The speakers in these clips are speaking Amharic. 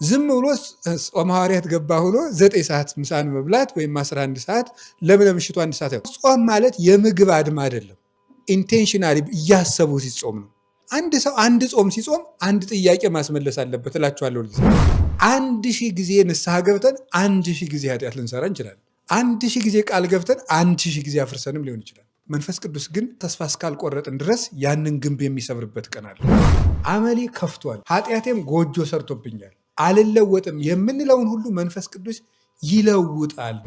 ዝም ብሎ ጾም ሐዋርያት ገባ ብሎ 9 ሰዓት ምሳን መብላት ወይም 11 ሰዓት ለምሽቱ 1 ሰዓት ጾም ማለት የምግብ አድማ አይደለም። ኢንቴንሽናሊ እያሰቡ ሲጾም ነው። አንድ ሰው አንድ ጾም ሲጾም አንድ ጥያቄ ማስመለስ አለበት እላችኋለሁ። 1000 ጊዜ ንስሐ ገብተን 1000 ጊዜ ኃጢአት ልንሰራ እንችላለን። 1000 ጊዜ ቃል ገብተን 1000 ጊዜ አፍርሰንም ሊሆን ይችላል። መንፈስ ቅዱስ ግን ተስፋ እስካልቆረጥን ድረስ ያንን ግንብ የሚሰብርበት ቀን አለ። አመሌ ከፍቷል፣ ኃጢአቴም ጎጆ ሰርቶብኛል፣ አልለወጥም የምንለውን ሁሉ መንፈስ ቅዱስ ይለውጣል።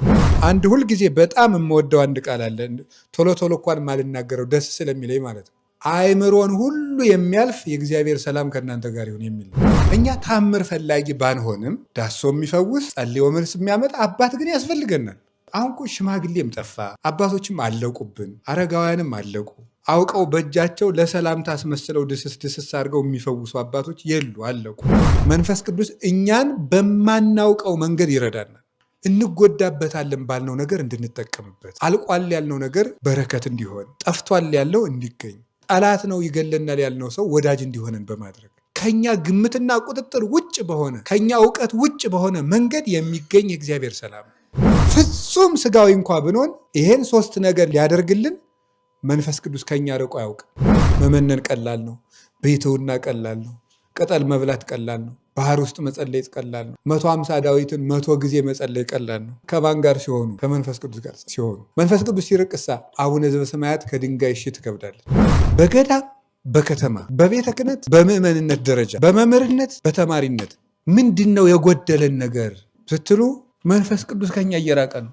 አንድ ሁል ጊዜ በጣም የምወደው አንድ ቃል አለ። ቶሎ ቶሎ እንኳን ማልናገረው ደስ ስለሚለኝ ማለት ነው። አእምሮን ሁሉ የሚያልፍ የእግዚአብሔር ሰላም ከእናንተ ጋር ይሁን የሚል። እኛ ታምር ፈላጊ ባንሆንም ዳሶ የሚፈውስ ጸልዮ መልስ የሚያመጣ አባት ግን ያስፈልገናል። አሁን እኮ ሽማግሌም ጠፋ፣ አባቶችም አለቁብን፣ አረጋውያንም አለቁ። አውቀው በእጃቸው ለሰላምታ አስመስለው ድስስ አድርገው የሚፈውሱ አባቶች የሉ፣ አለቁ። መንፈስ ቅዱስ እኛን በማናውቀው መንገድ ይረዳናል። እንጎዳበታለን ባልነው ነገር እንድንጠቀምበት፣ አልቋል ያልነው ነገር በረከት እንዲሆን፣ ጠፍቷል ያለው እንዲገኝ፣ ጠላት ነው ይገለናል ያልነው ሰው ወዳጅ እንዲሆነን በማድረግ ከኛ ግምትና ቁጥጥር ውጭ በሆነ ከኛ እውቀት ውጭ በሆነ መንገድ የሚገኝ የእግዚአብሔር ሰላም ፍጹም ስጋዊ እንኳ ብንሆን ይሄን 3 ነገር ሊያደርግልን መንፈስ ቅዱስ ከኛ ርቆ አያውቅም። መመነን ቀላል ነው። ቤትውና ቀላል ነው። ቅጠል መብላት ቀላል ነው። ባህር ውስጥ መጸለይ ቀላል ነው። 150 ዳዊትን 100 ጊዜ መጸለይ ቀላል ነው። ከማን ጋር ሲሆኑ? ከመንፈስ ቅዱስ ጋር ሲሆኑ። መንፈስ ቅዱስ ሲርቅሳ አቡነ ዘበሰማያት ከድንጋይ እሺ ትከብዳለች። በገዳም በከተማ በቤተ ክህነት በምዕመንነት ደረጃ በመምህርነት በተማሪነት ምንድን ነው የጎደለን ነገር ስትሉ መንፈስ ቅዱስ ከኛ እየራቀ ነው።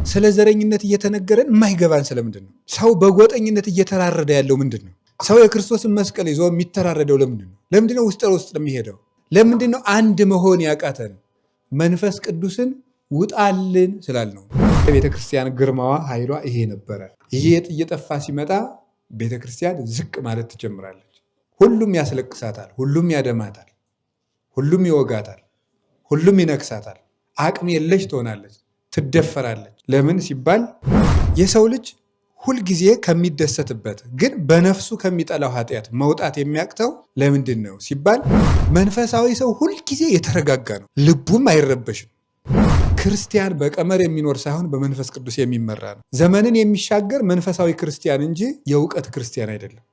ስለ ዘረኝነት እየተነገረን የማይገባን ስለምንድን ነው? ሰው በጎጠኝነት እየተራረደ ያለው ምንድን ነው? ሰው የክርስቶስን መስቀል ይዞ የሚተራረደው ለምንድን ነው? ለምንድን ነው ውስጥ ለውስጥ የሚሄደው? ለምንድን ነው አንድ መሆን ያቃተን? መንፈስ ቅዱስን ውጣልን ስላልነው። ቤተክርስቲያን ግርማዋ ኃይሏ ይሄ ነበረ። ይሄ እየጠፋ ሲመጣ ቤተክርስቲያን ዝቅ ማለት ትጀምራለች። ሁሉም ያስለቅሳታል፣ ሁሉም ያደማታል፣ ሁሉም ይወጋታል፣ ሁሉም ይነክሳታል። አቅም የለሽ ትሆናለች፣ ትደፈራለች። ለምን ሲባል የሰው ልጅ ሁልጊዜ ከሚደሰትበት ግን በነፍሱ ከሚጠላው ኃጢአት መውጣት የሚያቅተው ለምንድን ነው ሲባል መንፈሳዊ ሰው ሁልጊዜ የተረጋጋ ነው፣ ልቡም አይረበሽም። ክርስቲያን በቀመር የሚኖር ሳይሆን በመንፈስ ቅዱስ የሚመራ ነው። ዘመንን የሚሻገር መንፈሳዊ ክርስቲያን እንጂ የእውቀት ክርስቲያን አይደለም።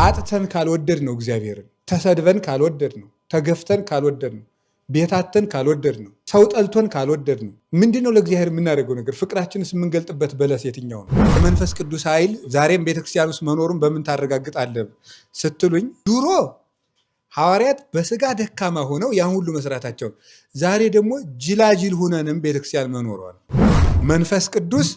አጥተን ካልወደድ ነው እግዚአብሔርን፣ ተሰድበን ካልወደድ ነው፣ ተገፍተን ካልወደድ ነው፣ ቤታተን ካልወደድ ነው፣ ሰው ጠልቶን ካልወደድ ነው። ምንድነው ለእግዚአብሔር የምናደርገው ነገር? ፍቅራችንስ የምንገልጥበት በለስ የትኛው ነው? የመንፈስ ቅዱስ ኃይል ዛሬም ቤተክርስቲያን ውስጥ መኖሩን በምን ታረጋግጣለህ ስትሉኝ፣ ድሮ ሐዋርያት በስጋ ደካማ ሆነው ያን ሁሉ መስራታቸው፣ ዛሬ ደግሞ ጅላጅል ሁነንም ቤተክርስቲያን መኖሯል። መንፈስ ቅዱስ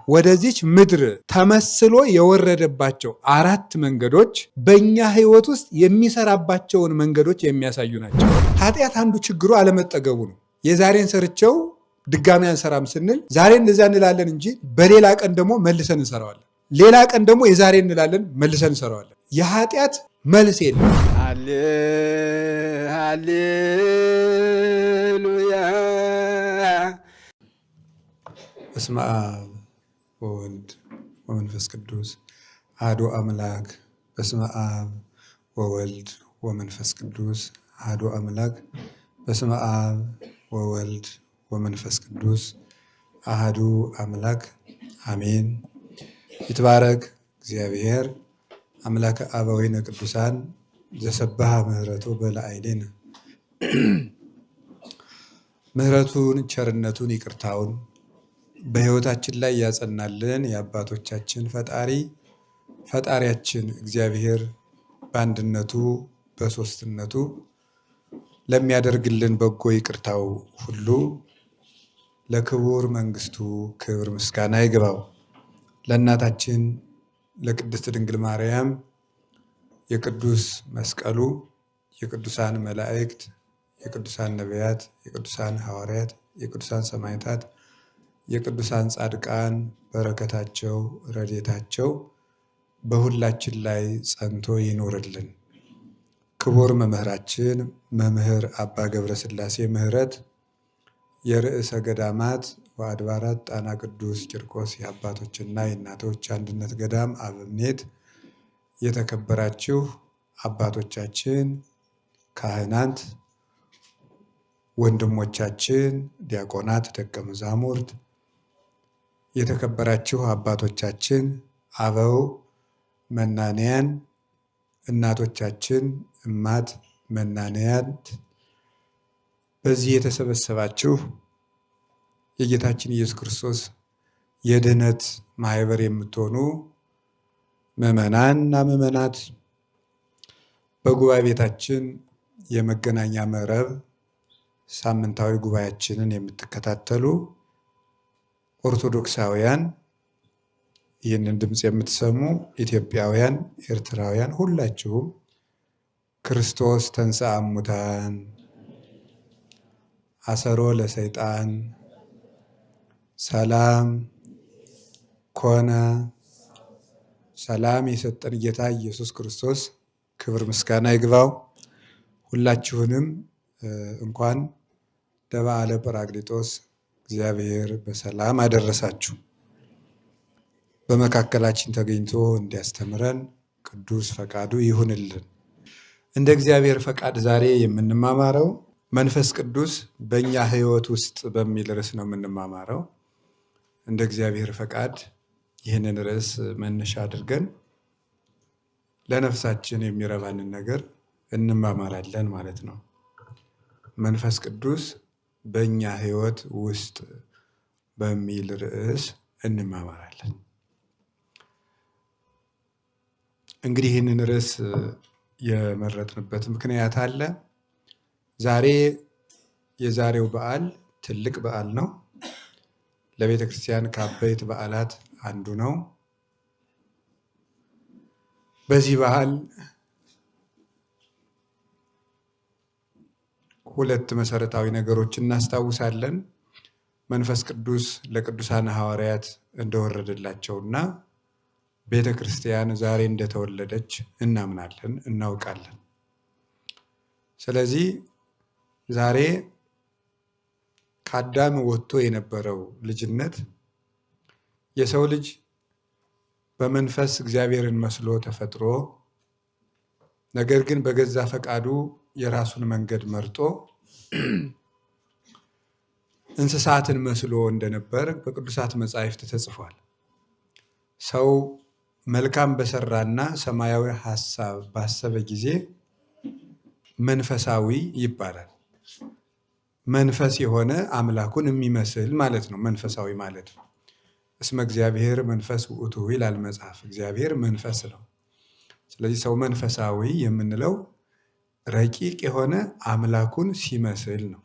ወደዚች ምድር ተመስሎ የወረደባቸው 4 መንገዶች በእኛ ሕይወት ውስጥ የሚሰራባቸውን መንገዶች የሚያሳዩ ናቸው። ኃጢአት አንዱ ችግሩ አለመጠገቡ ነው። የዛሬን ሰርቸው ድጋሚ አንሰራም ስንል ዛሬ እንደዛ እንላለን እንጂ በሌላ ቀን ደግሞ መልሰን እንሰራዋለን። ሌላ ቀን ደግሞ የዛሬ እንላለን መልሰን እንሰራዋለን። የኃጢአት መልስ የለም። ሃሌሉያ። በስመ አብ ወወልድ ወመንፈስ ቅዱስ አሐዱ አምላክ። በስመ አብ ወወልድ ወመንፈስ ቅዱስ አሐዱ አምላክ። በስመ አብ ወወልድ ወመንፈስ ቅዱስ አሐዱ አምላክ አሜን። ይትባረክ እግዚአብሔር አምላከ አበዊነ ቅዱሳን ዘሰብሐ ምህረቱ በላዕሌነ። ምህረቱን ቸርነቱን ይቅርታውን በሕይወታችን ላይ ያጸናልን የአባቶቻችን ፈጣሪያችን እግዚአብሔር በአንድነቱ በሦስትነቱ ለሚያደርግልን በጎ ይቅርታው ሁሉ ለክቡር መንግስቱ ክብር ምስጋና ይግባው። ለእናታችን ለቅድስት ድንግል ማርያም የቅዱስ መስቀሉ፣ የቅዱሳን መላእክት፣ የቅዱሳን ነቢያት፣ የቅዱሳን ሐዋርያት፣ የቅዱሳን ሰማዕታት፣ የቅዱሳን ጻድቃን በረከታቸው ረድኤታቸው በሁላችን ላይ ጸንቶ ይኖርልን። ክቡር መምህራችን መምህር አባ ገብረስላሴ ምህረት የርዕሰ ገዳማት ወአድባራት ጣና ቅዱስ ቂርቆስ የአባቶችና የእናቶች አንድነት ገዳም አበምኔት፣ የተከበራችሁ አባቶቻችን ካህናት፣ ወንድሞቻችን ዲያቆናት፣ ደቀ መዛሙርት፣ የተከበራችሁ አባቶቻችን፣ አበው መናንያን፣ እናቶቻችን እማት መናንያን፣ በዚህ የተሰበሰባችሁ የጌታችን ኢየሱስ ክርስቶስ የድኅነት ማህበር የምትሆኑ ምዕመናንና ምዕመናት፣ በጉባኤ ቤታችን የመገናኛ መረብ ሳምንታዊ ጉባኤያችንን የምትከታተሉ ኦርቶዶክሳውያን፣ ይህንን ድምፅ የምትሰሙ ኢትዮጵያውያን፣ ኤርትራውያን ሁላችሁም ክርስቶስ ተንሥአ እሙታን አሰሮ ለሰይጣን ሰላም ኮነ። ሰላም የሰጠን ጌታ ኢየሱስ ክርስቶስ ክብር ምስጋና ይግባው። ሁላችሁንም እንኳን ለበዓለ ጰራቅሊጦስ እግዚአብሔር በሰላም አደረሳችሁ። በመካከላችን ተገኝቶ እንዲያስተምረን ቅዱስ ፈቃዱ ይሁንልን። እንደ እግዚአብሔር ፈቃድ ዛሬ የምንማማረው መንፈስ ቅዱስ በእኛ ሕይወት ውስጥ በሚል ርዕስ ነው የምንማማረው። እንደ እግዚአብሔር ፈቃድ ይህንን ርዕስ መነሻ አድርገን ለነፍሳችን የሚረባንን ነገር እንማማራለን ማለት ነው። መንፈስ ቅዱስ በእኛ ሕይወት ውስጥ በሚል ርዕስ እንማማራለን። እንግዲህ ይህንን ርዕስ የመረጥንበት ምክንያት አለ። ዛሬ የዛሬው በዓል ትልቅ በዓል ነው። ለቤተ ክርስቲያን ከአበይት በዓላት አንዱ ነው። በዚህ በዓል ሁለት መሰረታዊ ነገሮች እናስታውሳለን። መንፈስ ቅዱስ ለቅዱሳን ሐዋርያት እንደወረደላቸውና ቤተ ክርስቲያን ዛሬ እንደተወለደች እናምናለን፣ እናውቃለን። ስለዚህ ዛሬ ከአዳም ወጥቶ የነበረው ልጅነት የሰው ልጅ በመንፈስ እግዚአብሔርን መስሎ ተፈጥሮ ነገር ግን በገዛ ፈቃዱ የራሱን መንገድ መርጦ እንስሳትን መስሎ እንደነበር በቅዱሳት መጻሕፍት ተጽፏል። ሰው መልካም በሰራና ሰማያዊ ሐሳብ ባሰበ ጊዜ መንፈሳዊ ይባላል። መንፈስ የሆነ አምላኩን የሚመስል ማለት ነው መንፈሳዊ ማለት ነው። እስመ እግዚአብሔር መንፈስ ውእቱ ይላል መጽሐፍ። እግዚአብሔር መንፈስ ነው። ስለዚህ ሰው መንፈሳዊ የምንለው ረቂቅ የሆነ አምላኩን ሲመስል ነው።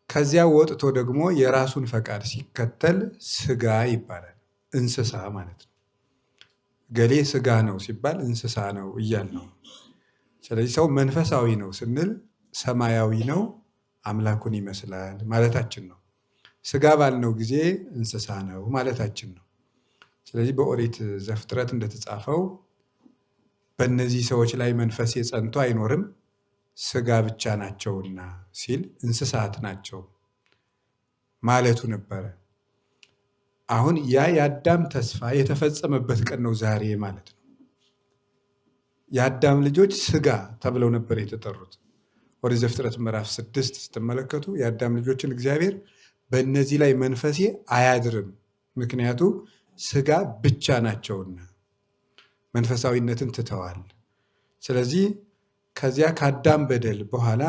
ከዚያ ወጥቶ ደግሞ የራሱን ፈቃድ ሲከተል ስጋ ይባላል። እንስሳ ማለት ነው። ገሌ ስጋ ነው ሲባል እንስሳ ነው እያል ነው። ስለዚህ ሰው መንፈሳዊ ነው ስንል ሰማያዊ ነው፣ አምላኩን ይመስላል ማለታችን ነው። ስጋ ባልነው ጊዜ እንስሳ ነው ማለታችን ነው። ስለዚህ በኦሪት ዘፍጥረት እንደተጻፈው በእነዚህ ሰዎች ላይ መንፈሴ ጸንቶ አይኖርም ስጋ ብቻ ናቸውና ሲል እንስሳት ናቸው ማለቱ ነበረ። አሁን ያ የአዳም ተስፋ የተፈጸመበት ቀን ነው ዛሬ ማለት ነው። የአዳም ልጆች ስጋ ተብለው ነበር የተጠሩት። ኦሪት ዘፍጥረት ምዕራፍ 6 ስትመለከቱ የአዳም ልጆችን እግዚአብሔር በእነዚህ ላይ መንፈሴ አያድርም፣ ምክንያቱ ስጋ ብቻ ናቸውና መንፈሳዊነትን ትተዋል። ስለዚህ ከዚያ ከአዳም በደል በኋላ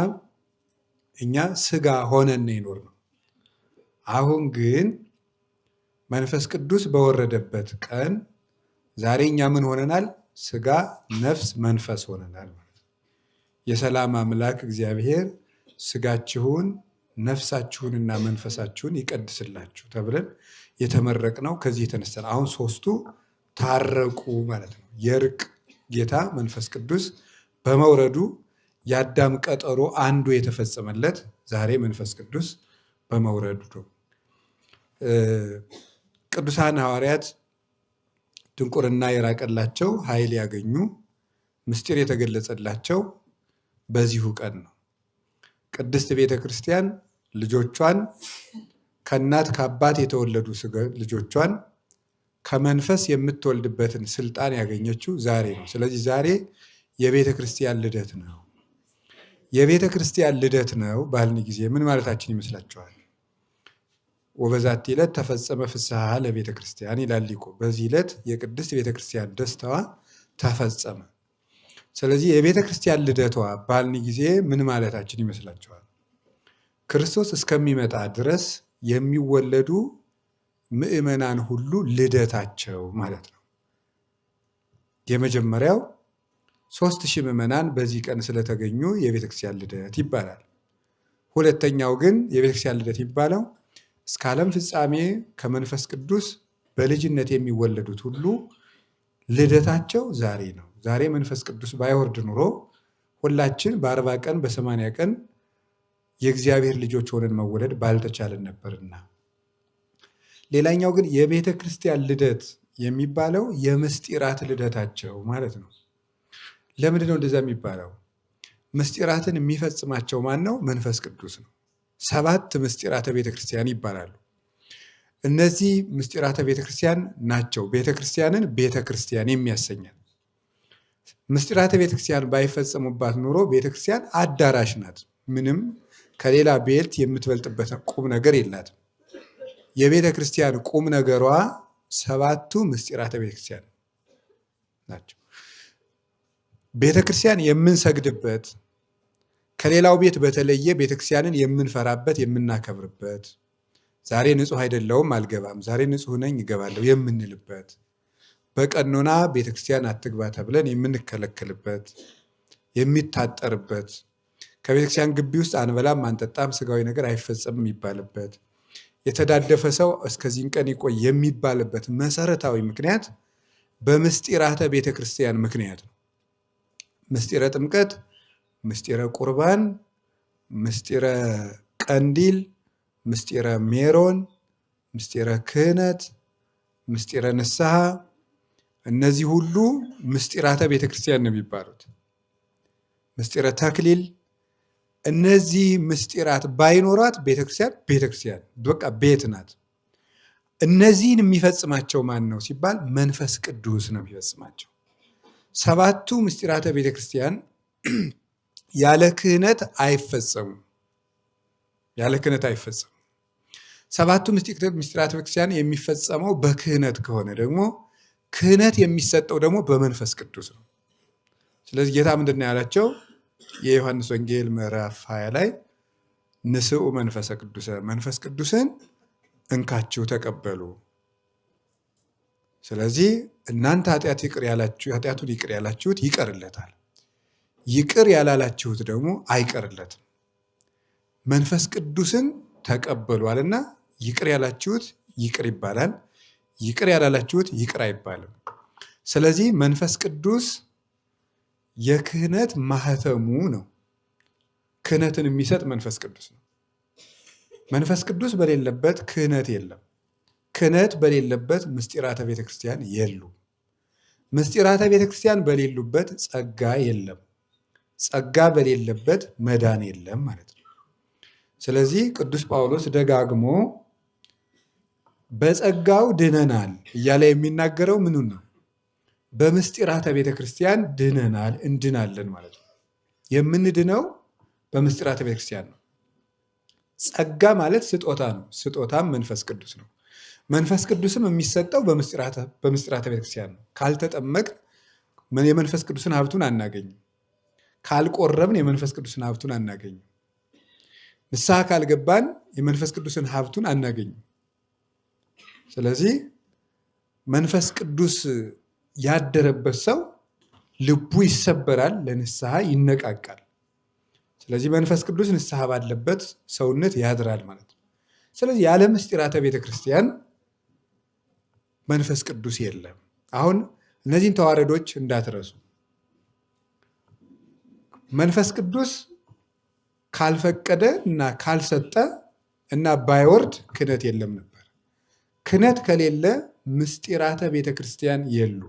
እኛ ስጋ ሆነን ይኖር ነው። አሁን ግን መንፈስ ቅዱስ በወረደበት ቀን ዛሬ እኛ ምን ሆነናል? ስጋ፣ ነፍስ፣ መንፈስ ሆነናል ማለት ነው። የሰላም አምላክ እግዚአብሔር ስጋችሁን ነፍሳችሁንና መንፈሳችሁን ይቀድስላችሁ ተብለን የተመረቅነው ከዚህ የተነሳ አሁን ሶስቱ ታረቁ ማለት ነው። የእርቅ ጌታ መንፈስ ቅዱስ በመውረዱ የአዳም ቀጠሮ አንዱ የተፈጸመለት ዛሬ መንፈስ ቅዱስ በመውረዱ ነው። ቅዱሳን ሐዋርያት ድንቁርና የራቀላቸው ኃይል ያገኙ ምስጢር የተገለጸላቸው በዚሁ ቀን ነው። ቅድስት ቤተ ክርስቲያን ልጆቿን ከእናት ከአባት የተወለዱ ልጆቿን ከመንፈስ የምትወልድበትን ስልጣን ያገኘችው ዛሬ ነው። ስለዚህ ዛሬ የቤተ ክርስቲያን ልደት ነው። የቤተ ክርስቲያን ልደት ነው ባልን ጊዜ ምን ማለታችን ይመስላችኋል? ወበዛቲ ዕለት ተፈጸመ ፍስሐ ለቤተ ክርስቲያን ይላል ሊቁ። በዚህ ዕለት የቅድስት ቤተ ክርስቲያን ደስታዋ ተፈጸመ። ስለዚህ የቤተ ክርስቲያን ልደቷ ባልን ጊዜ ምን ማለታችን ይመስላችኋል? ክርስቶስ እስከሚመጣ ድረስ የሚወለዱ ምዕመናን ሁሉ ልደታቸው ማለት ነው። የመጀመሪያው 3000 ምዕመናን በዚህ ቀን ስለተገኙ የቤተክርስቲያን ልደት ይባላል። ሁለተኛው ግን የቤተክርስቲያን ልደት የሚባለው እስከ ዓለም ፍጻሜ ከመንፈስ ቅዱስ በልጅነት የሚወለዱት ሁሉ ልደታቸው ዛሬ ነው። ዛሬ መንፈስ ቅዱስ ባይወርድ ኑሮ ሁላችን በ40 ቀን በ80 ቀን የእግዚአብሔር ልጆች ሆነን መወለድ ባልተቻለን ነበርና። ሌላኛው ግን የቤተ ክርስቲያን ልደት የሚባለው የምስጢራት ልደታቸው ማለት ነው። ለምንድን ነው እንደዛ የሚባለው? ምስጢራትን የሚፈጽማቸው ማን ነው? መንፈስ ቅዱስ ነው። 7 ምስጢራተ ቤተ ክርስቲያን ይባላሉ። እነዚህ ምስጢራተ ቤተ ክርስቲያን ናቸው ቤተ ክርስቲያንን ቤተ ክርስቲያን የሚያሰኛል። ምስጢራተ ቤተ ክርስቲያን ባይፈጸሙባት ኑሮ ቤተ ክርስቲያን አዳራሽ ናት። ምንም ከሌላ ቤት የምትበልጥበት ቁም ነገር የላትም። የቤተ ክርስቲያን ቁም ነገሯ 7ቱ ምስጢራተ ቤተ ክርስቲያን ናቸው። ቤተ ክርስቲያን የምንሰግድበት፣ ከሌላው ቤት በተለየ ቤተ ክርስቲያንን የምንፈራበት የምናከብርበት፣ ዛሬ ንጹሕ አይደለሁም አልገባም፣ ዛሬ ንጹሕ ነኝ እገባለሁ የምንልበት፣ በቀኖና ቤተ ክርስቲያን አትግባ ተብለን የምንከለከልበት፣ የሚታጠርበት፣ ከቤተ ክርስቲያን ግቢ ውስጥ አንበላም አንጠጣም ስጋዊ ነገር አይፈጸምም የሚባልበት፣ የተዳደፈ ሰው እስከዚህን ቀን ይቆይ የሚባልበት መሰረታዊ ምክንያት በምስጢራተ ቤተ ክርስቲያን ምክንያት ነው። ምስጢረ ጥምቀት፣ ምስጢረ ቁርባን፣ ምስጢረ ቀንዲል፣ ምስጢረ ሜሮን፣ ምስጢረ ክህነት፣ ምስጢረ ንስሐ፣ እነዚህ ሁሉ ምስጢራተ ቤተ ክርስቲያን ነው የሚባሉት። ምስጢረ ተክሊል፣ እነዚህ ምስጢራት ባይኖሯት ቤተክርስቲያን በቃ ቤት ናት። እነዚህን የሚፈጽማቸው ማን ነው ሲባል መንፈስ ቅዱስ ነው የሚፈጽማቸው። 7ቱ ምስጢራተ ቤተክርስቲያን ያለ ክህነት አይፈጸሙም። 7ቱ ምስጢራተ ቤተክርስቲያን የሚፈጸመው በክህነት ከሆነ ደግሞ ክህነት የሚሰጠው ደግሞ በመንፈስ ቅዱስ ነው። ስለዚህ ጌታ ምንድን ነው ያላቸው? የዮሐንስ ወንጌል ምዕራፍ 20 ላይ ንስኡ መንፈሰ ቅዱስ፣ መንፈስ ቅዱስን እንካችሁ ተቀበሉ። ስለዚህ እናንተ ኃጢአቱን ይቅር ያላችሁት ይቀርለታል፣ ይቅር ያላላችሁት ደግሞ አይቀርለትም። መንፈስ ቅዱስን ተቀበሉ አለና ይቅር ያላችሁት ይቅር ይባላል፣ ይቅር ያላላችሁት ይቅር አይባልም። ስለዚህ መንፈስ ቅዱስ የክህነት ማህተሙ ነው። ክህነትን የሚሰጥ መንፈስ ቅዱስ ነው። መንፈስ ቅዱስ በሌለበት ክህነት የለም። ክህነት በሌለበት ምስጢራተ ቤተክርስቲያን የሉም። ምስጢራተ ቤተክርስቲያን በሌሉበት ጸጋ የለም። ጸጋ በሌለበት መዳን የለም ማለት ነው። ስለዚህ ቅዱስ ጳውሎስ ደጋግሞ በጸጋው ድነናል እያለ የሚናገረው ምኑን ነው? በምስጢራተ ቤተክርስቲያን ድነናል፣ እንድናለን ማለት ነው። የምንድነው በምስጢራተ ቤተክርስቲያን ነው። ጸጋ ማለት ስጦታ ነው። ስጦታም መንፈስ ቅዱስ ነው። መንፈስ ቅዱስም የሚሰጠው በምስጢራተ ቤተክርስቲያን ነው። ካልተጠመቅን የመንፈስ ቅዱስን ሀብቱን አናገኝም። ካልቆረብን የመንፈስ ቅዱስን ሀብቱን አናገኝም። ንስሐ ካልገባን የመንፈስ ቅዱስን ሀብቱን አናገኝም። ስለዚህ መንፈስ ቅዱስ ያደረበት ሰው ልቡ ይሰበራል፣ ለንስሐ ይነቃቃል። ስለዚህ መንፈስ ቅዱስ ንስሐ ባለበት ሰውነት ያድራል ማለት ነው። ስለዚህ ያለ ምስጢራተ ቤተክርስቲያን መንፈስ ቅዱስ የለም። አሁን እነዚህን ተዋረዶች እንዳትረሱ። መንፈስ ቅዱስ ካልፈቀደ እና ካልሰጠ እና ባይወርድ ክህነት የለም ነበር። ክህነት ከሌለ ምስጢራተ ቤተክርስቲያን የሉ።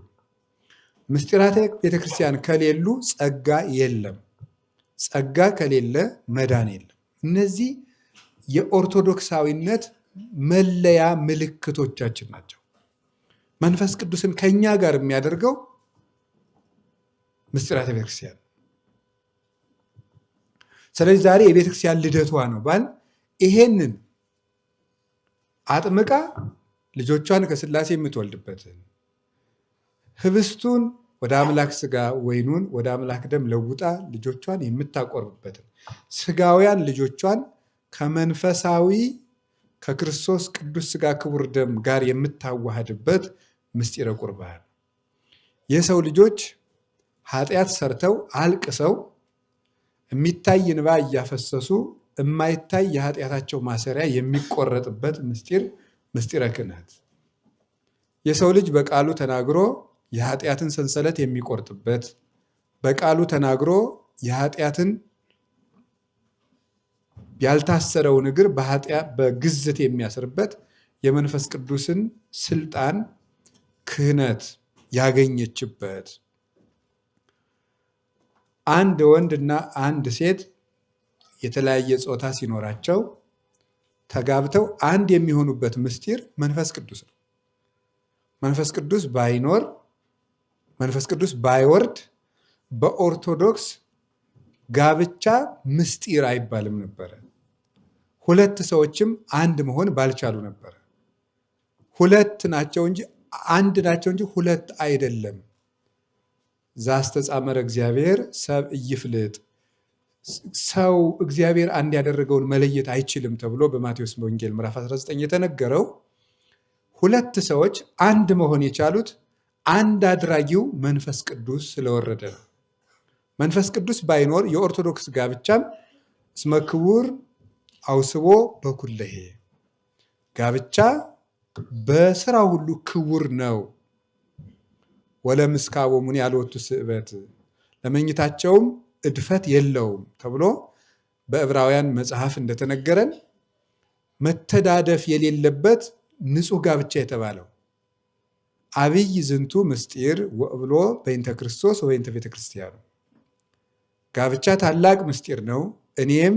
ምስጢራተ ቤተክርስቲያን ከሌሉ ጸጋ የለም። ጸጋ ከሌለ መዳን የለም። እነዚህ የኦርቶዶክሳዊነት መለያ ምልክቶቻችን ናቸው። መንፈስ ቅዱስን ከኛ ጋር የሚያደርገው ምስጢራተ ቤተክርስቲያን። ስለዚህ ዛሬ የቤተክርስቲያን ልደቷ ነው ባል ይሄንን አጥምቃ ልጆቿን ከስላሴ የምትወልድበትን ህብስቱን ወደ አምላክ ስጋ ወይኑን ወደ አምላክ ደም ለውጣ ልጆቿን የምታቆርብበትን ስጋውያን ልጆቿን ከመንፈሳዊ ከክርስቶስ ቅዱስ ስጋ ክቡር ደም ጋር የምታዋህድበት ምስጢረ ቁርባን። የሰው ልጆች ኃጢአት ሰርተው አልቅሰው የሚታይ እንባ እያፈሰሱ የማይታይ የኃጢአታቸው ማሰሪያ የሚቆረጥበት ምስጢረ ክህነት። የሰው ልጅ በቃሉ ተናግሮ የኃጢአትን ሰንሰለት የሚቆርጥበት፣ በቃሉ ተናግሮ የኃጢአትን ያልታሰረውን እግር በግዝት የሚያስርበት የመንፈስ ቅዱስን ስልጣን ክህነት ያገኘችበት። አንድ ወንድና አንድ ሴት የተለያየ ጾታ ሲኖራቸው ተጋብተው አንድ የሚሆኑበት ምስጢር መንፈስ ቅዱስ ነው። መንፈስ ቅዱስ ባይኖር መንፈስ ቅዱስ ባይወርድ በኦርቶዶክስ ጋብቻ ምስጢር አይባልም ነበረ። ሁለት ሰዎችም አንድ መሆን ባልቻሉ ነበረ። ሁለት ናቸው እንጂ አንድ ናቸው እንጂ ሁለት አይደለም። ዛስተጻመረ እግዚአብሔር ሰብ ኢይፍልጥ፣ ሰው እግዚአብሔር አንድ ያደረገውን መለየት አይችልም ተብሎ በማቴዎስ ወንጌል ምዕራፍ 19 የተነገረው ሁለት ሰዎች አንድ መሆን የቻሉት አንድ አድራጊው መንፈስ ቅዱስ ስለወረደ ነው። መንፈስ ቅዱስ ባይኖር የኦርቶዶክስ ጋብቻም እስመ ክቡር አውስቦ በኩለሄ፣ ጋብቻ በስራ ሁሉ ክቡር ነው። ወለምስካቦሙኒ ያልወቱ ስዕበት፣ ለመኝታቸውም እድፈት የለውም ተብሎ በዕብራውያን መጽሐፍ እንደተነገረን መተዳደፍ የሌለበት ንጹህ ጋብቻ የተባለው አብይ ዝንቱ ምስጢር ወእብሎ በእንተ ክርስቶስ ወበእንተ ቤተ ክርስቲያኑ። ጋብቻ ታላቅ ምስጢር ነው። እኔም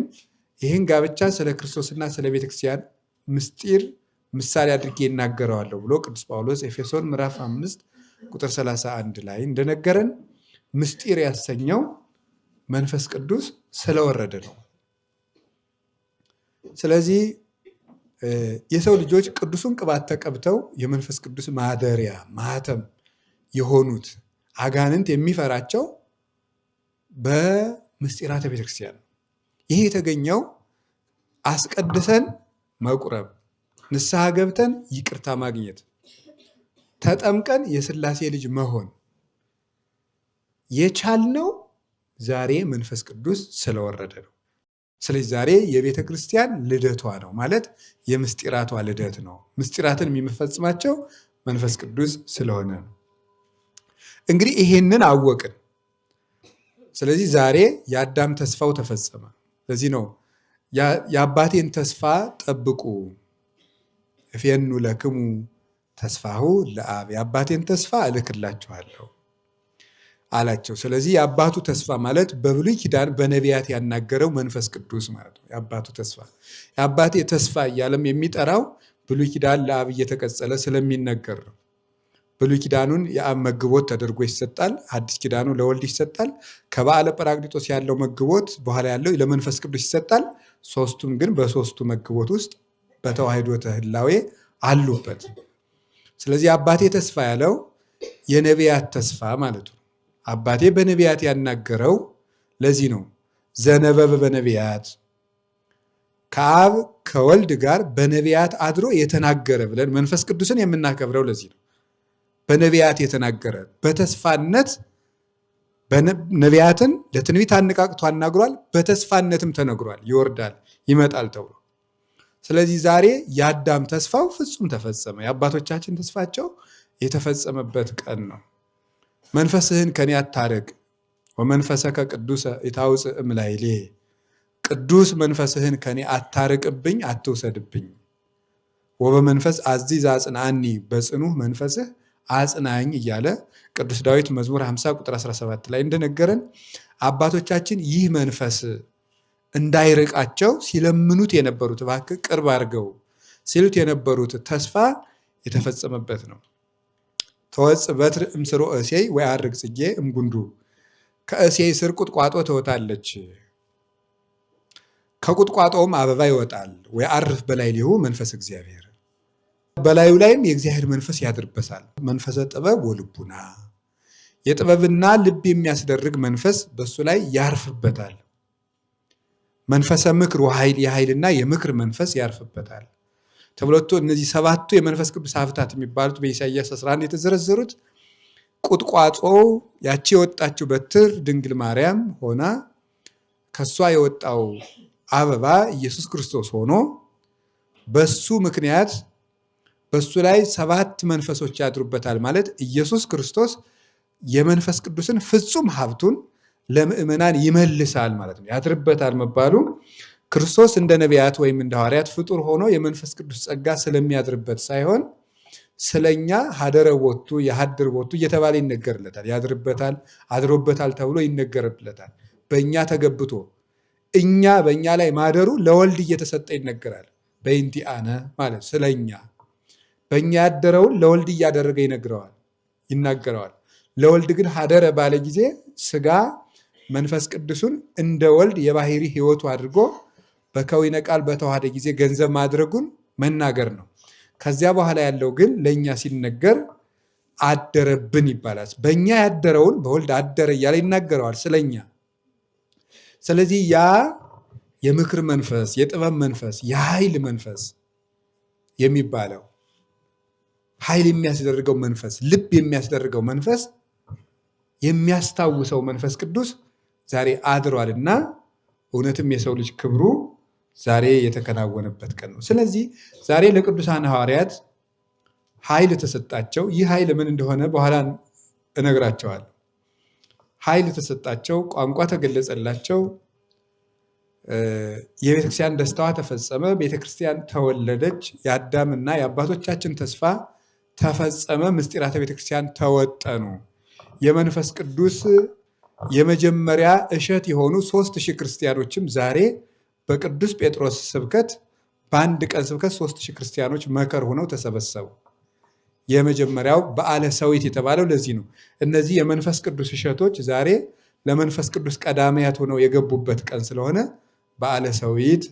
ይህን ጋብቻ ስለ ክርስቶስና ስለ ቤተ ክርስቲያን ምስጢር ምሳሌ አድርጌ እናገረዋለሁ ብሎ ቅዱስ ጳውሎስ ኤፌሶን ምዕራፍ 5 ቁጥር 31 ላይ እንደነገረን ምስጢር ያሰኘው መንፈስ ቅዱስ ስለወረደ ነው። ስለዚህ የሰው ልጆች ቅዱሱን ቅባት ተቀብተው የመንፈስ ቅዱስ ማደሪያ ማህተም የሆኑት አጋንንት የሚፈራቸው በምስጢራተ ቤተክርስቲያን ነው። ይሄ የተገኘው አስቀድሰን መቁረብ፣ ንስሐ ገብተን ይቅርታ ማግኘት፣ ተጠምቀን የሥላሴ ልጅ መሆን የቻልነው ዛሬ መንፈስ ቅዱስ ስለወረደ ነው። ስለዚህ ዛሬ የቤተ ክርስቲያን ልደቷ ነው ማለት የምስጢራቷ ልደት ነው። ምስጢራትን የሚፈጽማቸው መንፈስ ቅዱስ ስለሆነ ነው። እንግዲህ ይሄንን አወቅን። ስለዚህ ዛሬ የአዳም ተስፋው ተፈጸመ። ለዚህ ነው የአባቴን ተስፋ ጠብቁ እፌኑ ለክሙ ተስፋሁ ለአብ፣ የአባቴን ተስፋ እልክላችኋለሁ አላቸው። ስለዚህ የአባቱ ተስፋ ማለት በብሉይ ኪዳን በነቢያት ያናገረው መንፈስ ቅዱስ ማለት ነው። የአባቱ ተስፋ የአባቴ ተስፋ እያለም የሚጠራው ብሉይ ኪዳን ለአብ እየተቀጸለ ስለሚነገር ነው። ብሉይ ኪዳኑን የአብ መግቦት ተደርጎ ይሰጣል። አዲስ ኪዳኑ ለወልድ ይሰጣል። ከበዓለ ጰራቅሊጦስ ያለው መግቦት በኋላ ያለው ለመንፈስ ቅዱስ ይሰጣል። ሶስቱም ግን በሶስቱ መግቦት ውስጥ በተዋሕዶተ ህላዌ አሉበት። ስለዚህ አባቴ ተስፋ ያለው የነቢያት ተስፋ ማለቱ ነው። አባቴ በነቢያት ያናገረው ለዚህ ነው። ዘነበበ በነቢያት ከአብ ከወልድ ጋር በነቢያት አድሮ የተናገረ ብለን መንፈስ ቅዱስን የምናከብረው ለዚህ ነው። በነቢያት የተናገረ በተስፋነት ነቢያትን ለትንቢት አነቃቅቶ አናግሯል። በተስፋነትም ተነግሯል። ይወርዳል ይመጣል ተብሎ። ስለዚህ ዛሬ የአዳም ተስፋው ፍጹም ተፈጸመ። የአባቶቻችን ተስፋቸው የተፈጸመበት ቀን ነው። መንፈስህን ከኔ አታርቅ ወመንፈሰከ ቅዱሰ ኢታውፅእ እምላይሌ፣ ቅዱስ መንፈስህን ከኔ አታርቅብኝ አትውሰድብኝ። ወበመንፈስ አዚዝ አጽንዓኒ፣ በጽኑ መንፈስህ አጽናኝ እያለ ቅዱስ ዳዊት መዝሙር 50 ቁጥር 17 ላይ እንደነገረን አባቶቻችን ይህ መንፈስ እንዳይርቃቸው ሲለምኑት የነበሩት እባክህ ቅርብ አድርገው ሲሉት የነበሩት ተስፋ የተፈጸመበት ነው። ተወጽእ በትር እምስሮ እሴይ ወያርግ ጽጌ እምጉንዱ፣ ከእሴይ ስር ቁጥቋጦ ትወጣለች፣ ከቁጥቋጦውም አበባ ይወጣል ወይዐርፍ በላዕሌሁ መንፈስ እግዚአብሔር፣ በላዩ ላይም የእግዚአብሔር መንፈስ ያድርበታል። መንፈሰ ጥበብ ወልቡና፣ የጥበብና ልብ የሚያስደርግ መንፈስ በሱ ላይ ያርፍበታል። መንፈሰ ምክር ወኃይል፣ የኃይልና የምክር መንፈስ ያርፍበታል ተብሎቶ እነዚህ 7ቱ የመንፈስ ቅዱስ ሀብታት የሚባሉት በኢሳይያስ 11 የተዘረዘሩት ቁጥቋጦ ያቺ የወጣችው በትር ድንግል ማርያም ሆና ከሷ የወጣው አበባ ኢየሱስ ክርስቶስ ሆኖ በሱ ምክንያት በሱ ላይ 7 መንፈሶች ያድሩበታል ማለት ኢየሱስ ክርስቶስ የመንፈስ ቅዱስን ፍጹም ሀብቱን ለምእመናን ይመልሳል ማለት ነው። ያድርበታል መባሉ ክርስቶስ እንደ ነቢያት ወይም እንደ ሐዋርያት ፍጡር ሆኖ የመንፈስ ቅዱስ ጸጋ ስለሚያድርበት ሳይሆን ስለኛ ሀደረ ቦቱ የሀድር ቦቱ እየተባለ ይነገርለታል። ያድርበታል፣ አድሮበታል ተብሎ ይነገርለታል። በእኛ ተገብቶ እኛ በእኛ ላይ ማደሩ ለወልድ እየተሰጠ ይነገራል። በእንቲአነ ማለት ስለኛ በእኛ ያደረውን ለወልድ እያደረገ ይናገረዋል። ለወልድ ግን ሀደረ ባለ ጊዜ ስጋ መንፈስ ቅዱሱን እንደ ወልድ የባህሪ ሕይወቱ አድርጎ በከዊነ ቃል በተዋሃደ ጊዜ ገንዘብ ማድረጉን መናገር ነው። ከዚያ በኋላ ያለው ግን ለእኛ ሲነገር አደረብን ይባላል። በእኛ ያደረውን በወልድ አደረ እያለ ይናገረዋል ስለኛ። ስለዚህ ያ የምክር መንፈስ፣ የጥበብ መንፈስ፣ የኃይል መንፈስ የሚባለው ኃይል የሚያስደርገው መንፈስ፣ ልብ የሚያስደርገው መንፈስ፣ የሚያስታውሰው መንፈስ ቅዱስ ዛሬ አድሯልና እውነትም የሰው ልጅ ክብሩ ዛሬ የተከናወነበት ቀን ነው። ስለዚህ ዛሬ ለቅዱሳን ሐዋርያት ኃይል ተሰጣቸው። ይህ ኃይል ምን እንደሆነ በኋላ እነግራቸዋለሁ። ኃይል ተሰጣቸው፣ ቋንቋ ተገለጸላቸው፣ የቤተክርስቲያን ደስታዋ ተፈጸመ፣ ቤተክርስቲያን ተወለደች፣ የአዳምና የአባቶቻችን ተስፋ ተፈጸመ፣ ምስጢራተ ቤተክርስቲያን ተወጠኑ። የመንፈስ ቅዱስ የመጀመሪያ እሸት የሆኑ 3000 ክርስቲያኖችም ዛሬ በቅዱስ ጴጥሮስ ስብከት በአንድ ቀን ስብከት 3000 ክርስቲያኖች መከር ሆነው ተሰበሰቡ። የመጀመሪያው በዓለ ሰዊት የተባለው ለዚህ ነው። እነዚህ የመንፈስ ቅዱስ እሸቶች ዛሬ ለመንፈስ ቅዱስ ቀዳማያት ሆነው የገቡበት ቀን ስለሆነ በዓለ ሰዊት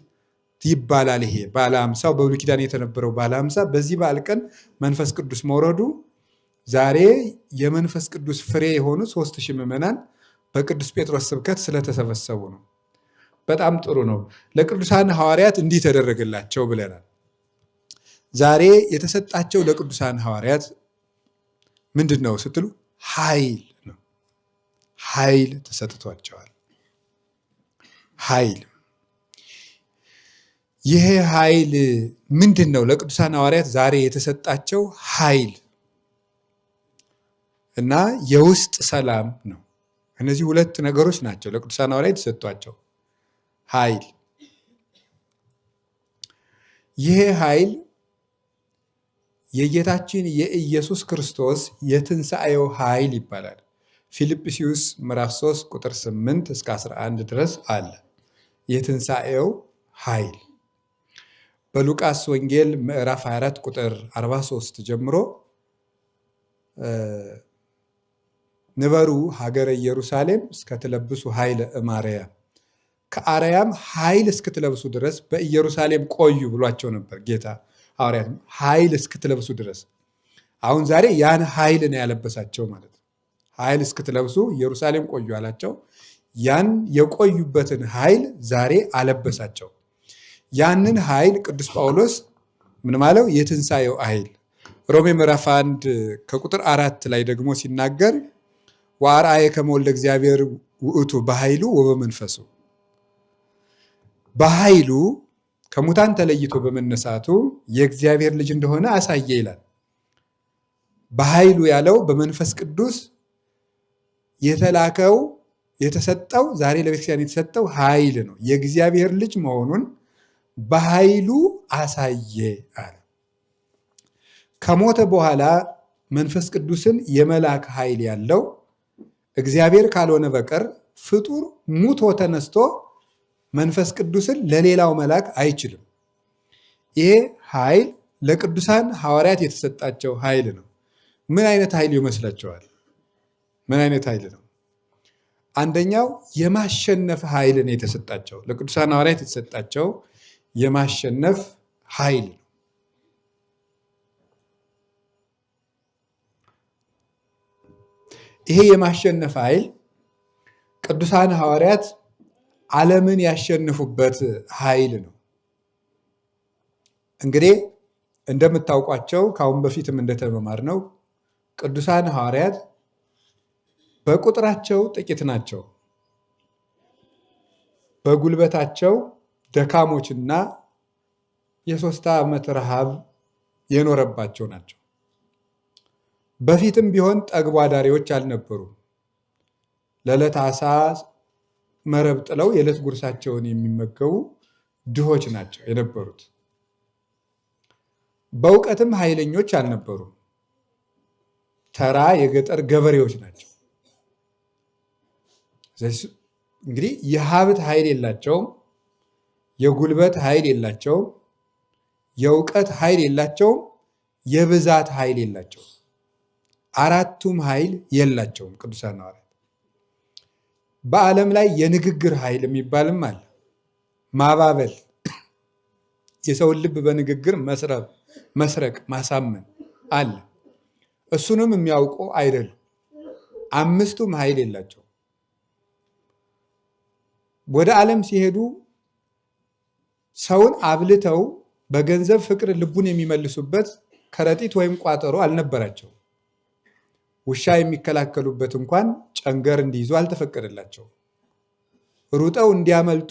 ይባላል። ይሄ በዓለ ሃምሳው በብሉይ ኪዳን የተነበረው በዓለ ሃምሳ በዚህ በዓል ቀን መንፈስ ቅዱስ መውረዱ ዛሬ የመንፈስ ቅዱስ ፍሬ የሆኑ 3000 ምዕመናን በቅዱስ ጴጥሮስ ስብከት ስለተሰበሰቡ ነው። በጣም ጥሩ ነው። ለቅዱሳን ሐዋርያት እንዲህ ተደረገላቸው ብለናል። ዛሬ የተሰጣቸው ለቅዱሳን ሐዋርያት ምንድን ነው ስትሉ ኃይል ነው። ኃይል ተሰጥቷቸዋል። ኃይል ይሄ ኃይል ምንድን ነው? ለቅዱሳን ሐዋርያት ዛሬ የተሰጣቸው ኃይል እና የውስጥ ሰላም ነው። እነዚህ 2 ነገሮች ናቸው ለቅዱሳን ሐዋርያት የተሰጧቸው ኃይል። ይሄ ኃይል የጌታችን የኢየሱስ ክርስቶስ የትንሣኤው ኃይል ይባላል። ፊልጵስዩስ ምዕራፍ 3 ቁጥር 8 እስከ 11 ድረስ አለ የትንሣኤው ኃይል። በሉቃስ ወንጌል ምዕራፍ 24 ቁጥር 43 ጀምሮ ንበሩ ሀገረ ኢየሩሳሌም እስከትለብሱ ኃይለ እማርያም፣ ከአርያም ኃይል እስክትለብሱ ድረስ በኢየሩሳሌም ቆዩ ብሏቸው ነበር ጌታ ሐዋርያት ኃይል እስክትለብሱ ድረስ። አሁን ዛሬ ያን ኃይል ነው ያለበሳቸው ማለት ነው። ኃይል እስክትለብሱ ኢየሩሳሌም ቆዩ አላቸው። ያን የቆዩበትን ኃይል ዛሬ አለበሳቸው። ያንን ኃይል ቅዱስ ጳውሎስ ምን ማለው? የትንሣኤው ኃይል። ሮሜ ምዕራፍ 1 ከቁጥር 4 ላይ ደግሞ ሲናገር ወአርአየ ከመ ወልደ እግዚአብሔር ውእቱ በኃይሉ ወበመንፈሱ፣ በኃይሉ ከሙታን ተለይቶ በመነሳቱ የእግዚአብሔር ልጅ እንደሆነ አሳየ ይላል። በኃይሉ ያለው በመንፈስ ቅዱስ የተላከው የተሰጠው ዛሬ ለቤተክርስቲያን የተሰጠው ኃይል ነው። የእግዚአብሔር ልጅ መሆኑን በኃይሉ አሳየ አለ። ከሞተ በኋላ መንፈስ ቅዱስን የመላክ ኃይል ያለው እግዚአብሔር ካልሆነ በቀር ፍጡር ሙቶ ተነስቶ መንፈስ ቅዱስን ለሌላው መላክ አይችልም። ይሄ ኃይል ለቅዱሳን ሐዋርያት የተሰጣቸው ኃይል ነው። ምን አይነት ኃይል ይመስላችኋል? ምን አይነት ኃይል ነው? አንደኛው የማሸነፍ ኃይልን የተሰጣቸው ለቅዱሳን ሐዋርያት የተሰጣቸው የማሸነፍ ኃይል ነው። ይሄ የማሸነፍ ኃይል ቅዱሳን ሐዋርያት ዓለምን ያሸንፉበት ኃይል ነው። እንግዲህ እንደምታውቋቸው ከአሁን በፊትም እንደተመማርነው ቅዱሳን ሐዋርያት በቁጥራቸው ጥቂት ናቸው። በጉልበታቸው ደካሞችና የ3 ዓመት ረሃብ የኖረባቸው ናቸው። በፊትም ቢሆን ጠግቦ አዳሪዎች አልነበሩም። ለዕለት ዓሣ መረብ ጥለው የዕለት ጉርሳቸውን የሚመገቡ ድሆች ናቸው የነበሩት። በእውቀትም ኃይለኞች አልነበሩም። ተራ የገጠር ገበሬዎች ናቸው። እንግዲህ የሀብት ኃይል የላቸውም፣ የጉልበት ኃይል የላቸውም፣ የእውቀት ኃይል የላቸውም፣ የብዛት ኃይል የላቸውም። አራቱም ኃይል የላቸውም ቅዱሳን ሐዋርያት። በዓለም ላይ የንግግር ኃይል የሚባልም አለ። ማባበል፣ የሰውን ልብ በንግግር መስረቅ፣ ማሳመን አለ። እሱንም የሚያውቁ አይደሉም። አምስቱም ኃይል የላቸው። ወደ ዓለም ሲሄዱ ሰውን አብልተው በገንዘብ ፍቅር ልቡን የሚመልሱበት ከረጢት ወይም ቋጠሮ አልነበራቸው። ውሻ የሚከላከሉበት እንኳን ጨንገር እንዲይዙ አልተፈቀደላቸው። ሩጠው እንዲያመልጡ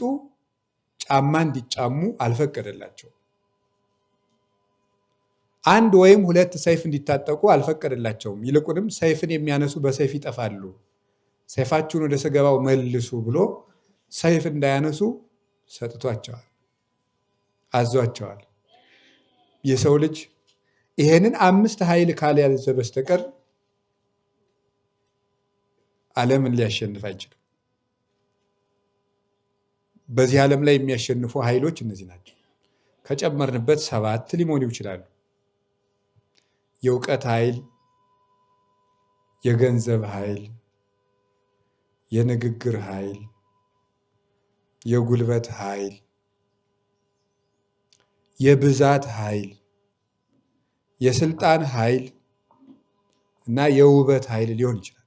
ጫማ እንዲጫሙ አልፈቀደላቸው። አንድ ወይም 2 ሰይፍ እንዲታጠቁ አልፈቀደላቸውም። ይልቁንም ሰይፍን የሚያነሱ በሰይፍ ይጠፋሉ፣ ሰይፋችሁን ወደ ሰገባው መልሱ ብሎ ሰይፍ እንዳያነሱ ሰጥቷቸዋል፣ አዟቸዋል። የሰው ልጅ ይሄንን 5 ኃይል ካልያዘ በስተቀር ዓለምን ሊያሸንፍ አይችልም። በዚህ ዓለም ላይ የሚያሸንፉ ኃይሎች እነዚህ ናቸው። ከጨመርንበት 7 ሊሞሉ ይችላሉ። የእውቀት ኃይል፣ የገንዘብ ኃይል፣ የንግግር ኃይል፣ የጉልበት ኃይል፣ የብዛት ኃይል፣ የስልጣን ኃይል እና የውበት ኃይል ሊሆን ይችላል።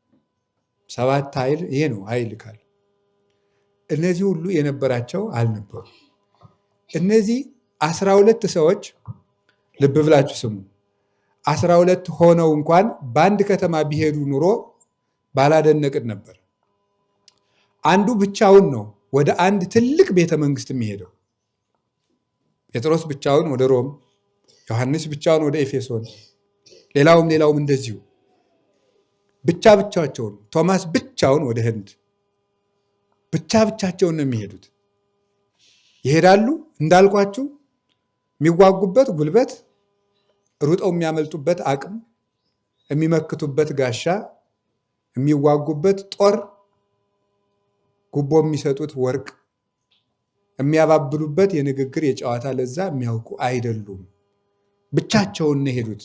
7 ኃይል ይሄ ነው ኃይል ካለ። እነዚህ ሁሉ የነበራቸው አልነበሩ። እነዚህ 12 ሰዎች ልብ ብላችሁ ስሙ። 12 ሆነው እንኳን በአንድ ከተማ ቢሄዱ ኑሮ ባላደነቅን ነበር። አንዱ ብቻውን ነው ወደ አንድ ትልቅ ቤተ መንግስት የሚሄደው። ጴጥሮስ ብቻውን ወደ ሮም፣ ዮሐንስ ብቻውን ወደ ኤፌሶን፣ ሌላውም እንደዚሁ ብቻቸውን፣ ቶማስ ብቻውን ወደ ህንድ፣ ብቻቸውን ነው የሚሄዱት። ይሄዳሉ እንዳልኳችሁ የሚዋጉበት ጉልበት፣ ሩጠው የሚያመልጡበት አቅም፣ የሚመክቱበት ጋሻ፣ የሚዋጉበት ጦር፣ ጉቦ የሚሰጡት ወርቅ፣ የሚያባብሉበት የንግግር የጨዋታ ለዛ የሚያውቁ አይደሉም። ብቻቸውን ነው ሄዱት።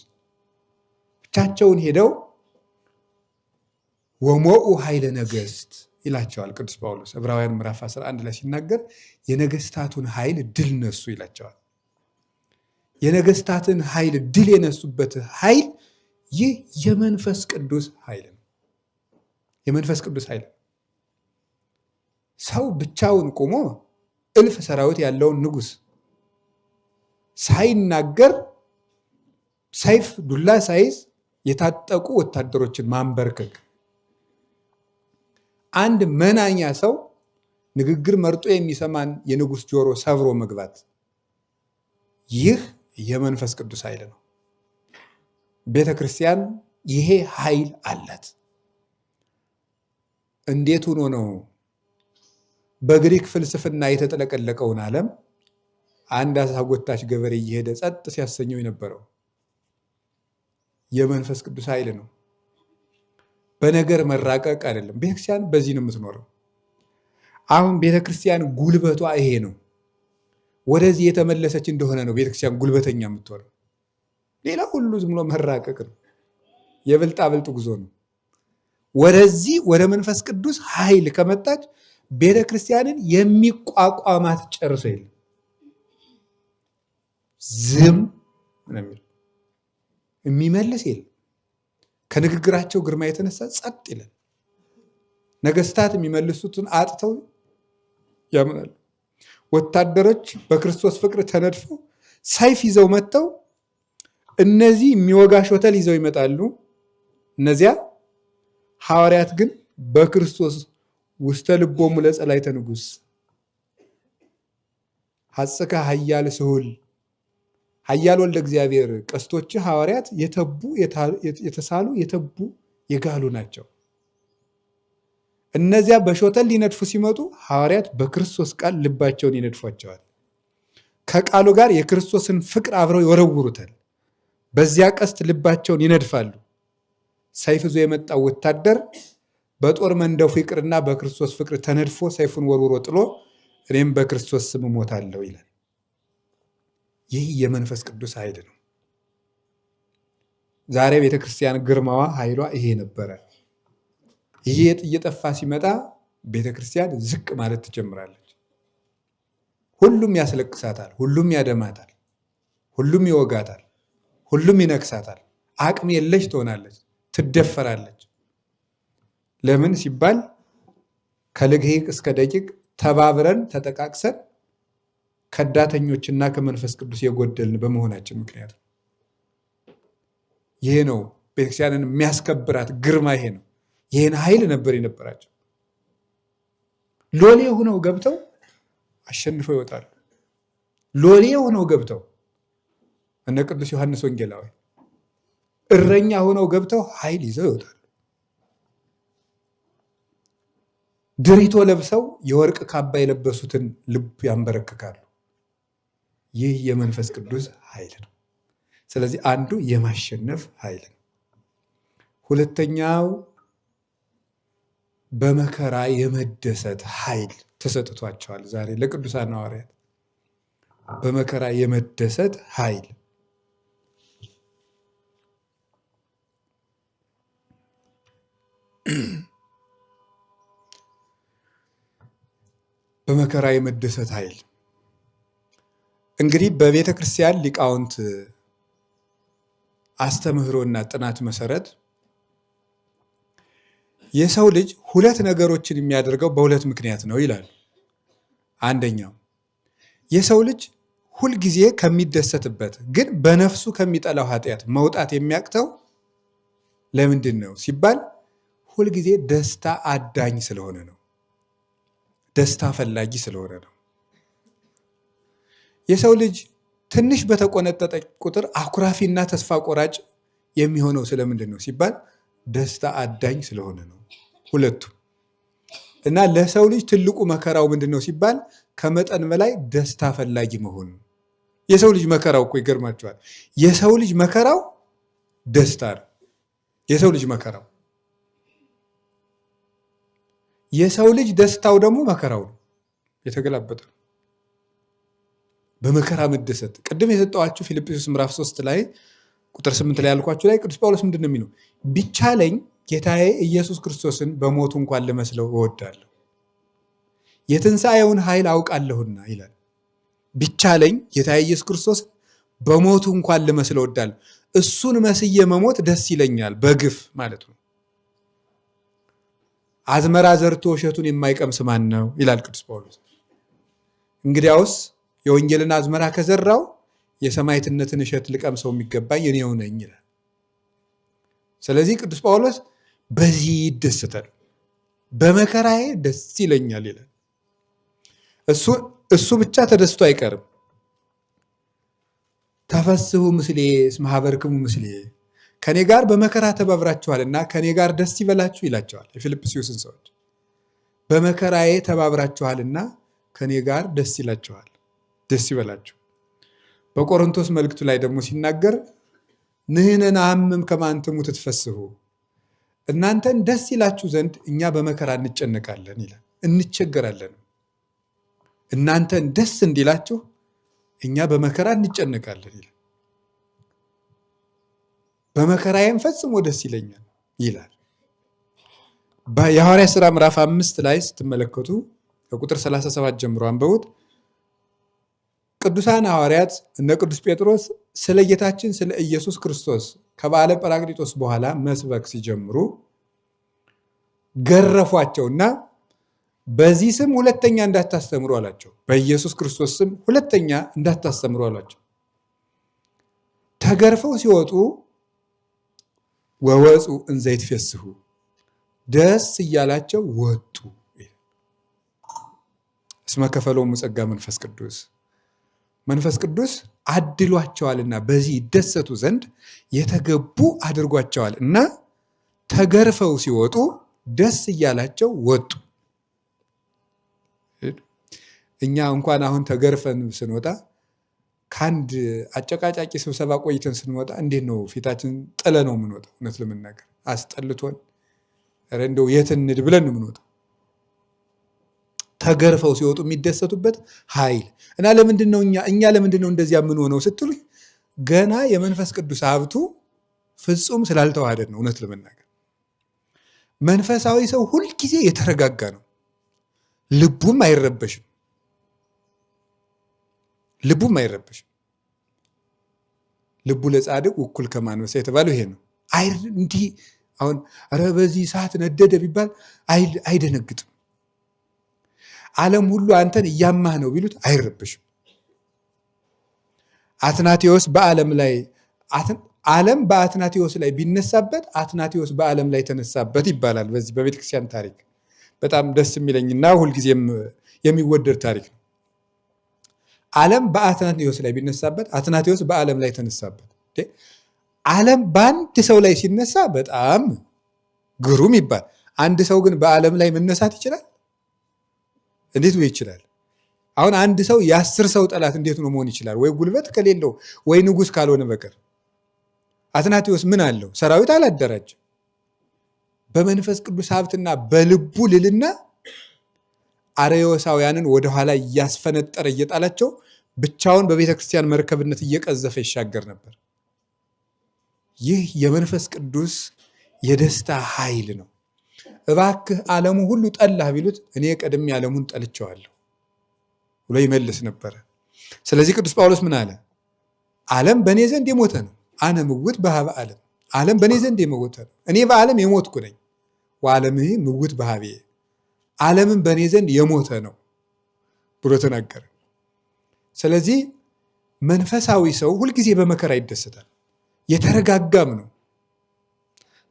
ብቻቸውን ሄደው ወሞኡ ኃይለ ነገሥት ይላቸዋል ቅዱስ ጳውሎስ ዕብራውያን ምዕራፍ 11 ላይ ሲናገር የነገስታቱን ኃይል ድል ነሱ ይላቸዋል። የነገስታትን ኃይል ድል የነሱበት ኃይል ይህ የመንፈስ ቅዱስ ኃይል ነው። የመንፈስ ቅዱስ ኃይል ሰው ብቻውን ቆሞ እልፍ ሰራዊት ያለውን ንጉስ ሳይናገር ሰይፍ ዱላ ሳይዝ የታጠቁ ወታደሮችን ማንበርከክ፣ አንድ መናኛ ሰው ንግግር መርጦ የሚሰማን የንጉስ ጆሮ ሰብሮ መግባት፣ ይህ የመንፈስ ቅዱስ ኃይል ነው። ቤተ ክርስቲያን ይሄ ኃይል አላት። እንዴት ሆኖ ነው በግሪክ ፍልስፍና የተጠለቀለቀውን ዓለም አንድ አሳ ጎታች ገበሬ እየሄደ ጸጥ ሲያሰኘው የነበረው? የመንፈስ ቅዱስ ኃይል ነው። በነገር መራቀቅ አይደለም። ቤተክርስቲያን በዚህ ነው የምትኖረው። አሁን ቤተክርስቲያን ጉልበቷ ይሄ ነው። ወደዚህ የተመለሰች እንደሆነ ነው ቤተክርስቲያን ጉልበተኛ የምትሆነው። ሌላ ሁሉ ዝም ብሎ መራቀቅ ነው። የብልጣብልጥ ጉዞ ነው። ወደዚህ ወደ መንፈስ ቅዱስ ኃይል ከመጣች ቤተክርስቲያንን የሚቋቋማት ጨርሶ የለም። ዝም ነው የሚለው፣ የሚመልስ የለም። ከንግግራቸው ግርማ የተነሳ ጸጥ ይላል። ነገስታት የሚመልሱትን አጥተው ያምናሉ። ወታደሮች በክርስቶስ ፍቅር ተነድፈው ሰይፍ ይዘው መጥተው እነዚህ የሚወጋ ሾተል ይዘው ይመጣሉ። እነዚያ ሐዋርያት ግን በክርስቶስ ውስተ ልቦሙ ለጸላእተ ንጉሥ ሐጽከ ኃያል ስሁል ኃያል ወልደ እግዚአብሔር ቀስቶች ሐዋርያት የተቡ የተሳሉ የተቡ የጋሉ ናቸው። እነዚያ በሾተል ሊነድፉ ሲመጡ ሐዋርያት በክርስቶስ ቃል ልባቸውን ይነድፏቸዋል። ከቃሉ ጋር የክርስቶስን ፍቅር አብረው ይወረውሩታል። በዚያ ቀስት ልባቸውን ይነድፋሉ። ሰይፍ ይዞ የመጣው ወታደር በጦር መንደፉ ይቅርና በክርስቶስ ፍቅር ተነድፎ ሰይፉን ወርውሮ ጥሎ እኔም በክርስቶስ ስም እሞታለሁ ይላል። ይህ የመንፈስ ቅዱስ ኃይል ነው። ዛሬ ቤተክርስቲያን ግርማዋ ኃይሏ ይሄ ነበረ። ይሄ እየጠፋ ሲመጣ ቤተክርስቲያን ዝቅ ማለት ትጀምራለች። ሁሉም ያስለቅሳታል፣ ሁሉም ያደማታል፣ ሁሉም ይወጋታል፣ ሁሉም ይነክሳታል። አቅም የለሽ ትሆናለች፣ ትደፈራለች። ለምን ሲባል ከልግሂቅ እስከ ደቂቅ ተባብረን ተጠቃቅሰን ከዳተኞችና ከመንፈስ ቅዱስ የጎደልን በመሆናችን ምክንያት ይሄ ነው ቤተክርስቲያንን የሚያስከብራት ግርማ። ይሄ ነው። ይህን ኃይል ነበር የነበራቸው። ሎሌ ሆነው ገብተው አሸንፈው ይወጣሉ። ሎሌ ሆነው ገብተው እነ ቅዱስ ዮሐንስ ወንጌላዊ እረኛ ሆነው ገብተው ኃይል ይዘው ይወጣሉ። ድሪቶ ለብሰው የወርቅ ካባ የለበሱትን ልብ ያንበረክካሉ። ይህ የመንፈስ ቅዱስ ኃይል ነው። ስለዚህ አንዱ የማሸነፍ ኃይል ነው። ሁለተኛው በመከራ የመደሰት ኃይል ተሰጥቷቸዋል። ዛሬ ለቅዱሳን ሐዋርያት በመከራ የመደሰት ኃይል በመከራ የመደሰት ኃይል እንግዲህ በቤተ ክርስቲያን ሊቃውንት አስተምህሮና ጥናት መሰረት የሰው ልጅ ሁለት ነገሮችን የሚያደርገው በሁለት ምክንያት ነው ይላሉ። አንደኛው የሰው ልጅ ሁልጊዜ ከሚደሰትበት ግን በነፍሱ ከሚጠላው ኃጢአት መውጣት የሚያቅተው ለምንድን ነው ሲባል ሁልጊዜ ደስታ አዳኝ ስለሆነ ነው። ደስታ ፈላጊ ስለሆነ ነው። የሰው ልጅ ትንሽ በተቆነጠጠ ቁጥር አኩራፊና ተስፋ ቆራጭ የሚሆነው ስለምንድን ነው ሲባል ደስታ አዳኝ ስለሆነ ነው። ሁለቱ እና ለሰው ልጅ ትልቁ መከራው ምንድን ነው ሲባል ከመጠን በላይ ደስታ ፈላጊ መሆኑ። የሰው ልጅ መከራው እኮ ይገርማቸዋል። የሰው ልጅ መከራው ደስታ ነው። የሰው ልጅ መከራው የሰው ልጅ ደስታው ደግሞ መከራው ነው። የተገላበጠ ነው። በመከራ መደሰት ቅድም የሰጠኋችሁ ፊልጵስዩስ ምዕራፍ 3 ላይ ቁጥር 8 ላይ ያልኳችሁ ላይ ቅዱስ ጳውሎስ ምንድን ነው የሚለው? ቢቻለኝ ጌታዬ ኢየሱስ ክርስቶስን በሞቱ እንኳን ልመስለው እወዳለሁ፣ የትንሣኤውን ኃይል አውቃለሁና ይላል። ቢቻለኝ ጌታዬ ኢየሱስ ክርስቶስን በሞቱ እንኳን ልመስለው እወዳለሁ። እሱን መስዬ መሞት ደስ ይለኛል፣ በግፍ ማለት ነው። አዝመራ ዘርቶ እሸቱን የማይቀምስ ማን ነው ይላል ቅዱስ ጳውሎስ። እንግዲያውስ የወንጌልን አዝመራ ከዘራው የሰማዕትነትን እሸት ልቀምሰው የሚገባኝ እኔው ነኝ ይላል። ስለዚህ ቅዱስ ጳውሎስ በዚህ ይደሰታል። በመከራዬ ደስ ይለኛል ይላል። እሱ ብቻ ተደስቶ አይቀርም። ተፈስሑ ምስሌ እስመ ኀበርክሙ ምስሌ፣ ከኔ ጋር በመከራ ተባብራችኋልና ከኔ ጋር ደስ ይበላችሁ ይላቸዋል የፊልጵስዩስን ሰዎች። በመከራዬ ተባብራችኋልና ከኔ ጋር ደስ ይላችኋል፣ ደስ ይበላችሁ። በቆሮንቶስ መልእክቱ ላይ ደግሞ ሲናገር ንሕነ ነሐምም ከመ አንትሙ ትትፈስሑ፣ እናንተን ደስ ይላችሁ ዘንድ እኛ በመከራ እንጨነቃለን ይላል፣ እንቸገራለን። እናንተን ደስ እንዲላችሁ እኛ በመከራ እንጨነቃለን ይላል። በመከራዬም ፈጽሞ ደስ ይለኛል ይላል። የሐዋርያት ሥራ ምዕራፍ 5 ላይ ስትመለከቱ ከቁጥር 37 ጀምሮ አንበቡት። ቅዱሳን ሐዋርያት እነ ቅዱስ ጴጥሮስ ስለ ጌታችን ስለ ኢየሱስ ክርስቶስ ከበዓለ ጰራቅሊጦስ በኋላ መስበክ ሲጀምሩ ገረፏቸውና በዚህ ስም ሁለተኛ እንዳታስተምሩ አላቸው። በኢየሱስ ክርስቶስ ስም ሁለተኛ እንዳታስተምሩ አላቸው። ተገርፈው ሲወጡ ወወፁ እንዘ ይትፌስሑ ደስ እያላቸው ወጡ። እስመ ከፈሎሙ ጸጋ መንፈስ ቅዱስ መንፈስ ቅዱስ አድሏቸዋልና በዚህ ይደሰቱ ዘንድ የተገቡ አድርጓቸዋል እና ተገርፈው ሲወጡ ደስ እያላቸው ወጡ። እኛ እንኳን አሁን ተገርፈን ስንወጣ ከአንድ አጨቃጫቂ ስብሰባ ቆይተን ስንወጣ እንዴት ነው ፊታችን ጥለ ነው የምንወጣው? እውነት ለመናገር አስጠልቶን እንደው የት እንሂድ ብለን ነው የምንወጣው። ተገርፈው ሲወጡ የሚደሰቱበት ኃይል እና ለምንድን ነው እኛ ለምንድን ነው እንደዚያ የምንሆነው ስትሉ ገና የመንፈስ ቅዱስ ሀብቱ ፍጹም ስላልተዋሃደን ነው። እውነት ለመናገር መንፈሳዊ ሰው ሁልጊዜ የተረጋጋ ነው። ልቡም አይረበሽም። ልቡ ለጻድቅ ውኩል ከማንበሳ የተባለው ይሄ ነው። እንዲህ አሁን ኧረ በዚህ ሰዓት ነደደ ቢባል አይደነግጥም። ዓለም ሁሉ አንተን እያማህ ነው ቢሉት አይረበሽም። አትናቴዎስ ዓለም በአትናቴዎስ ላይ ቢነሳበት አትናቴዎስ በዓለም ላይ ተነሳበት ይባላል። በዚህ በቤተክርስቲያን ታሪክ በጣም ደስ የሚለኝና ሁልጊዜም የሚወደድ ታሪክ ነው። ዓለም በአትናቴዎስ ላይ ቢነሳበት አትናቴዎስ በዓለም ላይ ተነሳበት። ዓለም በአንድ ሰው ላይ ሲነሳ በጣም ግሩም ይባል። አንድ ሰው ግን በዓለም ላይ መነሳት ይችላል? እንዴት ነው ይችላል? አሁን አንድ ሰው የ10 ሰው ጠላት እንዴት ነው መሆን ይችላል? ወይ ጉልበት ከሌለው ወይ ንጉሥ ካልሆነ በቀር። አትናቴዎስ ምን አለው? ሰራዊት አላደራጀም። በመንፈስ ቅዱስ ሀብትና በልቡ ልልና አርዮሳውያንን ወደኋላ እያስፈነጠረ እየጣላቸው ብቻውን በቤተ ክርስቲያን መርከብነት እየቀዘፈ ይሻገር ነበር። ይህ የመንፈስ ቅዱስ የደስታ ኃይል ነው። እባክህ ዓለሙ ሁሉ ጠላህ ቢሉት እኔ ቀድሜ ዓለሙን ጠልቼዋለሁ ብሎ ይመልስ ነበረ። ስለዚህ ቅዱስ ጳውሎስ ምን አለ? ዓለም በእኔ ዘንድ የሞተ ነው፣ አነ ምውት በሀበ ዓለም። ዓለም በእኔ ዘንድ የሞተ ነው፣ እኔ በዓለም የሞትኩ ነኝ። ወዓለምህ ምውት በሀቤ፣ ዓለምን በእኔ ዘንድ የሞተ ነው ብሎ ተናገረ። ስለዚህ መንፈሳዊ ሰው ሁልጊዜ በመከራ ይደሰታል፣ የተረጋጋም ነው።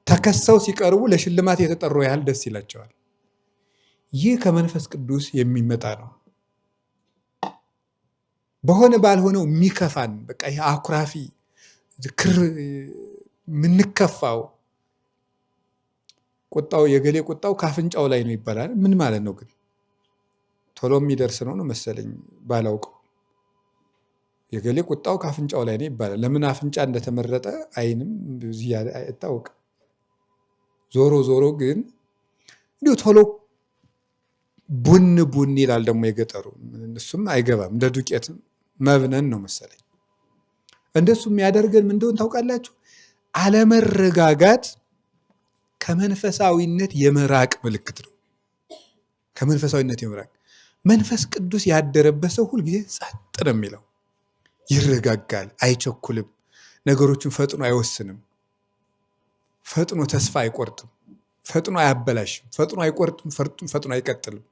ተከሰው ሲቀርቡ ለሽልማት የተጠሩ ያህል ደስ ይላቸዋል። ይህ ከመንፈስ ቅዱስ የሚመጣ ነው። በሆነ ባልሆነው የሚከፋን በቃ ይህ አኩራፊ ምንከፋው ቁጣው የገሌ ቁጣው ካፍንጫው ላይ ነው ይባላል። ምን ማለት ነው ግን? ቶሎ የሚደርስ ነው መሰለኝ ባላውቀው። የገሌ ቁጣው ካፍንጫው ላይ ነው ይባላል። ለምን አፍንጫ እንደተመረጠ አይንም አይታወቅም። ዞሮ ዞሮ ግን እንዲሁ ቶሎ ቡን ይላል ደግሞ የገጠሩ። እሱም አይገባም፣ እንደ ዱቄት መብነን ነው መሰለኝ። እንደሱ የሚያደርገን ምን እንደሆነ ታውቃላችሁ? አለመረጋጋት ከመንፈሳዊነት የመራቅ ምልክት ነው። ከመንፈሳዊነት የመራቅ መንፈስ ቅዱስ ያደረበት ሰው ሁልጊዜ ጸጥ ነው የሚለው፣ ይረጋጋል፣ አይቸኩልም፣ ነገሮችን ፈጥኖ አይወስንም፣ ፈጥኖ ተስፋ አይቆርጥም፣ ፈጥኖ አያበላሽም፣ ፈጥኖ አይቆርጥም፣ ፈጥኖ አይቀጥልም።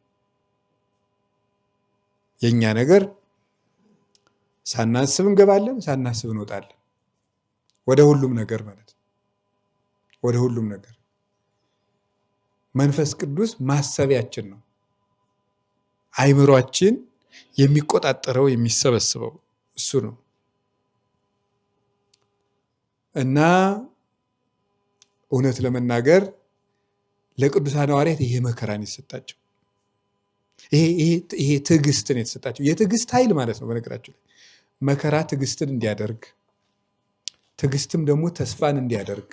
የኛ ነገር ሳናስብ እንገባለን፣ ሳናስብ እንወጣለን። ወደ ሁሉም ነገር ማለት ወደ ሁሉም ነገር መንፈስ ቅዱስ ማሰቢያችን ነው። አይምሯችን የሚቆጣጠረው የሚሰበስበው እሱ ነው እና እውነት ለመናገር ለቅዱሳን ሐዋርያት ይሄ መከራን የተሰጣቸው ይሄ ትዕግስትን የተሰጣቸው የትዕግስት ኃይል ማለት ነው። በነገራችሁ ላይ መከራ ትዕግስትን እንዲያደርግ ትዕግስትም ደግሞ ተስፋን እንዲያደርግ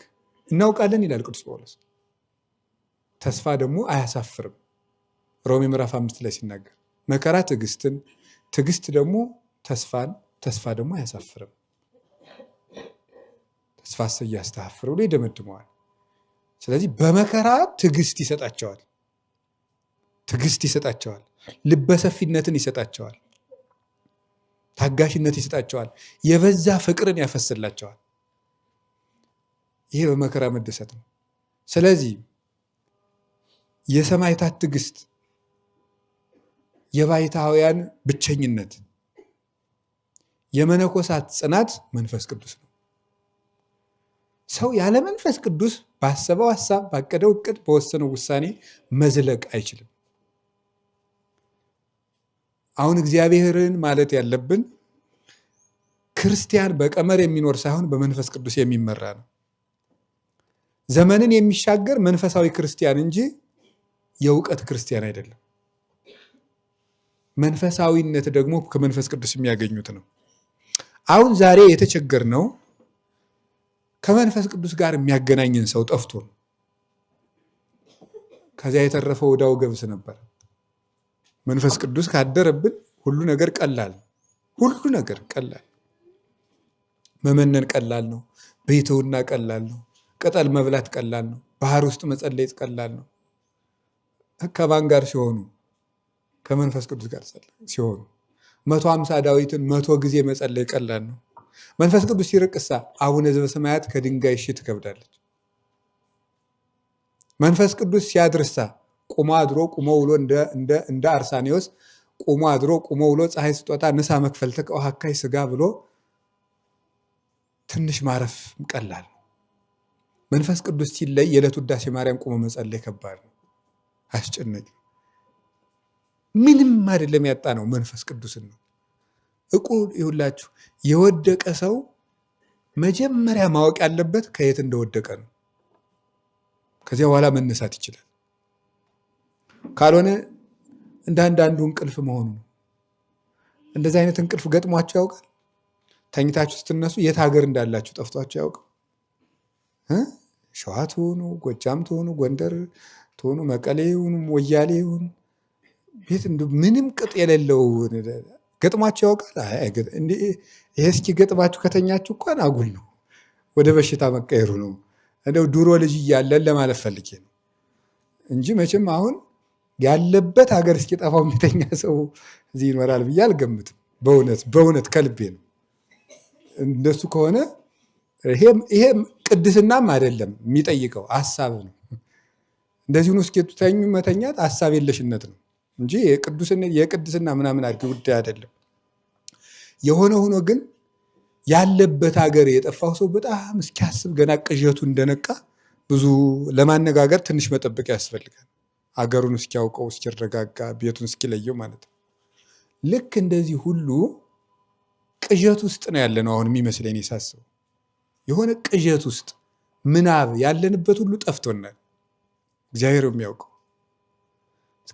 እናውቃለን ይላል ቅዱስ ጳውሎስ። ተስፋ ደግሞ አያሳፍርም። ሮሜ ምዕራፍ 5 ላይ ሲናገር መከራ ትዕግስትን፣ ትዕግስት ደግሞ ተስፋን፣ ተስፋ ደግሞ አያሳፍርም። ተስፋ እያስተሐፍር ብሎ ይደመድመዋል። ስለዚህ በመከራ ትዕግስት ይሰጣቸዋል፣ ልበሰፊነትን ይሰጣቸዋል፣ ታጋሽነት ይሰጣቸዋል፣ የበዛ ፍቅርን ያፈስላቸዋል። ይሄ በመከራ መደሰት ነው። ስለዚህ የሰማዕታት ትዕግስት፣ የባይታውያን ብቸኝነት፣ የመነኮሳት ጽናት መንፈስ ቅዱስ ነው። ሰው ያለ መንፈስ ቅዱስ ባሰበው ሐሳብ፣ ባቀደው እቅድ፣ በወሰነው ውሳኔ መዝለቅ አይችልም። አሁን እግዚአብሔርን ማለት ያለብን ክርስቲያን በቀመር የሚኖር ሳይሆን በመንፈስ ቅዱስ የሚመራ ነው። ዘመንን የሚሻገር መንፈሳዊ ክርስቲያን እንጂ የእውቀት ክርስቲያን አይደለም። መንፈሳዊነት ደግሞ ከመንፈስ ቅዱስ የሚያገኙት ነው። አሁን ዛሬ የተቸገርነው ከመንፈስ ቅዱስ ጋር የሚያገናኝን ሰው ጠፍቶ ነው። ከዚያ የተረፈው ወዳው ገብስ ነበር። መንፈስ ቅዱስ ካደረብን ሁሉ ነገር ቀላል፣ መመነን ቀላል ነው። ቤተውና ቀላል ነው። ቅጠል መብላት ቀላል ነው። ባህር ውስጥ መጸለይ ቀላል ነው። ከማን ጋር ሲሆኑ? ከመንፈስ ቅዱስ ጋር ሲሆኑ 150 ዳዊትን 100 ጊዜ መጸለይ ቀላል ነው። መንፈስ ቅዱስ ሲርቅሳ አቡነ ዘበሰማያት ከድንጋይ እሺ ትከብዳለች። መንፈስ ቅዱስ ሲያድርሳ ቁሞ አድሮ ቁሞ ውሎ እንደ አርሳኔዎስ ቁሞ አድሮ ቁሞ ውሎ ፀሐይ ስጦታ ንሳ መክፈልተከ ወሀካይ ስጋ ብሎ ትንሽ ማረፍ ቀላል። መንፈስ ቅዱስ ሲለይ የዕለት ውዳሴ ማርያም ቁሞ መጸለይ ከባድ ነው፣ አስጨነቂ። ምንም አይደለም ያጣ ነው መንፈስ ቅዱስን ነው። ይሁላችሁ የወደቀ ሰው መጀመሪያ ማወቅ ያለበት ከየት እንደወደቀ ነው። ከዚያ በኋላ መነሳት ይችላል። ካልሆነ እንዳንዳንዱ እንቅልፍ መሆኑ ነው። እንደዚህ አይነት እንቅልፍ ገጥሟቸው ያውቃል? ተኝታችሁ ስትነሱ የት ሀገር እንዳላችሁ ጠፍቷቸው ያውቃል? ሸዋ ትሆኑ፣ ጎጃም ትሆኑ፣ ጎንደር ትሆኑ፣ መቀሌ ይሁኑ፣ ወያሌ ይሁኑ፣ ቤት ምንም ቅጥ የሌለው ገጥሟቸው ያውቃል? ይሄ እስኪ ገጥማችሁ ከተኛችሁ እንኳን አጉል ነው፣ ወደ በሽታ መቀየሩ ነው። እንደው ድሮ ልጅ እያለን ለማለት ፈልጌ ነው እንጂ መቼም አሁን ያለበት ሀገር እስኪጠፋው የሚተኛ ሰው እዚህ ይኖራል ብዬ አልገምትም። በእውነት ከልቤ ነው። እንደሱ ከሆነ ይሄ ቅድስናም አይደለም የሚጠይቀው፣ ሀሳብ ነው። እንደዚሁ እስኪተኙ መተኛት ሀሳብ የለሽነት ነው እንጂ የቅድስና ምናምን ጉዳይ አይደለም። የሆነ ሆኖ ግን ያለበት ሀገር የጠፋው ሰው በጣም እስኪያስብ ገና ቅዠቱ እንደነቃ ብዙ ለማነጋገር ትንሽ መጠበቅ ያስፈልጋል። አገሩን እስኪያውቀው፣ እስኪረጋጋ፣ ቤቱን እስኪለየው ማለት ነው። ልክ እንደዚህ ሁሉ ቅዠት ውስጥ ነው ያለ ነው አሁን የሚመስለኝ ሳስበው። የሆነ ቅዠት ውስጥ ምናብ ያለንበት ሁሉ ጠፍቶናል፣ እግዚአብሔር የሚያውቀው።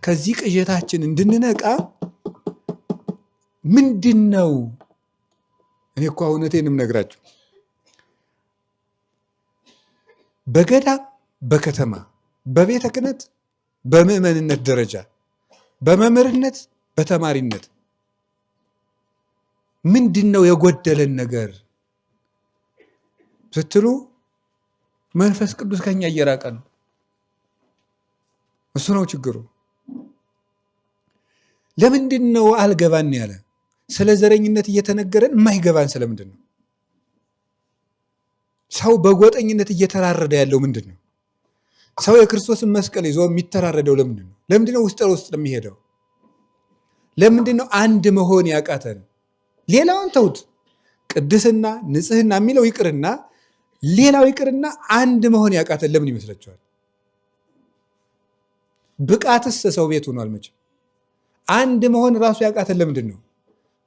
ከዚህ ቅዠታችን እንድንነቃ ምንድን ነው? እኔ እኮ እውነቴንም ነግራችሁ በገዳም በከተማ በቤተ ክህነት በምዕመንነት ደረጃ በመምህርነት በተማሪነት ምንድን ነው የጎደለን ነገር ስትሉ መንፈስ ቅዱስ ከኛ እየራቀ ነው። እሱ ነው ችግሩ። ለምንድን ነው አልገባን ያለ? ስለ ዘረኝነት እየተነገረን የማይገባን ስለምንድን ነው? ሰው በጎጠኝነት እየተራረደ ያለው ምንድን ነው? ሰው የክርስቶስን መስቀል ይዞ የሚተራረደው ለምንድን ነው? ለምንድን ነው ውስጥ ለውስጥ የሚሄደው? ለምንድን ነው አንድ መሆን ያቃተን? ሌላውን ተውት፣ ቅድስና ንጽህና የሚለው ይቅርና ሌላው ይቅርና አንድ መሆን ያቃተን ለምን ይመስላችኋል? ብቃትስ ሰው ቤት ሆኗል መቼም። አንድ መሆን ራሱ ያቃተን ለምንድን ነው?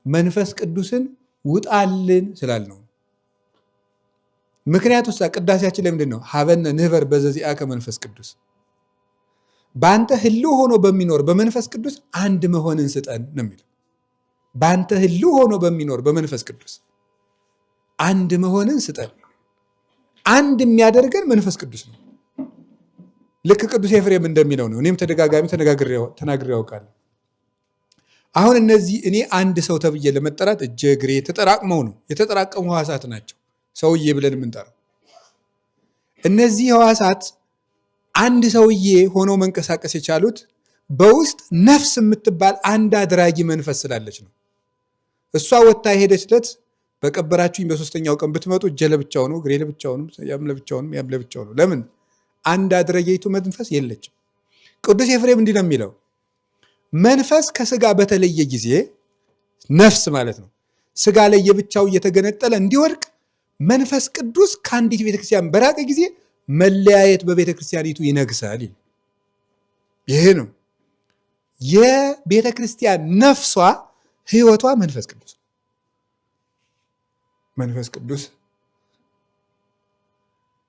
መንፈስ ቅዱስን ውጣልን ስላልነው። ምክንያቱስ ቅዳሴያችን ለምንድን ነው? ሀበነ ንህበር በዘዚአከ መንፈስ ቅዱስ፣ በአንተ ህልው ሆኖ በሚኖር በመንፈስ ቅዱስ አንድ መሆንን ስጠን ነው የሚለው። በአንተ ህልው ሆኖ በሚኖር በመንፈስ ቅዱስ አንድ መሆንን ስጠን። አንድ የሚያደርገን መንፈስ ቅዱስ ነው። ልክ ቅዱስ ኤፍሬም እንደሚለው ነው። እኔም ተደጋጋሚ ተናግሬ ያውቃለሁ። አሁን እነዚህ እኔ አንድ ሰው ተብዬ ለመጠራት እጄ እግሬ ተጠራቅመው ነው፣ የተጠራቀሙ ህዋሳት ናቸው ሰውዬ ብለን የምንጠራው። እነዚህ ህዋሳት አንድ ሰውዬ ሆነው መንቀሳቀስ የቻሉት በውስጥ ነፍስ የምትባል አንድ አድራጊ መንፈስ ስላለች ነው። እሷ ወጥታ የሄደች ዕለት በቀበራችሁኝ በሶስተኛው ቀን ብትመጡ እጄ ለብቻው ነው፣ እግሬ ለብቻው ነው፣ ያም ለብቻው ነው። ለምን? አንድ አድራጊቱ መንፈስ የለችም። ቅዱስ ኤፍሬም እንዲህ ነው የሚለው፣ መንፈስ ከስጋ በተለየ ጊዜ ነፍስ ማለት ነው ስጋ ላይ የብቻው እየተገነጠለ እንዲወድቅ መንፈስ ቅዱስ ከአንዲት ቤተክርስቲያን በራቀ ጊዜ መለያየት በቤተክርስቲያኒቱ ይነግሳል። ይሄ ነው የቤተክርስቲያን ነፍሷ፣ ህይወቷ መንፈስ ቅዱስ። መንፈስ ቅዱስ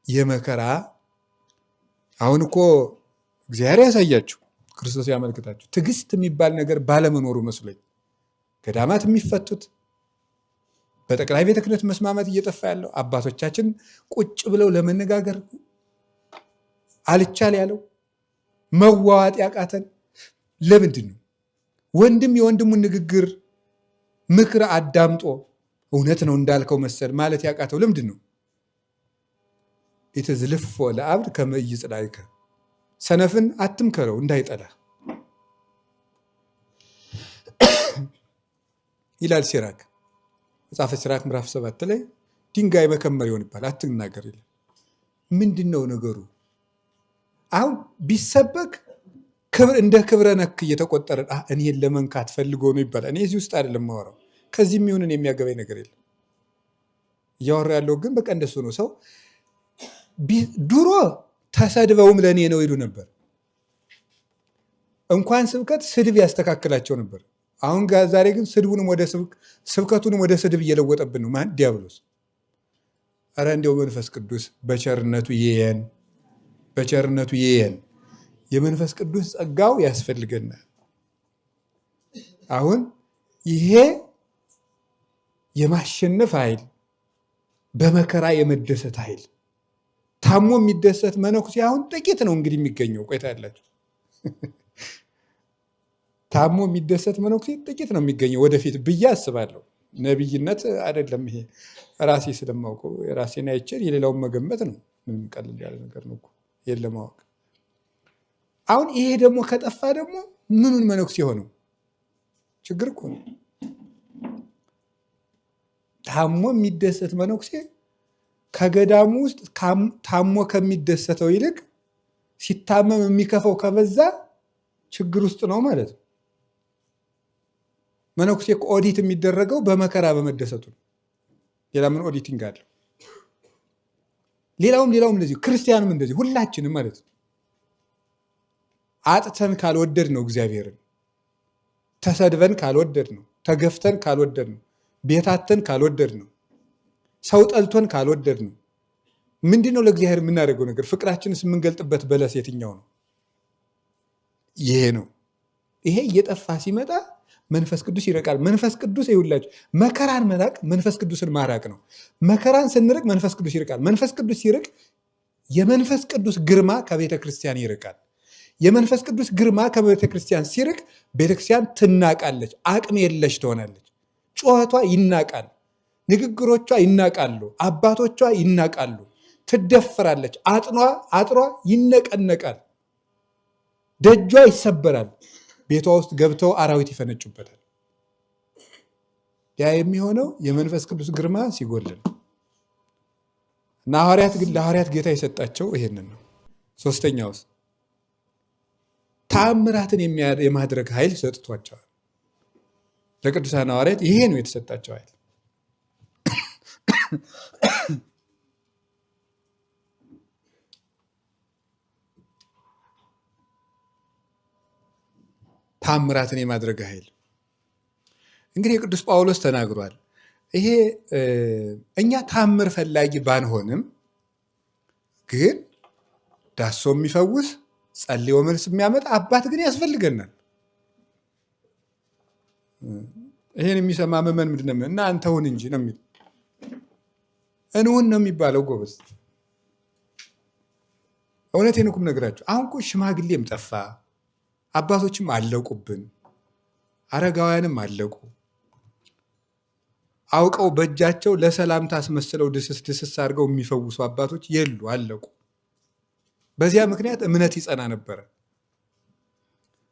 የመከራ አሁን እኮ እግዚአብሔር ያሳያችሁ፣ ክርስቶስ ያመልክታችሁ። ትዕግስት የሚባል ነገር ባለመኖሩ መስሎኝ ገዳማት የሚፈቱት በጠቅላይ ቤተ ክህነት መስማማት እየጠፋ ያለው አባቶቻችን ቁጭ ብለው ለመነጋገር አልቻል ያለው መዋዋጥ ያቃተን ለምንድን ነው? ወንድም የወንድሙን ንግግር ምክር አዳምጦ እውነት ነው እንዳልከው መሰል ማለት ያቃተው ለምንድን ነው? ኢትዝልፎ ለአብድ ከመ ኢይጽላእከ፣ ሰነፍን አትምከረው እንዳይጠላ ይላል ሲራክ መጽሐፈ ሲራክ ምዕራፍ 7 ላይ ድንጋይ መከመር ይሆንባል አትናገር ይላል። ምንድን ነው ነገሩ? አሁን ቢሰበክ እንደ ክብረ ነክ እየተቆጠረ እኔን ለመንካት ፈልጎ ነው ይባላል። እኔ እዚህ ውስጥ አይደለም ማወራው፣ ከዚህ የሚሆንን የሚያገባኝ ነገር የለም። እያወራ ያለው ግን በቃ እንደሱ ነው። ሰው ድሮ ተሰድበውም ለእኔ ነው ይሉ ነበር። እንኳን ስብከት ስድብ ያስተካክላቸው ነበር። አሁን ዛሬ ግን ስብከቱንም ወደ ስድብ እየለወጠብን ነው ማን ዲያብሎስ። ኧረ እንዲያው መንፈስ ቅዱስ በቸርነቱ ይየን፣ በቸርነቱ ይየን። የመንፈስ ቅዱስ ጸጋው ያስፈልገናል። አሁን ይሄ የማሸነፍ ኃይል፣ በመከራ የመደሰት ኃይል፣ ታሞ የሚደሰት መነኩሴ አሁን ጥቂት ነው እንግዲህ የሚገኘው። ቆይታ ያላችሁ ታሞ የሚደሰት መነኩሴ ጥቂት ነው የሚገኘው ወደፊት ብዬ አስባለሁ። ነቢይነት አይደለም ይሄ፣ ራሴ ስለማውቀው የራሴን አይቼ የሌላውን መገመት ነው። ምንም ቀልል ያለ ነገር ነው ይሄን ለማወቅ። አሁን ይሄ ደግሞ ከጠፋ ደግሞ ምኑን መነኩሴ የሆነው ችግር እኮ ነው። ታሞ የሚደሰት መነኩሴ ከገዳሙ ውስጥ ታሞ ከሚደሰተው ይልቅ ሲታመም የሚከፈው ከበዛ ችግር ውስጥ ነው ማለት ነው። መነኩሴ ኦዲት የሚደረገው በመከራ በመደሰቱ ነው። ሌላ ምን ኦዲቲንግ አለ? ሌላውም እንደዚህ፣ ክርስቲያንም እንደዚህ፣ ሁላችንም ማለት ነው። አጥተን ካልወደድ ነው እግዚአብሔርን፣ ተሰድበን ካልወደድ ነው፣ ተገፍተን ካልወደድ ነው፣ ቤታተን ካልወደድ ነው፣ ሰው ጠልቶን ካልወደድ ነው፣ ምንድን ነው ለእግዚአብሔር የምናደርገው ነገር? ፍቅራችንስ የምንገልጥበት በለስ የትኛው ነው? ይሄ ነው። ይሄ እየጠፋ ሲመጣ መንፈስ ቅዱስ ይርቃል። መንፈስ ቅዱስ ይውላችሁ፣ መከራን መራቅ መንፈስ ቅዱስን ማራቅ ነው። መከራን ስንርቅ መንፈስ ቅዱስ ይርቃል። መንፈስ ቅዱስ ሲርቅ የመንፈስ ቅዱስ ግርማ ከቤተ ክርስቲያን ይርቃል። የመንፈስ ቅዱስ ግርማ ከቤተ ክርስቲያን ሲርቅ ቤተክርስቲያን ትናቃለች፣ አቅም የለሽ ትሆናለች። ጩኸቷ ይናቃል፣ ንግግሮቿ ይናቃሉ፣ አባቶቿ ይናቃሉ፣ ትደፈራለች፣ አጥሯ ይነቀነቃል፣ ደጇ ይሰበራል፣ ቤቷ ውስጥ ገብተው አራዊት ይፈነጩበታል። ያ የሚሆነው የመንፈስ ቅዱስ ግርማ ሲጎልን እና ለሐዋርያት ጌታ የሰጣቸው ይሄንን ነው። ሶስተኛውስ ተአምራትን የማድረግ ኃይል ሰጥቷቸዋል። ለቅዱሳን ሐዋርያት ይሄ ነው የተሰጣቸው ኃይል። ታምራትን የማድረግ ኃይል እንግዲህ የቅዱስ ጳውሎስ ተናግሯል። ይሄ እኛ ታምር ፈላጊ ባንሆንም ግን ዳሶ የሚፈውስ ጸልዮ መልስ የሚያመጣ አባት ግን ያስፈልገናል። ይሄን የሚሰማ መመን ምንድን ነው? እና አንተ ሁን እንጂ ነው የሚል እንሁን ነው የሚባለው። ጎበዝ እውነቴን እኮ የምነግራችሁ አሁን እኮ ሽማግሌም ጠፋ፣ አባቶችም አለቁብን፣ አረጋውያንም አለቁ። አውቀው በእጃቸው ለሰላምታ አስመስለው ድስስ አድርገው የሚፈውሱ አባቶች የሉ፣ አለቁ። በዚያ ምክንያት እምነት ይጸና ነበረ።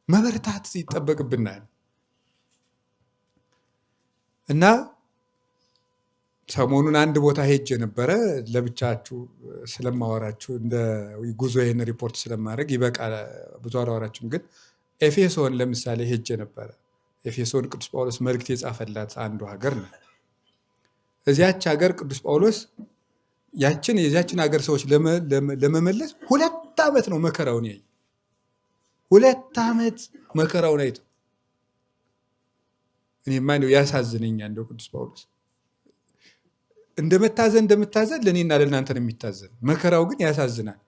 መበርታት ይጠበቅብናል እና ሰሞኑን አንድ ቦታ ሄጄ ነበረ። ለብቻችሁ ስለማወራችሁ እንደ ጉዞዬን ሪፖርት ስለማድረግ ይበቃል፣ ብዙ አላወራችሁም። ግን ኤፌሶን ለምሳሌ ሄጄ ነበረ። ኤፌሶን ቅዱስ ጳውሎስ መልእክት የጻፈላት አንዱ ሀገር ነው። እዚያች ሀገር ቅዱስ ጳውሎስ የዚያችን ሀገር ሰዎች ለመመለስ 2 ዓመት ነው መከራውን ያየ። 2 ዓመት መከራውን አይተው እኔማ ነው ያሳዝነኛል። እንደው ቅዱስ ጳውሎስ እንደምታዘን ለእኔና ለእናንተ ነው የሚታዘን። መከራው ግን ያሳዝናል።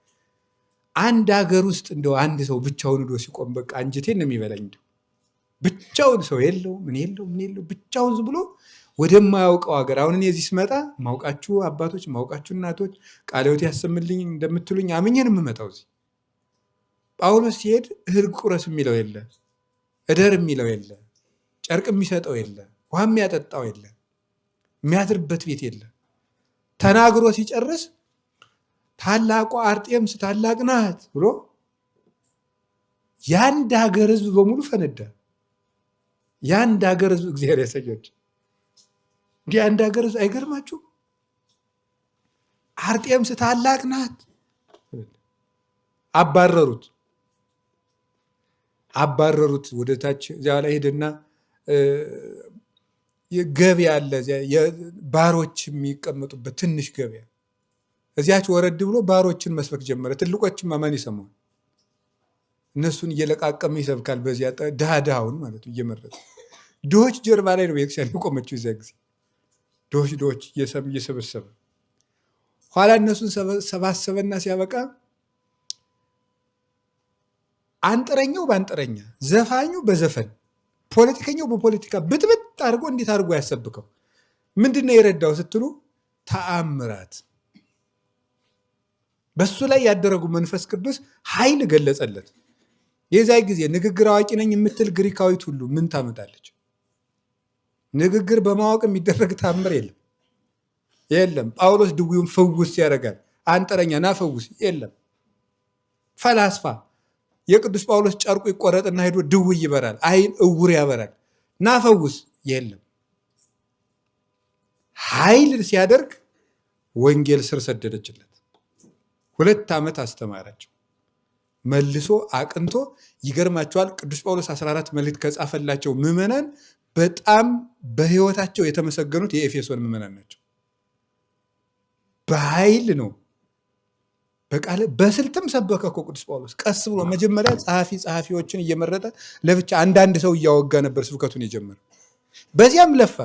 አንድ ሀገር ውስጥ እንደው አንድ ሰው ብቻውን ሄዶ ሲቆም በቃ አንጀቴን ነው የሚበላኝ። እንደው ብቻውን ሰው የለው ምን የለው ብቻውን ዝም ብሎ ወደማያውቀው ሀገር። አሁን እኔ እዚህ ስመጣ ማውቃችሁ አባቶች ማውቃችሁ እናቶች ቃለ ሕይወት ያሰምልኝ እንደምትሉኝ አምኜን የምመጣው እዚህ። ጳውሎስ ሲሄድ እህል ቁረስ የሚለው የለ፣ እደር የሚለው የለ፣ ጨርቅ የሚሰጠው የለ፣ ውሃ የሚያጠጣው የለ፣ የሚያድርበት ቤት የለ። ተናግሮ ሲጨርስ ታላቋ አርጤምስ ታላቅ ናት ብሎ የአንድ ሀገር ህዝብ በሙሉ ፈነዳ። የአንድ ሀገር ህዝብ እግዚአብሔር ያሳያች። እንዲህ አንድ ሀገር ህዝብ አይገርማችሁ? አርጤምስ ታላቅ ናት። አባረሩት ወደ ታች። እዚያ ላይ ሄደና ገበያ አለ፣ ባሮች የሚቀመጡበት ትንሽ ገበያ። እዚያች ወረድ ብሎ ባሮችን መስበክ ጀመረ። ትልቆችን ማመን ይሰማል። እነሱን እየለቃቀመ ይሰብካል። በዚያ ድሃውን ማለት እየመረጠ ድሆች ጀርባ ላይ ነው ቤተክርስቲያን የቆመችው። እዚያ ጊዜ ድሆች እየሰበሰበ ኋላ እነሱን ሰባሰበና ሲያበቃ አንጥረኛው በአንጥረኛ፣ ዘፋኙ በዘፈን፣ ፖለቲከኛው በፖለቲካ ብጥብጥ አድርጎ እንዴት አድርጎ ያሰብከው። ምንድን ነው የረዳው ስትሉ ተአምራት። በሱ ላይ ያደረጉ መንፈስ ቅዱስ ኃይል ገለጸለት። የዚያ ጊዜ ንግግር አዋቂ ነኝ የምትል ግሪካዊት ሁሉ ምን ታመጣለች? ንግግር በማወቅ የሚደረግ ታምር የለም። ጳውሎስ ድውዩን ፈውስ ያደርጋል። አንጥረኛ ና ፈውስ የለም። ፈላስፋ የቅዱስ ጳውሎስ ጨርቁ ይቆረጥና ሄዶ ድውይ ይበራል፣ አይን እውር ያበራል። ና ፈውስ የለም። ኃይል ሲያደርግ ወንጌል ስር ሰደደችለት። 2 ዓመት አስተማራቸው። መልሶ አቅንቶ ይገርማቸዋል። ቅዱስ ጳውሎስ 14 መልእክት ከጻፈላቸው ምዕመናን በጣም በሕይወታቸው የተመሰገኑት የኤፌሶን ምዕመናን ናቸው። በኃይል ነው፣ በቃል በስልትም ሰበከ እኮ ቅዱስ ጳውሎስ። ቀስ ብሎ መጀመሪያ ጸሐፊዎችን እየመረጠ ለብቻ አንዳንድ ሰው እያወጋ ነበር ስብከቱን የጀመረ። በዚያም ለፋ።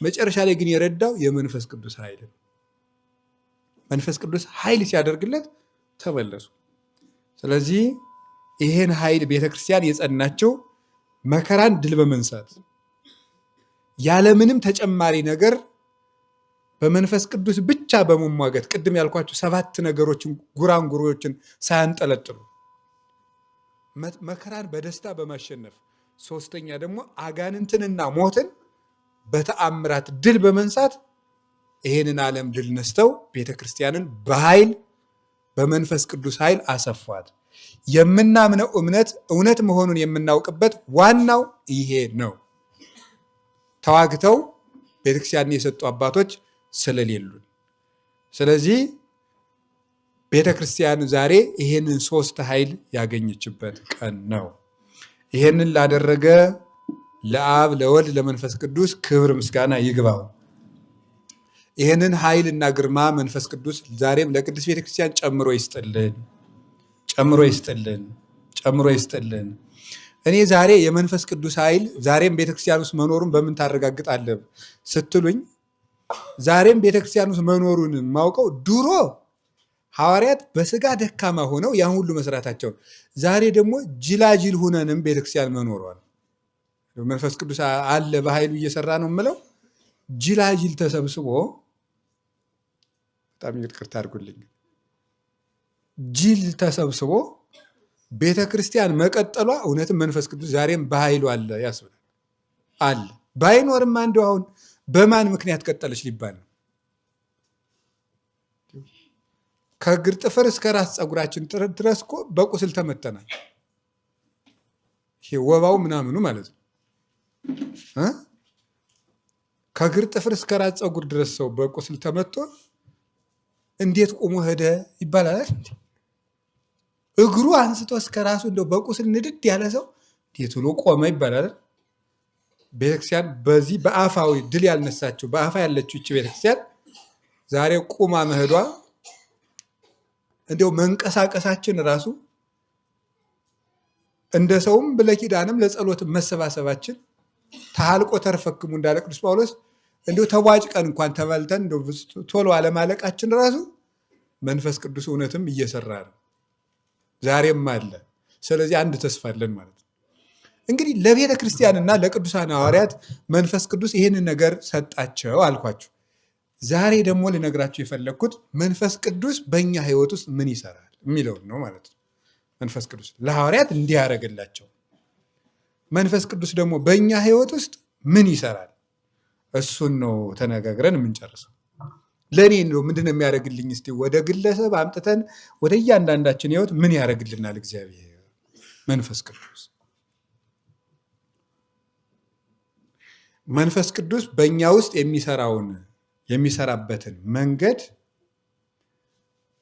መጨረሻ ላይ ግን የረዳው የመንፈስ ቅዱስ ኃይል ነው። መንፈስ ቅዱስ ኃይል ሲያደርግለት ተመለሱ። ስለዚህ ይሄን ኃይል ቤተክርስቲያን የጸናቸው መከራን ድል በመንሳት ያለምንም ተጨማሪ ነገር በመንፈስ ቅዱስ ብቻ በመሟገት ቅድም ያልኳቸው 7 ነገሮችን ጉራንጉሮችን ሳያንጠለጥሉ መከራን በደስታ በማሸነፍ፣ 3ኛ ደግሞ አጋንንትንና ሞትን በተአምራት ድል በመንሳት ይሄንን ዓለም ድል ነስተው ቤተክርስቲያንን በኃይል በመንፈስ ቅዱስ ኃይል አሰፏት። የምናምነው እምነት እውነት መሆኑን የምናውቅበት ዋናው ይሄ ነው። ተዋግተው ቤተክርስቲያንን የሰጡ አባቶች ስለሌሉን፣ ስለዚህ ቤተክርስቲያን ዛሬ ይሄንን 3 ኃይል ያገኘችበት ቀን ነው። ይሄንን ላደረገ ለአብ ለወልድ ለመንፈስ ቅዱስ ክብር ምስጋና ይግባው። ይህንን ኃይል እና ግርማ መንፈስ ቅዱስ ዛሬም ለቅዱስ ቤተክርስቲያን ጨምሮ ይስጥልን፣ ጨምሮ ይስጥልን፣ ጨምሮ ይስጥልን። እኔ ዛሬ የመንፈስ ቅዱስ ኃይል ዛሬም ቤተክርስቲያን ውስጥ መኖሩን በምን ታረጋግጣለህ ስትሉኝ፣ ዛሬም ቤተክርስቲያን ውስጥ መኖሩን የማውቀው ድሮ ሐዋርያት በስጋ ደካማ ሆነው ያን ሁሉ መስራታቸውን፣ ዛሬ ደግሞ ጅላጅል ሁነንም ቤተክርስቲያን መኖሯል። መንፈስ ቅዱስ አለ በኃይሉ እየሰራ ነው የምለው። ጅላጅል ተሰብስቦ በጣም ይቅርታ አድርጉልኝ፣ ጅል ተሰብስቦ ቤተ ክርስቲያን መቀጠሏ እውነትም መንፈስ ቅዱስ ዛሬም በኃይሉ አለ ያስብላል። አለ ባይኖርም አንዱ አሁን በማን ምክንያት ቀጠለች ሊባል ነው። ከእግር ጥፍር እስከ ራስ ፀጉራችን ድረስ እኮ በቁስል ተመተናል። ይሄ ወባው ምናምኑ ማለት ነው። ከእግር ጥፍር እስከ ራስ ፀጉር ድረስ ሰው በቁስል ተመቶ እንዴት ቆሞ ሄደ ይባላል። እግሩ አንስቶ እስከ ራሱ እንደው በቁስል ንድድ ያለ ሰው እንዴት ብሎ ቆመ ይባላል። ቤተክርስቲያን በዚህ በአፋዊ ድል ያልነሳቸው በአፋ ያለችው እቺ ቤተክርስቲያን ዛሬ ቁማ መሄዷ እንደው መንቀሳቀሳችን ራሱ እንደ ሰውም ለኪዳንም ለጸሎት መሰባሰባችን ታልቆ ተርፈክሙ እንዳለ ቅዱስ ጳውሎስ እንደው ተዋጭቀን እንኳን ተበልተን እንደው ቶሎ አለማለቃችን ራሱ መንፈስ ቅዱስ እውነትም እየሰራ ነው፣ ዛሬም አለ። ስለዚህ አንድ ተስፋ አለን ማለት ነው። እንግዲህ ለቤተ ክርስቲያንና ለቅዱሳን ሐዋርያት መንፈስ ቅዱስ ይህንን ነገር ሰጣቸው አልኳችሁ። ዛሬ ደግሞ ልነግራችሁ የፈለግኩት መንፈስ ቅዱስ በእኛ ሕይወት ውስጥ ምን ይሰራል የሚለውን ነው ማለት ነው። መንፈስ ቅዱስ ለሐዋርያት እንዲህ ያደረገላቸው፣ መንፈስ ቅዱስ ደግሞ በእኛ ሕይወት ውስጥ ምን ይሰራል? እሱን ነው ተነጋግረን የምንጨርሰው። ለእኔ ነው ምንድን ነው የሚያደርግልኝ? እስቲ ወደ ግለሰብ አምጥተን ወደ እያንዳንዳችን ሕይወት ምን ያደርግልናል እግዚአብሔር መንፈስ ቅዱስ? መንፈስ ቅዱስ በእኛ ውስጥ የሚሰራበትን መንገድ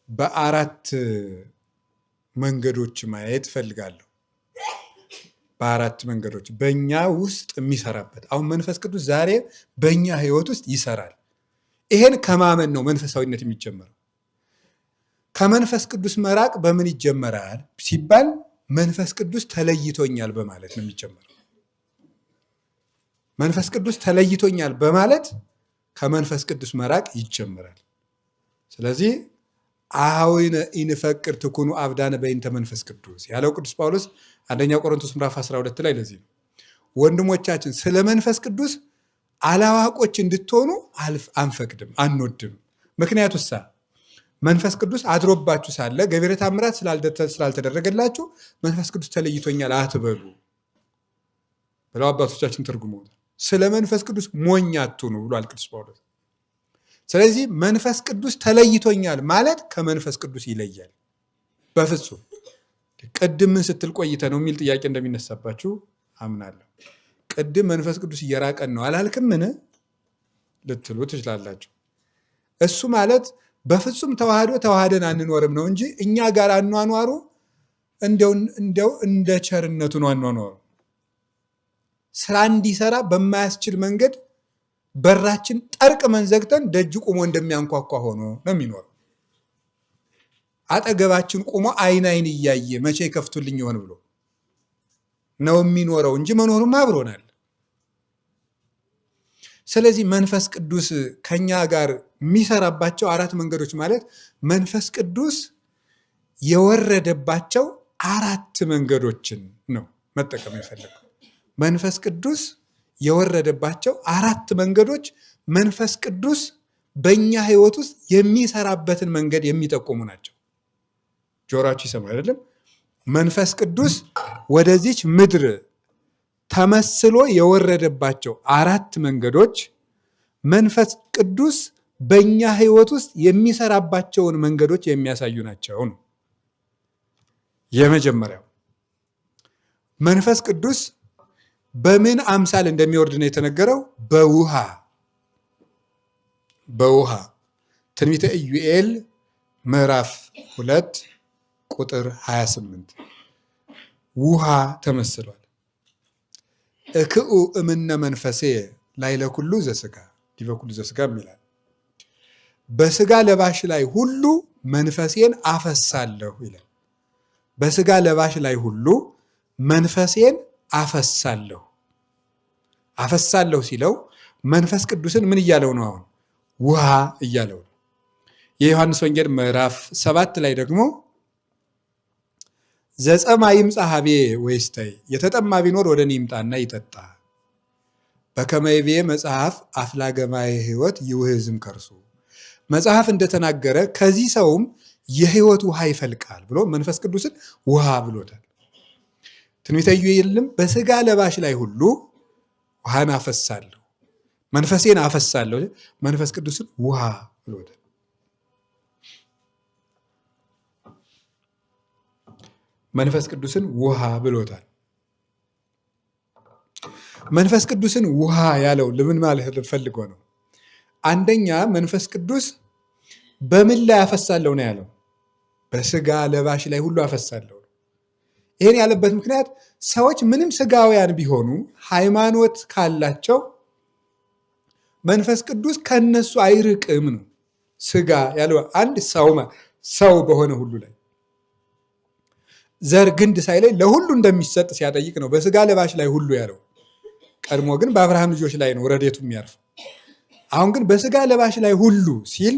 በአራት መንገዶች ማየት እፈልጋለሁ። በአራት መንገዶች በእኛ ውስጥ የሚሰራበት። አሁን መንፈስ ቅዱስ ዛሬ በእኛ ሕይወት ውስጥ ይሰራል። ይሄን ከማመን ነው መንፈሳዊነት የሚጀመረው። ከመንፈስ ቅዱስ መራቅ በምን ይጀመራል ሲባል መንፈስ ቅዱስ ተለይቶኛል በማለት ነው የሚጀመረው። መንፈስ ቅዱስ ተለይቶኛል በማለት ከመንፈስ ቅዱስ መራቅ ይጀምራል። ስለዚህ አኀዊነ ኢንፈቅር ትኩኑ አብዳነ በእንተ መንፈስ ቅዱስ ያለው ቅዱስ ጳውሎስ አንደኛ ቆሮንቶስ ምዕራፍ 12 ላይ ለዚህ ነው ወንድሞቻችን ስለ መንፈስ ቅዱስ አላዋቆች እንድትሆኑ አንፈቅድም አንወድም። ምክንያቱስ መንፈስ ቅዱስ አድሮባችሁ ሳለ ገቢረ ተአምራት ስላልተደረገላችሁ መንፈስ ቅዱስ ተለይቶኛል አትበሉ ብለው አባቶቻችን ተርጉመውታል። ስለ መንፈስ ቅዱስ ሞኝ አትሁኑ ብሏል ቅዱስ ጳውሎስ። ስለዚህ መንፈስ ቅዱስ ተለይቶኛል ማለት ከመንፈስ ቅዱስ ይለያል በፍጹም። ቅድም ምን ስትል ቆይተ ነው የሚል ጥያቄ እንደሚነሳባችሁ አምናለሁ። ቅድም መንፈስ ቅዱስ እየራቀን ነው አላልክምን ልትሉ ትችላላችሁ። እሱ ማለት በፍጹም ተዋህደን አንኖርም ነው እንጂ እኛ ጋር አኗኗሩ እንደው እንደ ቸርነቱ ነው አኗኗሩ። ስራ እንዲሰራ በማያስችል መንገድ በራችን ጠርቅመን ዘግተን ደጅ ቁሞ እንደሚያንኳኳ ሆኖ ነው የሚኖረው። አጠገባችን ቁሞ አይን እያየ መቼ ይከፍቱልኝ ይሆን ብሎ ነው የሚኖረው እንጂ መኖሩም አብሮናል። ስለዚህ መንፈስ ቅዱስ ከኛ ጋር የሚሰራባቸው አራት መንገዶች ማለት መንፈስ ቅዱስ የወረደባቸው አራት መንገዶችን ነው መጠቀም የፈለገው። መንፈስ ቅዱስ የወረደባቸው አራት መንገዶች መንፈስ ቅዱስ በእኛ ሕይወት ውስጥ የሚሰራበትን መንገድ የሚጠቁሙ ናቸው። ጆሮአችሁ ይሰማል አይደለም? መንፈስ ቅዱስ ወደዚች ምድር ተመስሎ የወረደባቸው አራት መንገዶች መንፈስ ቅዱስ በእኛ ሕይወት ውስጥ የሚሰራባቸውን መንገዶች የሚያሳዩ ናቸው ነው። የመጀመሪያው መንፈስ ቅዱስ በምን አምሳል እንደሚወርድ ነው የተነገረው? በውሃ ትንቢተ ኢዩኤል ምዕራፍ 2 ቁጥር 28 ውሃ ተመስሏል። እክኡ እምነ መንፈሴ ላዕለ ኩሉ ዘሥጋ ዲበ ኩሉ ዘሥጋ ይላል። በስጋ ለባሽ ላይ ሁሉ መንፈሴን አፈሳለሁ ይላል። በስጋ ለባሽ ላይ ሁሉ መንፈሴን አፈሳለሁ ሲለው መንፈስ ቅዱስን ምን እያለው ነው? አሁን ውሃ እያለው ነው። የዮሐንስ ወንጌል ምዕራፍ 7 ላይ ደግሞ ዘጸማ ይምጻ ኀቤ ወይስተይ የተጠማ ቢኖር ወደ እኔ ይምጣና ይጠጣ በከመ ይቤ መጽሐፍ አፍላገ ማየ ሕይወት ይውህዝም ከርሱ መጽሐፍ እንደተናገረ ከዚህ ሰውም የሕይወት ውሃ ይፈልቃል ብሎ መንፈስ ቅዱስን ውሃ ብሎታል። ትንቢተ ኢዩኤልም በስጋ ለባሽ ላይ ሁሉ ውሃን አፈሳለሁ መንፈሴን አፈሳለሁ መንፈስ ቅዱስን ውሃ ብሎታል። መንፈስ ቅዱስን ውሃ ብሎታል። መንፈስ ቅዱስን ውሃ ያለው ለምን ማለት ፈልጎ ነው? አንደኛ መንፈስ ቅዱስ በምን ላይ አፈሳለሁ ነው ያለው? በስጋ ለባሽ ላይ ሁሉ አፈሳለሁ። ይህን ያለበት ምክንያት ሰዎች ምንም ስጋውያን ቢሆኑ ሃይማኖት ካላቸው መንፈስ ቅዱስ ከነሱ አይርቅም ነው። ስጋ ያለው አንድ ሰው በሆነ ሁሉ ላይ ዘር ግንድ ሳይለይ ለሁሉ እንደሚሰጥ ሲያጠይቅ ነው በስጋ ለባሽ ላይ ሁሉ ያለው። ቀድሞ ግን በአብርሃም ልጆች ላይ ነው ረድኤቱ የሚያርፍ። አሁን ግን በስጋ ለባሽ ላይ ሁሉ ሲል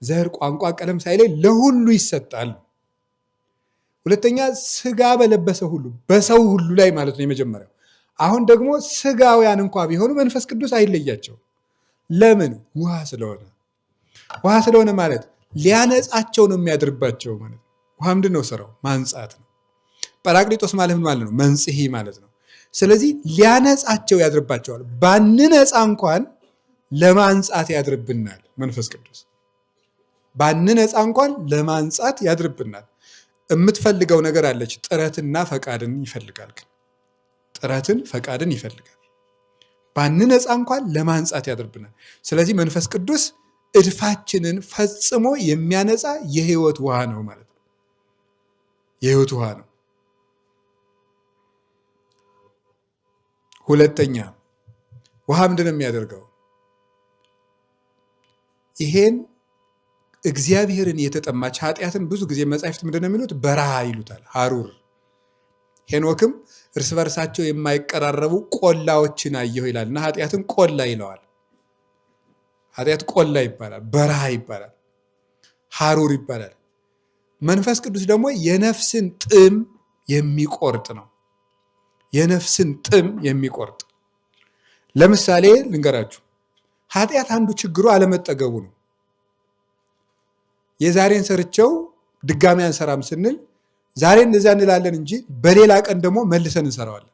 ዘር፣ ቋንቋ፣ ቀለም ሳይለይ ለሁሉ ይሰጣል። ሁለተኛ ስጋ በለበሰ ሁሉ በሰው ሁሉ ላይ ማለት ነው የመጀመሪያው። አሁን ደግሞ ስጋውያን እንኳ ቢሆኑ መንፈስ ቅዱስ አይለያቸው። ለምን? ውሃ ስለሆነ። ውሃ ስለሆነ ማለት ሊያነጻቸው ነው የሚያድርባቸው ማለት ነው። ውሃ ምንድን ነው ስራው? ማንጻት ነው። ጰራቅሊጦስ ማለት ምን ማለት ነው? መንጽሔ ማለት ነው። ስለዚህ ሊያነጻቸው ያድርባቸዋል። ባንነጻ እንኳን ለማንጻት ያድርብናል መንፈስ ቅዱስ። ባንነጻ እንኳን ለማንጻት ያድርብናል። የምትፈልገው ነገር አለች። ጥረትና ፈቃድን ይፈልጋል። ግን ጥረትን ፈቃድን ይፈልጋል። ባንነጻ እንኳን ለማንጻት ያድርብናል። ስለዚህ መንፈስ ቅዱስ እድፋችንን ፈጽሞ የሚያነጻ የህይወት ውሃ ነው ማለት ነው። የህይወት ውሃ ነው። ሁለተኛ ውሃ ምንድን ነው የሚያደርገው? ይሄን እግዚአብሔርን የተጠማች ኃጢአትን ብዙ ጊዜ መጻሕፍት ምንድን ነው የሚሉት? በረሃ ይሉታል፣ ሐሩር። ሄኖክም እርስ በርሳቸው የማይቀራረቡ ቆላዎችን አየሁ ይላል እና ኃጢአትን ቆላ ይለዋል። ኃጢአት ቆላ ይባላል፣ በረሃ ይባላል፣ ሐሩር ይባላል። መንፈስ ቅዱስ ደግሞ የነፍስን ጥም የሚቆርጥ ነው። የነፍስን ጥም የሚቆርጥ። ለምሳሌ ልንገራችሁ። ኃጢአት አንዱ ችግሩ አለመጠገቡ ነው። የዛሬን ሰርቸው ድጋሚ አንሰራም ስንል ዛሬ እንደዚያ እንላለን እንጂ በሌላ ቀን ደግሞ መልሰን እንሰራዋለን።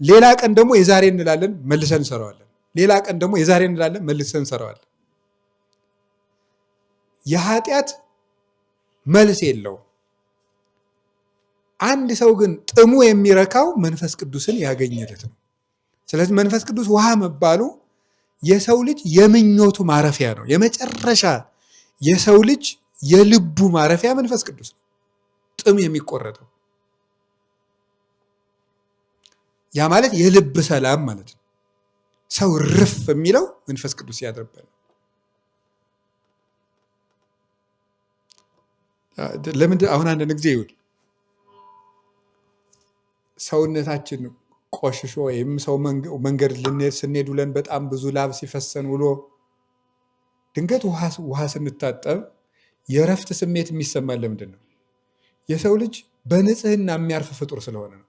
ሌላ ቀን ደግሞ የዛሬ እንላለን መልሰን እንሰራዋለን። ሌላ ቀን ደግሞ የዛሬ እንላለን መልሰን እንሰራዋለን። የኃጢአት መልስ የለውም። አንድ ሰው ግን ጥሙ የሚረካው መንፈስ ቅዱስን ያገኘለት ነው። ስለዚህ መንፈስ ቅዱስ ውሃ መባሉ የሰው ልጅ የምኞቱ ማረፊያ ነው። የመጨረሻ የሰው ልጅ የልቡ ማረፊያ መንፈስ ቅዱስ ነው። ጥም የሚቆረጠው ያ ማለት የልብ ሰላም ማለት ነው። ሰው ርፍ የሚለው መንፈስ ቅዱስ ያድርበት ነው። ለምን አሁን አንድ ጊዜ ይሁን ሰውነታችን ቆሽሾ ወይም ሰው መንገድ ስንሄድ ውለን በጣም ብዙ ላብ ሲፈሰን ውሎ ድንገት ውሃ ስንታጠብ የእረፍት ስሜት የሚሰማን ለምንድን ነው? የሰው ልጅ በንጽህና የሚያርፍ ፍጡር ስለሆነ ነው።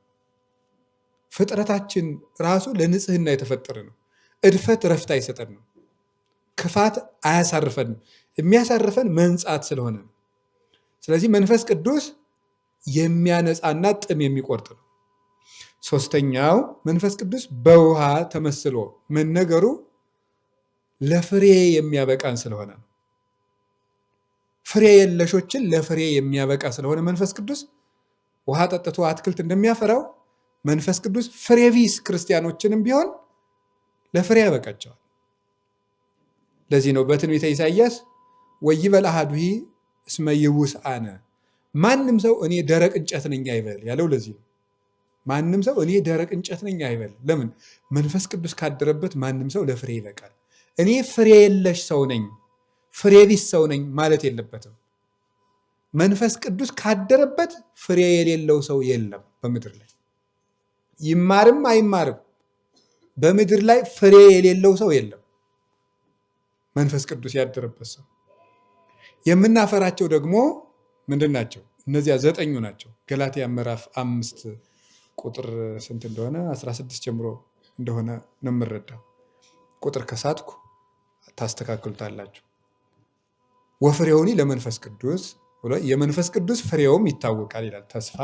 ፍጥረታችን ራሱ ለንጽህና የተፈጠረ ነው። እድፈት እረፍት አይሰጠንም። ክፋት አያሳርፈንም። የሚያሳርፈን መንጻት ስለሆነ ነው። ስለዚህ መንፈስ ቅዱስ የሚያነጻና ጥም የሚቆርጥ ነው። ሶስተኛው መንፈስ ቅዱስ በውሃ ተመስሎ መነገሩ ለፍሬ የሚያበቃን ስለሆነ ነው። ፍሬ የለሾችን ለፍሬ የሚያበቃ ስለሆነ መንፈስ ቅዱስ ውሃ ጠጥቶ አትክልት እንደሚያፈራው መንፈስ ቅዱስ ፍሬ ቢስ ክርስቲያኖችንም ቢሆን ለፍሬ ያበቃቸዋል። ለዚህ ነው በትንቢተ ኢሳይያስ ወይበል አሐዱሂ እስመ ይቡስ አነ፣ ማንም ሰው እኔ ደረቅ እንጨት ነኝ አይበል ያለው ለዚህ ነው። ማንም ሰው እኔ ደረቅ እንጨት ነኝ አይበል። ለምን? መንፈስ ቅዱስ ካደረበት ማንም ሰው ለፍሬ ይበቃል። እኔ ፍሬ የለሽ ሰው ነኝ፣ ፍሬ ቢስ ሰው ነኝ ማለት የለበትም። መንፈስ ቅዱስ ካደረበት ፍሬ የሌለው ሰው የለም በምድር ላይ። ይማርም አይማርም በምድር ላይ ፍሬ የሌለው ሰው የለም፣ መንፈስ ቅዱስ ያደረበት ሰው። የምናፈራቸው ደግሞ ምንድን ናቸው? እነዚያ 9 ናቸው። ገላትያ ምዕራፍ 5 ቁጥር ስንት እንደሆነ 16 ጀምሮ እንደሆነ ነው የምረዳው። ቁጥር ከሳትኩ ታስተካክሉታላችሁ። ወፍሬውኒ ለመንፈስ ቅዱስ ብሎ የመንፈስ ቅዱስ ፍሬውም ይታወቃል ይላል። ተስፋ፣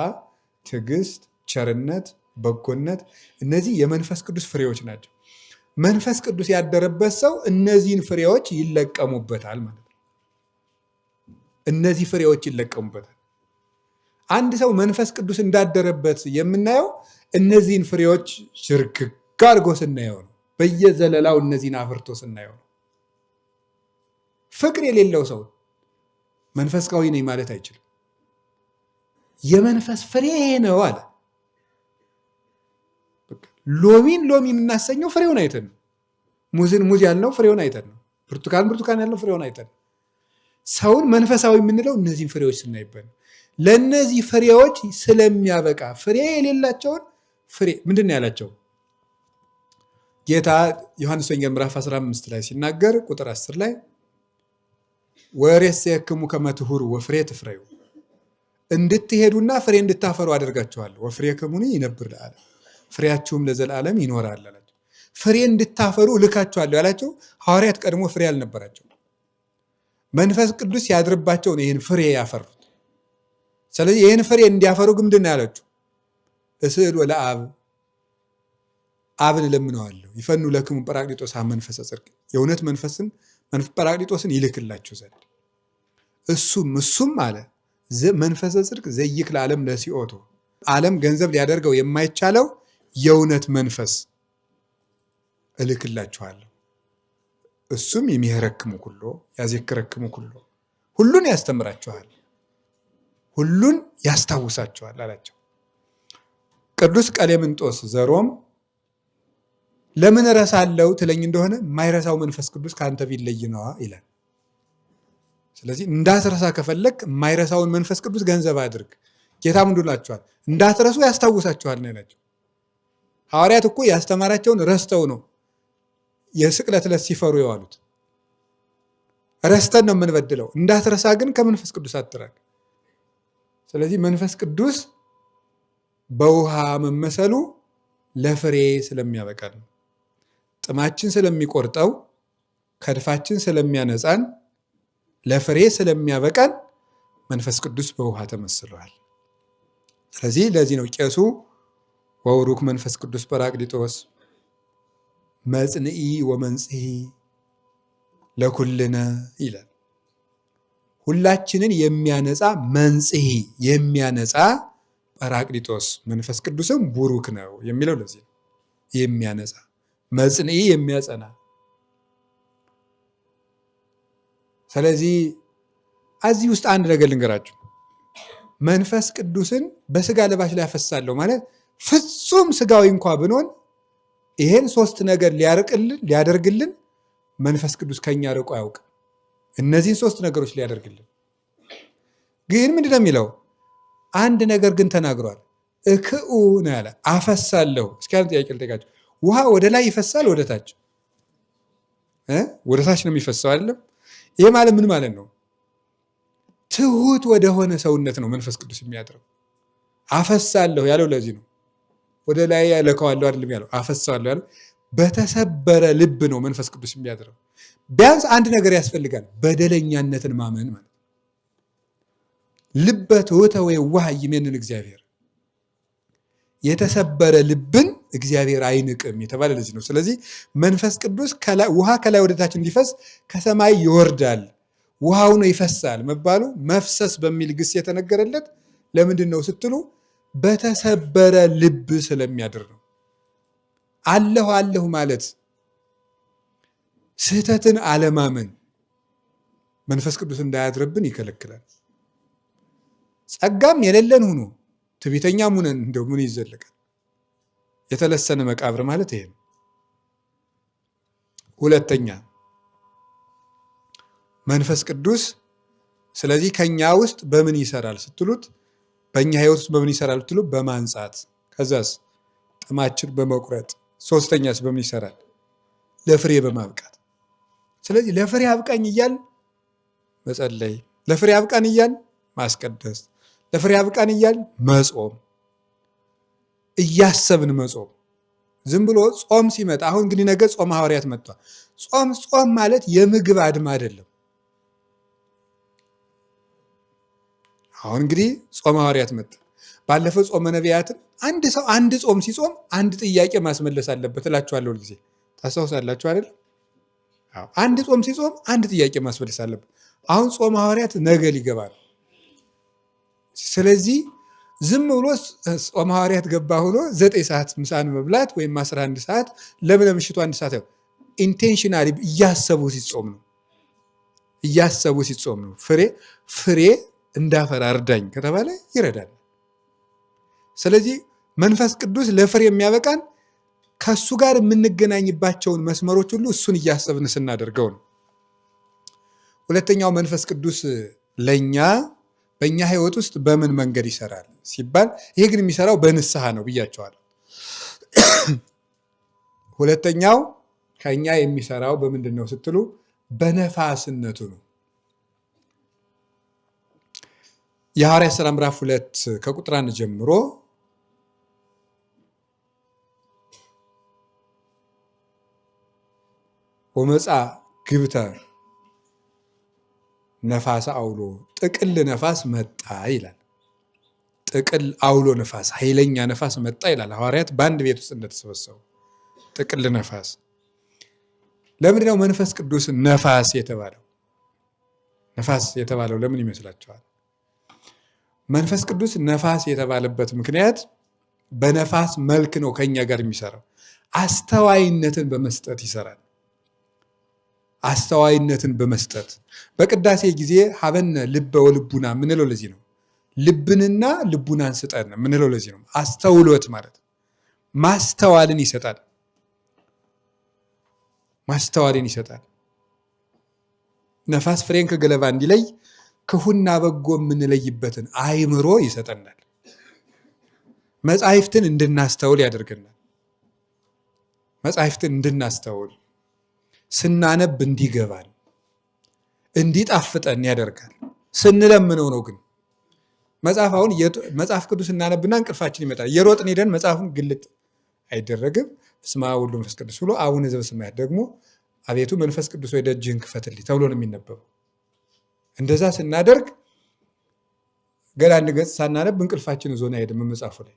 ትዕግስት፣ ቸርነት፣ በጎነት፣ እነዚህ የመንፈስ ቅዱስ ፍሬዎች ናቸው። መንፈስ ቅዱስ ያደረበት ሰው እነዚህን ፍሬዎች ይለቀሙበታል ማለት ነው። እነዚህ ፍሬዎች ይለቀሙበታል። አንድ ሰው መንፈስ ቅዱስ እንዳደረበት የምናየው እነዚህን ፍሬዎች ሽርግግ አድርጎ ስናየው ነው። በየዘለላው እነዚህን አፍርቶ ስናየው ነው። ፍቅር የሌለው ሰው መንፈሳዊ ነኝ ማለት አይችልም። የመንፈስ ፍሬ ነው አለ። ሎሚን ሎሚ የምናሰኘው ፍሬውን አይተን ነው። ሙዝን ሙዝ ያልነው ፍሬውን አይተን ነው። ብርቱካን ብርቱካን ያልነው ፍሬውን አይተን ነው። ሰውን መንፈሳዊ የምንለው እነዚህን ፍሬዎች ስናይበት ነው። ለእነዚህ ፍሬዎች ስለሚያበቃ ፍሬ የሌላቸውን ፍሬ ምንድን ነው ያላቸው? ጌታ ዮሐንስ ወንጌል ምዕራፍ 15 ላይ ሲናገር ቁጥር 10 ላይ ወሬሰክሙ ከመ ትሁሩ ወፍሬ ትፍረዩ፣ እንድትሄዱና ፍሬ እንድታፈሩ አደርጋችኋለሁ። ወፍሬክሙኒ ይነብር ለዓለም፣ ፍሬያችሁም ለዘላለም ይኖራል አላቸው። ፍሬ እንድታፈሩ ልካችኋለሁ ያላቸው ሐዋርያት ቀድሞ ፍሬ አልነበራቸው። መንፈስ ቅዱስ ያድርባቸው ነው ይህን ፍሬ ያፈሩት። ስለዚህ ይህን ፍሬ እንዲያፈሩ ግን ምንድን ነው ያላችሁ? እስዕድ ወለአብ፣ አብን እለምነዋለሁ ይፈኑ ለክሙ ጰራቅሊጦስ መንፈሰ ጽድቅ፣ የእውነት መንፈስን ጰራቅሊጦስን ይልክላችሁ ዘንድ እሱም አለ መንፈሰ ጽድቅ ዘይክ ለዓለም ለሲኦቶ፣ ዓለም ገንዘብ ሊያደርገው የማይቻለው የእውነት መንፈስ እልክላችኋለሁ። እሱም የሚያረክሙ ኩሎ ያዘክረክሙ ኩሎ፣ ሁሉን ያስተምራችኋል፣ ሁሉን ያስታውሳችኋል አላቸው። ቅዱስ ቀሌምንጦስ ዘሮም ለምን እረሳለሁ ትለኝ እንደሆነ የማይረሳው መንፈስ ቅዱስ ከአንተ ቢለይ ነዋ ይላል። ስለዚህ እንዳትረሳ ከፈለግ የማይረሳውን መንፈስ ቅዱስ ገንዘብ አድርግ። ጌታ ምንድን ይላቸዋል? እንዳትረሱ ያስታውሳችኋል ነው ያላቸው። ሐዋርያት እኮ ያስተማራቸውን ረስተው ነው የስቅለት ዕለት ሲፈሩ የዋሉት። ረስተን ነው የምንበድለው። እንዳትረሳ ግን ከመንፈስ ቅዱስ አትራቅ። ስለዚህ መንፈስ ቅዱስ በውሃ መመሰሉ ለፍሬ ስለሚያበቃን፣ ጥማችን ስለሚቆርጠው፣ ከድፋችን ስለሚያነጻን፣ ለፍሬ ስለሚያበቃን መንፈስ ቅዱስ በውሃ ተመስሏል። ስለዚህ ለዚህ ነው ቄሱ ወውሩክ መንፈስ ቅዱስ ጰራቅሊጦስ መጽንዒ ወመንጽሒ ለኩልነ ይላል። ሁላችንን የሚያነጻ መንጽሒ የሚያነጻ ጰራቅሊጦስ መንፈስ ቅዱስም ቡሩክ ነው የሚለው ለዚህ ነው። የሚያነጻ መጽንዒ የሚያጸና። ስለዚህ እዚህ ውስጥ አንድ ነገር ልንገራችሁ። መንፈስ ቅዱስን በስጋ ለባሽ ላይ ያፈሳለሁ ማለት ፍጹም ስጋዊ እንኳ ብንሆን ይሄን ሶስት ነገር ሊያደርግልን መንፈስ ቅዱስ ከኛ ርቆ አያውቅም። እነዚህን ሶስት ነገሮች ሊያደርግልን ግን ምንድን ነው የሚለው? አንድ ነገር ግን ተናግሯል። እክኡ ነው ያለ፣ አፈሳለሁ። እስኪ አንድ ጥያቄ ልጠይቃችሁ። ውሃ ወደ ላይ ይፈሳል ወደ ታች? ወደ ታች ነው የሚፈሰው አይደለም? ይሄ ማለት ምን ማለት ነው? ትሁት ወደሆነ ሰውነት ነው መንፈስ ቅዱስ የሚያድረው። አፈሳለሁ ያለው ለዚህ ነው። ወደ ላይ ያለከዋለሁ አይደለም ያለው፣ አፈሳለሁ ያለው በተሰበረ ልብ ነው መንፈስ ቅዱስ የሚያድረው። ቢያንስ አንድ ነገር ያስፈልጋል፣ በደለኛነትን ማመን ማለት። ልበ ትሑተ ወየዋህ ይሜንን እግዚአብሔር፣ የተሰበረ ልብን እግዚአብሔር አይንቅም የተባለ ለዚህ ነው። ስለዚህ መንፈስ ቅዱስ ውሃ ከላይ ወደታች እንዲፈስ ከሰማይ ይወርዳል፣ ውሃው ነው ይፈሳል መባሉ መፍሰስ በሚል ግስ የተነገረለት ለምንድን ነው ስትሉ በተሰበረ ልብ ስለሚያድር ነው። አለሁ አለሁ ማለት ስህተትን አለማመን መንፈስ ቅዱስ እንዳያድርብን ይከለክላል። ጸጋም የሌለን ሆኖ ትዕቢተኛም ሆነን እንደው ምን ይዘለቃል? የተለሰነ መቃብር ማለት ይሄ ነው። ሁለተኛ መንፈስ ቅዱስ ስለዚህ ከኛ ውስጥ በምን ይሰራል ስትሉት፣ በእኛ ህይወት ውስጥ በምን ይሰራል ስትሉ፣ በማንጻት ከዛስ ጥማችን በመቁረጥ፣ ሶስተኛስ በምን ይሰራል? ለፍሬ በማብቃት። ስለዚህ ለፍሬ አብቃኝ እያል መጸለይ፣ ለፍሬ አብቃን እያል ማስቀደስ፣ ለፍሬ አብቃን እያል መጾም፣ እያሰብን መጾም። ዝም ብሎ ጾም ሲመጣ አሁን እንግዲህ ነገ ጾም ሐዋርያት መጥቷል። ጾም ማለት የምግብ አድማ አይደለም። አሁን እንግዲህ ጾም ሐዋርያት መጣ። ባለፈው ጾመ ነቢያትን አንድ ሰው አንድ ጾም ሲጾም አንድ ጥያቄ ማስመለስ አለበት እላችኋለሁ። ሁልጊዜ ታስታውሳላችሁ አይደል? አንድ ጾም ሲጾም አንድ ጥያቄ ማስመለስ አለበት። አሁን ጾም ሐዋርያት ነገ ሊገባ ነው። ስለዚህ ዝም ብሎ ጾመ ሐዋርያት ገባ ብሎ 9 ሰዓት ምሳን መብላት ወይም 11 ሰዓት ለምሽቱ 1 ሰዓት ኢንቴንሽናሊ እያሰቡ ሲጾም ነው። እያሰቡ ሲጾም ነው። ፍሬ እንዳፈራ እርዳኝ ከተባለ ይረዳል። ስለዚህ መንፈስ ቅዱስ ለፍሬ የሚያበቃን ከሱ ጋር የምንገናኝባቸውን መስመሮች ሁሉ እሱን እያሰብን ስናደርገው ነው። ሁለተኛው መንፈስ ቅዱስ ለኛ በእኛ ህይወት ውስጥ በምን መንገድ ይሰራል ሲባል፣ ይሄ ግን የሚሰራው በንስሐ ነው ብያቸዋለሁ። ሁለተኛው ከኛ የሚሰራው በምንድን ነው ስትሉ፣ በነፋስነቱ ነው። የሐዋርያት ሥራ ምዕራፍ 2 ከቁጥር 1 ጀምሮ ወመጻ ግብተ ነፋስ አውሎ፣ ጥቅል ነፋስ መጣ ይላል። ጥቅል አውሎ ነፋስ፣ ኃይለኛ ነፋስ መጣ ይላል። ሐዋርያት በአንድ ቤት ውስጥ እንደተሰበሰቡ ጥቅል ነፋስ። ለምንድን ነው መንፈስ ቅዱስ ነፋስ የተባለው? ነፋስ የተባለው ለምን ይመስላችኋል? መንፈስ ቅዱስ ነፋስ የተባለበት ምክንያት በነፋስ መልክ ነው ከኛ ጋር የሚሰራው። አስተዋይነትን በመስጠት ይሰራል። አስተዋይነትን በመስጠት በቅዳሴ ጊዜ ሀበነ ልበ ወልቡና ምንለው ለዚህ ነው። ልብንና ልቡናን ስጠን ምንለው ለዚህ ነው። አስተውሎት ማለት ማስተዋልን ይሰጣል። ማስተዋልን ይሰጣል። ነፋስ ፍሬን ከገለባ እንዲለይ ክፉና በጎ የምንለይበትን አእምሮ ይሰጠናል። መጻሕፍትን እንድናስተውል ያደርገናል። መጻሕፍትን እንድናስተውል ስናነብ እንዲገባን እንዲጣፍጠን ያደርጋል። ስንለምነው ነው። ግን መጽሐፍ ቅዱስ እናነብና እንቅልፋችን ይመጣል። የሮጥን ሄደን መጽሐፉን ግልጥ አይደረግም። በስመ አብ ወወልድ ወመንፈስ ቅዱስ ብሎ አቡነ ዘበሰማያት ደግሞ አቤቱ መንፈስ ቅዱስ ወይ ደጅህን ክፈትልኝ ተብሎ ነው የሚነበበው። እንደዛ ስናደርግ ገና አንድ ገጽ ሳናነብ እንቅልፋችን ዞን አይሄድም መጽሐፉ ላይ።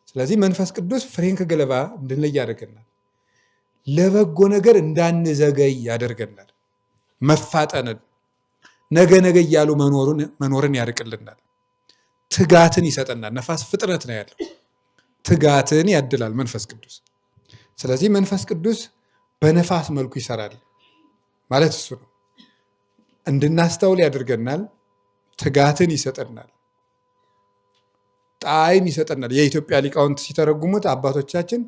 ስለዚህ መንፈስ ቅዱስ ፍሬን ከገለባ እንድንለይ ያደርገናል። ለበጎ ነገር እንዳንዘገይ ያደርገናል። መፋጠንን፣ ነገ እያሉ መኖርን ያርቅልናል። ትጋትን ይሰጠናል። ነፋስ ፍጥነት ነው ያለው። ትጋትን ያድላል መንፈስ ቅዱስ። ስለዚህ መንፈስ ቅዱስ በነፋስ መልኩ ይሰራል ማለት እሱ ነው። እንድናስተውል ያደርገናል። ትጋትን ይሰጠናል። ጣዕም ይሰጠናል። የኢትዮጵያ ሊቃውንት ሲተረጉሙት አባቶቻችን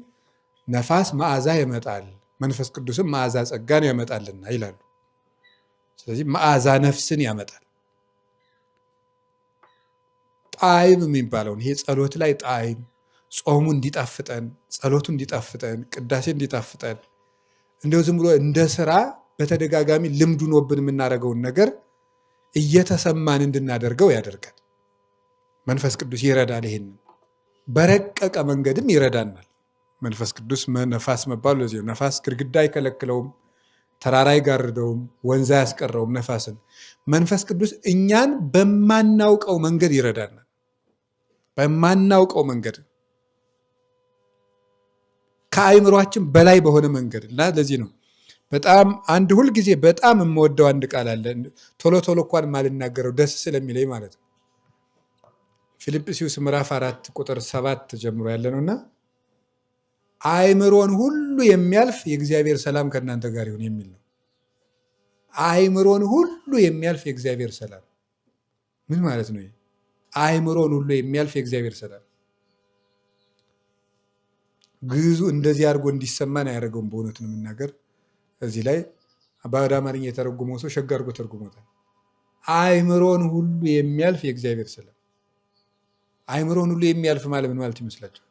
ነፋስ መዓዛ ያመጣል፣ መንፈስ ቅዱስም መዓዛ ጸጋን ያመጣልና ይላሉ። ስለዚህ መዓዛ ነፍስን ያመጣል። ጣዕም የሚባለውን ይሄ ጸሎት ላይ ጣዕም፣ ጾሙ እንዲጣፍጠን፣ ጸሎቱ እንዲጣፍጠን፣ ቅዳሴ እንዲጣፍጠን፣ እንደው ዝም ብሎ እንደ ስራ በተደጋጋሚ ልምዱ ሆኖብን የምናደርገውን ነገር እየተሰማን እንድናደርገው ያደርጋል። መንፈስ ቅዱስ ይረዳል። ይሄንን በረቀቀ መንገድም ይረዳናል። መንፈስ ቅዱስ ነፋስ መባሉ ለዚህ ነው። ነፋስ ግድግዳ አይከለክለውም፣ ተራራ አይጋርደውም፣ ወንዝ አያስቀረውም። ነፋስን መንፈስ ቅዱስ እኛን በማናውቀው መንገድ ይረዳናል። በማናውቀው መንገድ ከአእምሯችን በላይ በሆነ መንገድ እና ለዚህ ነው በጣም አንድ ሁልጊዜ በጣም የምወደው አንድ ቃል አለ። ቶሎ እንኳን ማልናገረው ደስ ስለሚለኝ ማለት ነው። ፊልጵስዩስ ምዕራፍ 4 ቁጥር 7 ጀምሮ ያለ ነውና አእምሮን ሁሉ የሚያልፍ የእግዚአብሔር ሰላም ከእናንተ ጋር ይሁን የሚል ነው። አእምሮን ሁሉ የሚያልፍ የእግዚአብሔር ሰላም ምን ማለት ነው? አእምሮን ሁሉ የሚያልፍ የእግዚአብሔር ሰላም ግዙ እንደዚህ አድርጎ እንዲሰማን አያደርገውም። በእውነት ነው የምናገር። እዚህ ላይ በአውደ አማርኛ የተረጉመው ሰው ሸጋ አድርጎ ተርጉሞታል። አእምሮን ሁሉ የሚያልፍ የእግዚአብሔር ሰላም። አእምሮን ሁሉ የሚያልፍ ማለት ምን ማለት ይመስላችኋል?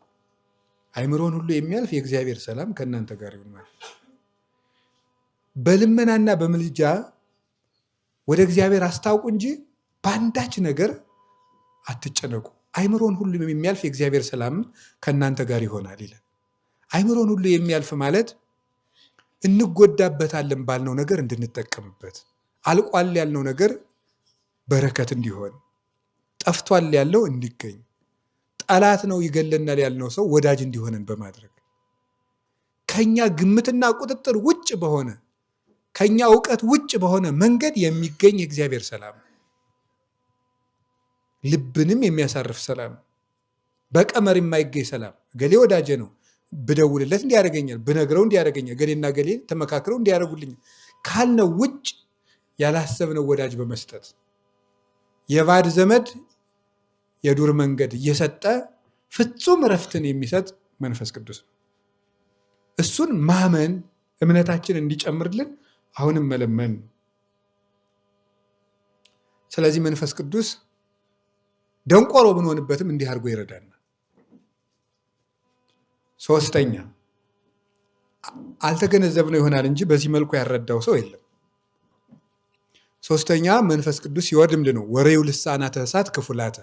አእምሮን ሁሉ የሚያልፍ የእግዚአብሔር ሰላም ከእናንተ ጋር ይሁን ማለት በልመናና በምልጃ ወደ እግዚአብሔር አስታውቁ እንጂ በአንዳች ነገር አትጨነቁ። አእምሮን ሁሉ የሚያልፍ የእግዚአብሔር ሰላም ከእናንተ ጋር ይሆናል ይላል። አእምሮን ሁሉ የሚያልፍ ማለት እንጎዳበታለን ባልነው ነገር እንድንጠቀምበት፣ አልቋል ያልነው ነገር በረከት እንዲሆን፣ ጠፍቷል ያለው እንዲገኝ፣ ጠላት ነው ይገለናል ያልነው ሰው ወዳጅ እንዲሆነን በማድረግ ከኛ ግምትና ቁጥጥር ውጭ በሆነ ከኛ እውቀት ውጭ በሆነ መንገድ የሚገኝ የእግዚአብሔር ሰላም። ልብንም የሚያሳርፍ ሰላም ነው። በቀመር የማይገኝ ሰላም። ገሌ ወዳጄ ነው ብደውልለት እንዲያደርገኛል፣ ብነግረው እንዲያደርገኛል፣ ገሌና ገሌ ተመካክረው እንዲያደርጉልኛል ካልነው ውጭ ያላሰብነው ወዳጅ በመስጠት የባድ ዘመድ የዱር መንገድ እየሰጠ ፍጹም እረፍትን የሚሰጥ መንፈስ ቅዱስ ነው። እሱን ማመን እምነታችን እንዲጨምርልን አሁንም መለመን ነው። ስለዚህ መንፈስ ቅዱስ ደንቆሮ ብንሆንበትም እንዲህ አድርጎ ይረዳናል። ሶስተኛ አልተገነዘብነው ይሆናል እንጂ በዚህ መልኩ ያረዳው ሰው የለም። ሶስተኛ መንፈስ ቅዱስ ሲወርድ ምንድን ነው? ወሬው ልሳናተ እሳት ክፉላተ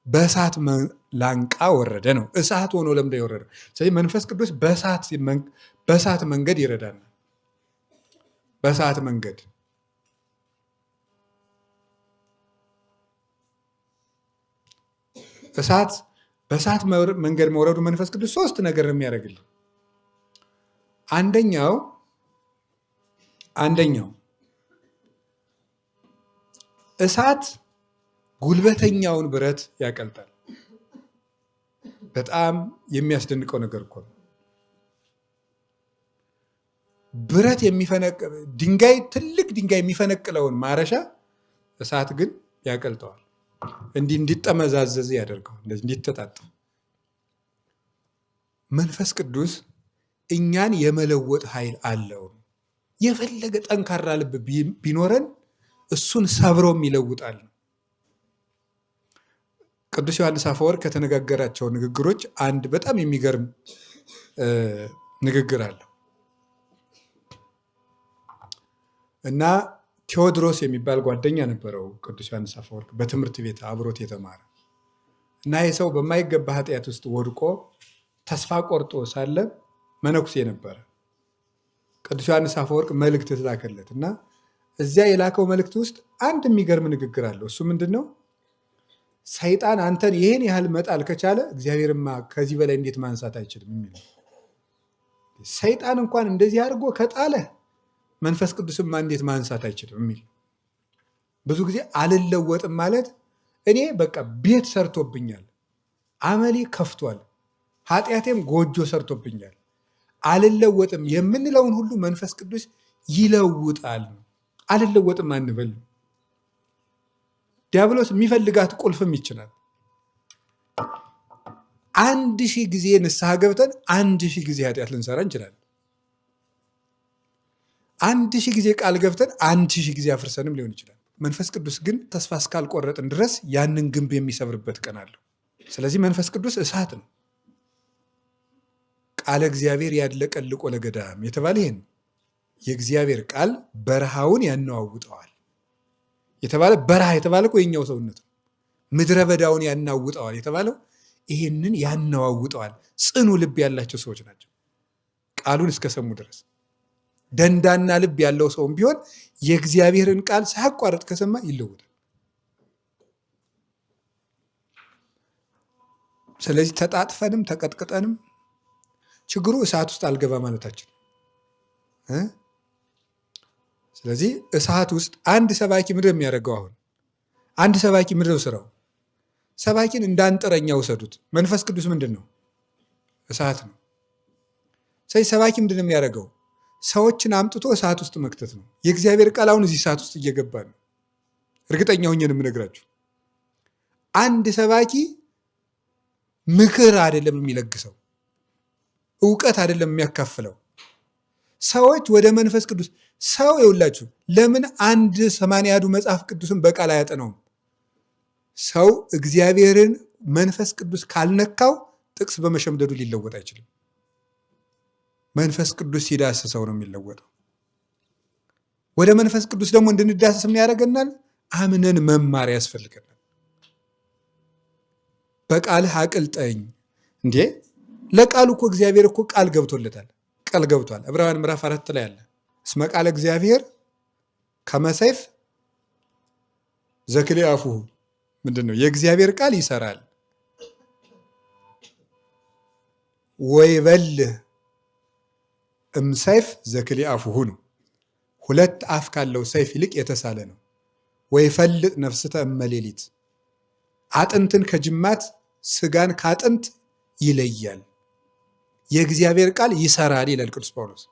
በእሳት ላንቃ ወረደ ነው። እሳት ሆኖ ለምደ የወረደ። ስለዚህ መንፈስ ቅዱስ በእሳት መንገድ ይረዳናል። በእሳት መንገድ በእሳት መንገድ መውረዱ መንፈስ ቅዱስ ሶስት ነገር ነው የሚያደርግልን። አንደኛው እሳት ጉልበተኛውን ብረት ያቀልጣል። በጣም የሚያስደንቀው ነገር እኮ ነው። ብረት ትልቅ ድንጋይ የሚፈነቅለውን ማረሻ እሳት ግን ያቀልጠዋል። እንዲጠመዛዘዝ ያደርገዋል፣ እንዲተጣጠፍ። መንፈስ ቅዱስ እኛን የመለወጥ ኃይል አለው። የፈለገ ጠንካራ ልብ ቢኖረን እሱን ሰብሮም ይለውጣል። ቅዱስ ዮሐንስ አፈወርቅ ከተነጋገራቸው ንግግሮች አንድ በጣም የሚገርም ንግግር አለው እና ቴዎድሮስ የሚባል ጓደኛ ነበረው ቅዱስ ዮሐንስ አፈወርቅ፣ በትምህርት ቤት አብሮት የተማረ እና ይህ ሰው በማይገባ ኃጢአት ውስጥ ወድቆ ተስፋ ቆርጦ ሳለ መነኩሴ ነበረ። ቅዱስ ዮሐንስ አፈወርቅ መልእክት ተላከለት እና እዚያ የላከው መልእክት ውስጥ አንድ የሚገርም ንግግር አለው። እሱ ምንድን ነው? ሰይጣን አንተን ይህን ያህል መጣል ከቻለ እግዚአብሔርማ ከዚህ በላይ እንዴት ማንሳት አይችልም የሚል። ሰይጣን እንኳን እንደዚህ አድርጎ ከጣለ መንፈስ ቅዱስማ እንዴት ማንሳት አይችልም የሚል። ብዙ ጊዜ አልለወጥም ማለት እኔ በቃ ቤት ሰርቶብኛል፣ አመሌ ከፍቷል፣ ኃጢአቴም ጎጆ ሰርቶብኛል፣ አልለወጥም የምንለውን ሁሉ መንፈስ ቅዱስ ይለውጣል። አልለወጥም አንበል። ዲያብሎስ የሚፈልጋት ቁልፍም ይችላል። 1000 ጊዜ ንስሐ ገብተን 1000 ጊዜ ኃጢአት ልንሰራ እንችላለን። 1000 ጊዜ ቃል ገብተን 1000 ጊዜ አፍርሰንም ሊሆን ይችላል። መንፈስ ቅዱስ ግን ተስፋ እስካልቆረጥን ድረስ ያንን ግንብ የሚሰብርበት ቀን አለው። ስለዚህ መንፈስ ቅዱስ እሳት ነው። ቃለ እግዚአብሔር ያድለቀልቆ ለገዳም የተባለ ይሄን የእግዚአብሔር ቃል በረሃውን ያናውጠዋል የተባለ በረሃ የተባለ እኮ የኛው ሰውነት ነው። ምድረ በዳውን ያናውጠዋል የተባለው ይሄንን ያናዋውጠዋል። ጽኑ ልብ ያላቸው ሰዎች ናቸው ቃሉን እስከሰሙ ድረስ። ደንዳና ልብ ያለው ሰውም ቢሆን የእግዚአብሔርን ቃል ሳያቋርጥ ከሰማ ይለወጣል። ስለዚህ ተጣጥፈንም ተቀጥቅጠንም ችግሩ እሳት ውስጥ አልገባ ማለታችን። ስለዚህ እሳት ውስጥ አንድ ሰባኪ ምንድን ነው የሚያደርገው? አሁን አንድ ሰባኪ ምንድን ነው ስራው? ሰባኪን እንዳንጥረኛ ውሰዱት። መንፈስ ቅዱስ ምንድን ነው? እሳት ነው። ስለዚህ ሰባኪ ምንድን ነው የሚያደርገው? ሰዎችን አምጥቶ እሳት ውስጥ መክተት ነው። የእግዚአብሔር ቃል አሁን እዚህ እሳት ውስጥ እየገባ ነው። እርግጠኛ ሆኜ ነው የምነግራችሁ። አንድ ሰባኪ ምክር አይደለም የሚለግሰው፣ እውቀት አይደለም የሚያካፍለው። ሰዎች ወደ መንፈስ ቅዱስ ሰው ይውላችሁ። ለምን አንድ 80 መጽሐፍ ቅዱስን በቃል አያጠነውም? ሰው እግዚአብሔርን መንፈስ ቅዱስ ካልነካው ጥቅስ በመሸምደዱ ሊለወጥ አይችልም። መንፈስ ቅዱስ ሲዳስሰው ነው የሚለወጠው። ወደ መንፈስ ቅዱስ ደግሞ እንድንዳስስ ምን ያደርገናል? አምነን መማር ያስፈልገናል። በቃልህ አቅልጠኝ። እንዴ ለቃሉ እኮ እግዚአብሔር እኮ ቃል ገብቶለታል። ቃል ገብቷል። ዕብራውያን ምዕራፍ 4 ላይ አለ። እስመ ቃለ እግዚአብሔር ከመ ሰይፍ ዘክልኤ አፉሁ። ምንድን ነው? የእግዚአብሔር ቃል ይሰራል። ወይበልዕ እምሰይፍ ዘክልኤ አፉሁ ነው። 2 አፍ ካለው ሰይፍ ይልቅ የተሳለ ነው። ወይፈልጥ ነፍስተ እመሌሊት። አጥንትን ከጅማት ስጋን ከአጥንት ይለያል። የእግዚአብሔር ቃል ይሰራል ይላል ቅዱስ ጳውሎስ።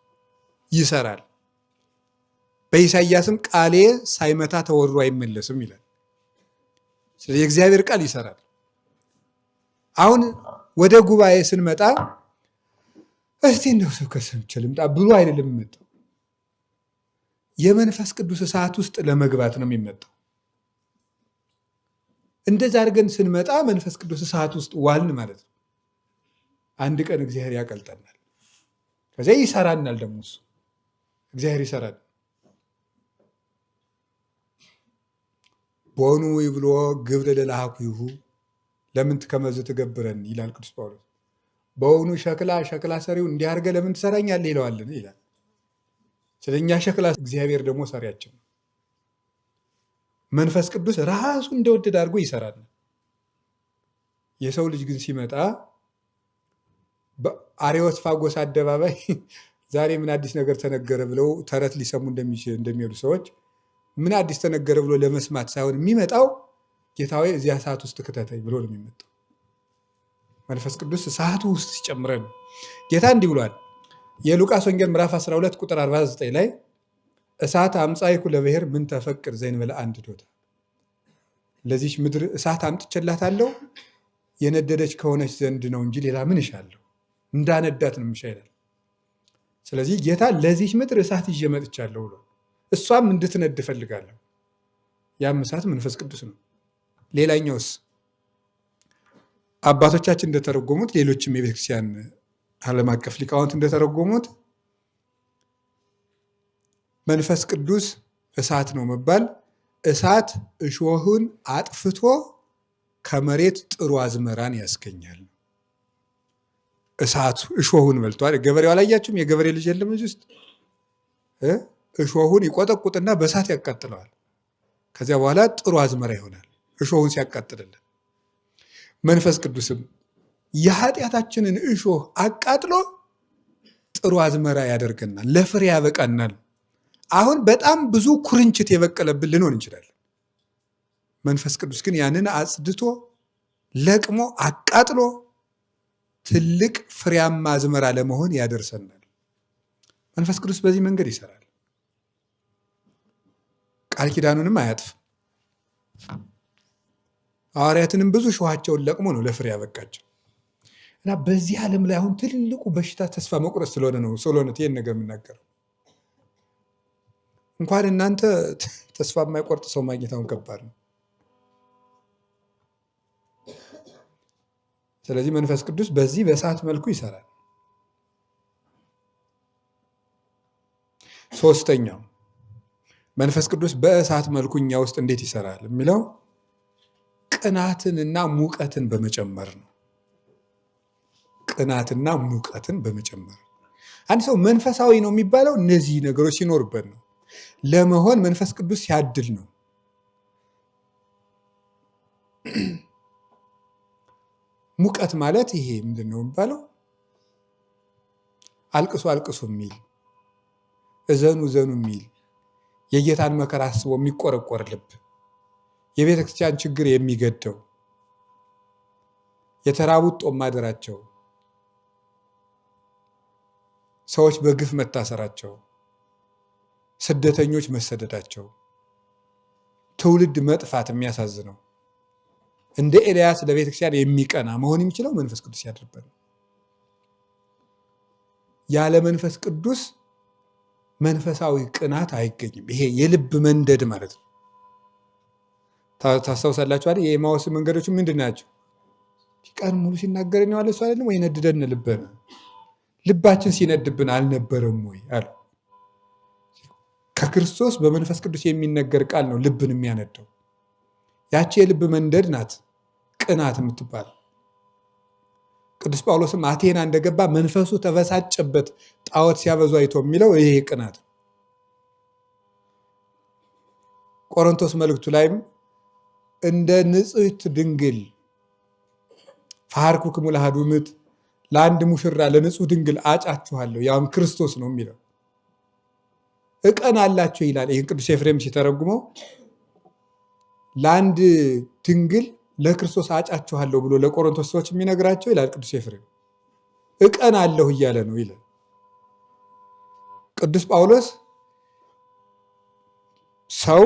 ይሰራል። በኢሳይያስም ቃሌ ሳይመታ ተወርሮ አይመለስም ይላል። ስለዚህ የእግዚአብሔር ቃል ይሰራል። አሁን ወደ ጉባኤ ስንመጣ እስቲ እንደው ስብከት ሰምቼ ልምጣ ብሎ አይደለም የሚመጣው። የመንፈስ ቅዱስ እሳት ውስጥ ለመግባት ነው የሚመጣው። እንደዛ አድርገን ስንመጣ መንፈስ ቅዱስ እሳት ውስጥ ዋልን ማለት ነው። አንድ ቀን እግዚአብሔር ያቀልጠናል። ከዚያ ይሰራናል። ደግሞ እሱ እግዚአብሔር ይሰራል። ቦኑ ይብሎ ግብረ ለላኩሁ ለምን ከመዝ ትገብረን ይላል ቅዱስ ጳውሎስ። በውኑ ሸክላ ሰሪው እንዲህ አድርገህ ለምን ትሰራኛለህ ይለዋልን ይላል። ስለኛ ሸክላ እግዚአብሔር ደግሞ ሰሪያችን ነው። መንፈስ ቅዱስ ራሱ እንደወደደ አድርጎ ይሰራል። የሰው ልጅ ግን ሲመጣ በአርዮስፋጎስ አደባባይ ዛሬ ምን አዲስ ነገር ተነገረ ብለው ተረት ሊሰሙ እንደሚሄዱ ሰዎች ምን አዲስ ተነገረ ብሎ ለመስማት ሳይሆን የሚመጣው ጌታዬ እዚያ እሳት ውስጥ ክተተኝ ብሎ ነው የሚመጣው። መንፈስ ቅዱስ እሳቱ ውስጥ ሲጨምረን ጌታ እንዲህ ብሏል። የሉቃስ ወንጌል ምዕራፍ 12 ቁጥር 49 ላይ እሳት አምጻይኩ ለብሔር ምን ተፈቅድ ዘእንበለ አንድ ዶታ፣ ለዚች ምድር እሳት አምጥቼላታለሁ የነደደች ከሆነች ዘንድ ነው እንጂ ሌላ ምን እሻለሁ? እንዳነዳት ነው የምሻ ይላል። ስለዚህ ጌታ ለዚች ምድር እሳት ይዤ መጥቻለሁ ብሎ እሷም እንድትነድ እፈልጋለሁ። ያም እሳት መንፈስ ቅዱስ ነው። ሌላኛውስ አባቶቻችን እንደተረጎሙት ሌሎችም የቤተክርስቲያን ዓለም አቀፍ ሊቃውንት እንደተረጎሙት መንፈስ ቅዱስ እሳት ነው መባል እሳት እሾህን አጥፍቶ ከመሬት ጥሩ አዝመራን ያስገኛል። እሳቱ እሾሁን በልቷል። ገበሬው አላያችሁም? የገበሬ ልጅ የለም እዚህ ውስጥ እሾሁን ይቆጠቁጥና በእሳት ያቃጥለዋል። ከዚያ በኋላ ጥሩ አዝመራ ይሆናል እሾሁን ሲያቃጥልልን። መንፈስ ቅዱስም የኃጢአታችንን እሾህ አቃጥሎ ጥሩ አዝመራ ያደርገናል፣ ለፍሬ ያበቃናል። አሁን በጣም ብዙ ኩርንችት የበቀለብን ልንሆን እንችላለን። መንፈስ ቅዱስ ግን ያንን አጽድቶ ለቅሞ አቃጥሎ ትልቅ ፍሬያማ አዝመራ ለመሆን ያደርሰናል። መንፈስ ቅዱስ በዚህ መንገድ ይሰራል። ቃል ኪዳኑንም አያጥፍም። ሐዋርያትንም ብዙ ሾሃቸውን ለቅሞ ነው ለፍሬ ያበቃቸው። እና በዚህ ዓለም ላይ አሁን ትልቁ በሽታ ተስፋ መቁረጥ ስለሆነ ነው ይህን ነገር የምናገረው። እንኳን እናንተ ተስፋ የማይቆርጥ ሰው ማግኘት አሁን ከባድ ነው። ስለዚህ መንፈስ ቅዱስ በዚህ በእሳት መልኩ ይሰራል። ሶስተኛው መንፈስ ቅዱስ በእሳት መልኩ እኛ ውስጥ እንዴት ይሰራል የሚለው ቅናትንና ሙቀትን በመጨመር ነው። ቅናትና ሙቀትን በመጨመር አንድ ሰው መንፈሳዊ ነው የሚባለው እነዚህ ነገሮች ሲኖርበት ነው። ለመሆን መንፈስ ቅዱስ ሲያድል ነው። ሙቀት ማለት ይሄ ምንድን ነው የሚባለው? አልቅሱ አልቅሱ የሚል፣ እዘኑ እዘኑ የሚል፣ የጌታን መከራ አስቦ የሚቆረቆር ልብ፣ የቤተ ክርስቲያን ችግር የሚገደው፣ የተራቡት ጦም ማደራቸው፣ ሰዎች በግፍ መታሰራቸው፣ ስደተኞች መሰደዳቸው፣ ትውልድ መጥፋት የሚያሳዝነው እንደ ኤልያስ ለቤተ ክርስቲያን የሚቀና መሆን የሚችለው መንፈስ ቅዱስ ያድርበት ነው። ያለ መንፈስ ቅዱስ መንፈሳዊ ቅናት አይገኝም። ይሄ የልብ መንደድ ማለት ነው። ታስታውሳላችሁ አይደል? የኤማውስ መንገዶች ምንድን ናቸው? ቀን ሙሉ ሲናገረን ያለ እሱ አይደለም ወይ? ነድደን ልበን ልባችን ሲነድብን አልነበረም ወይ አሉ። ከክርስቶስ በመንፈስ ቅዱስ የሚነገር ቃል ነው ልብን የሚያነደው። ያቺ የልብ መንደድ ናት ቅናት የምትባል። ቅዱስ ጳውሎስም አቴና እንደገባ መንፈሱ ተበሳጨበት ጣዖት ሲያበዙ አይቶ የሚለው ይሄ ቅናት። ቆሮንቶስ መልእክቱ ላይም እንደ ንጽሕት ድንግል ፈሐርኩክሙ ለአሐዱ ምት፣ ለአንድ ሙሽራ ለንጹህ ድንግል አጫችኋለሁ ያውም ክርስቶስ ነው የሚለው። እቀናላችሁ ይላል። ይህን ቅዱስ ኤፍሬም ሲተረጉመው ለአንድ ድንግል ለክርስቶስ አጫችኋለሁ ብሎ ለቆሮንቶስ ሰዎች የሚነግራቸው ይላል ቅዱስ ኤፍሬም እቀናለሁ እያለ ነው ይላል። ቅዱስ ጳውሎስ ሰው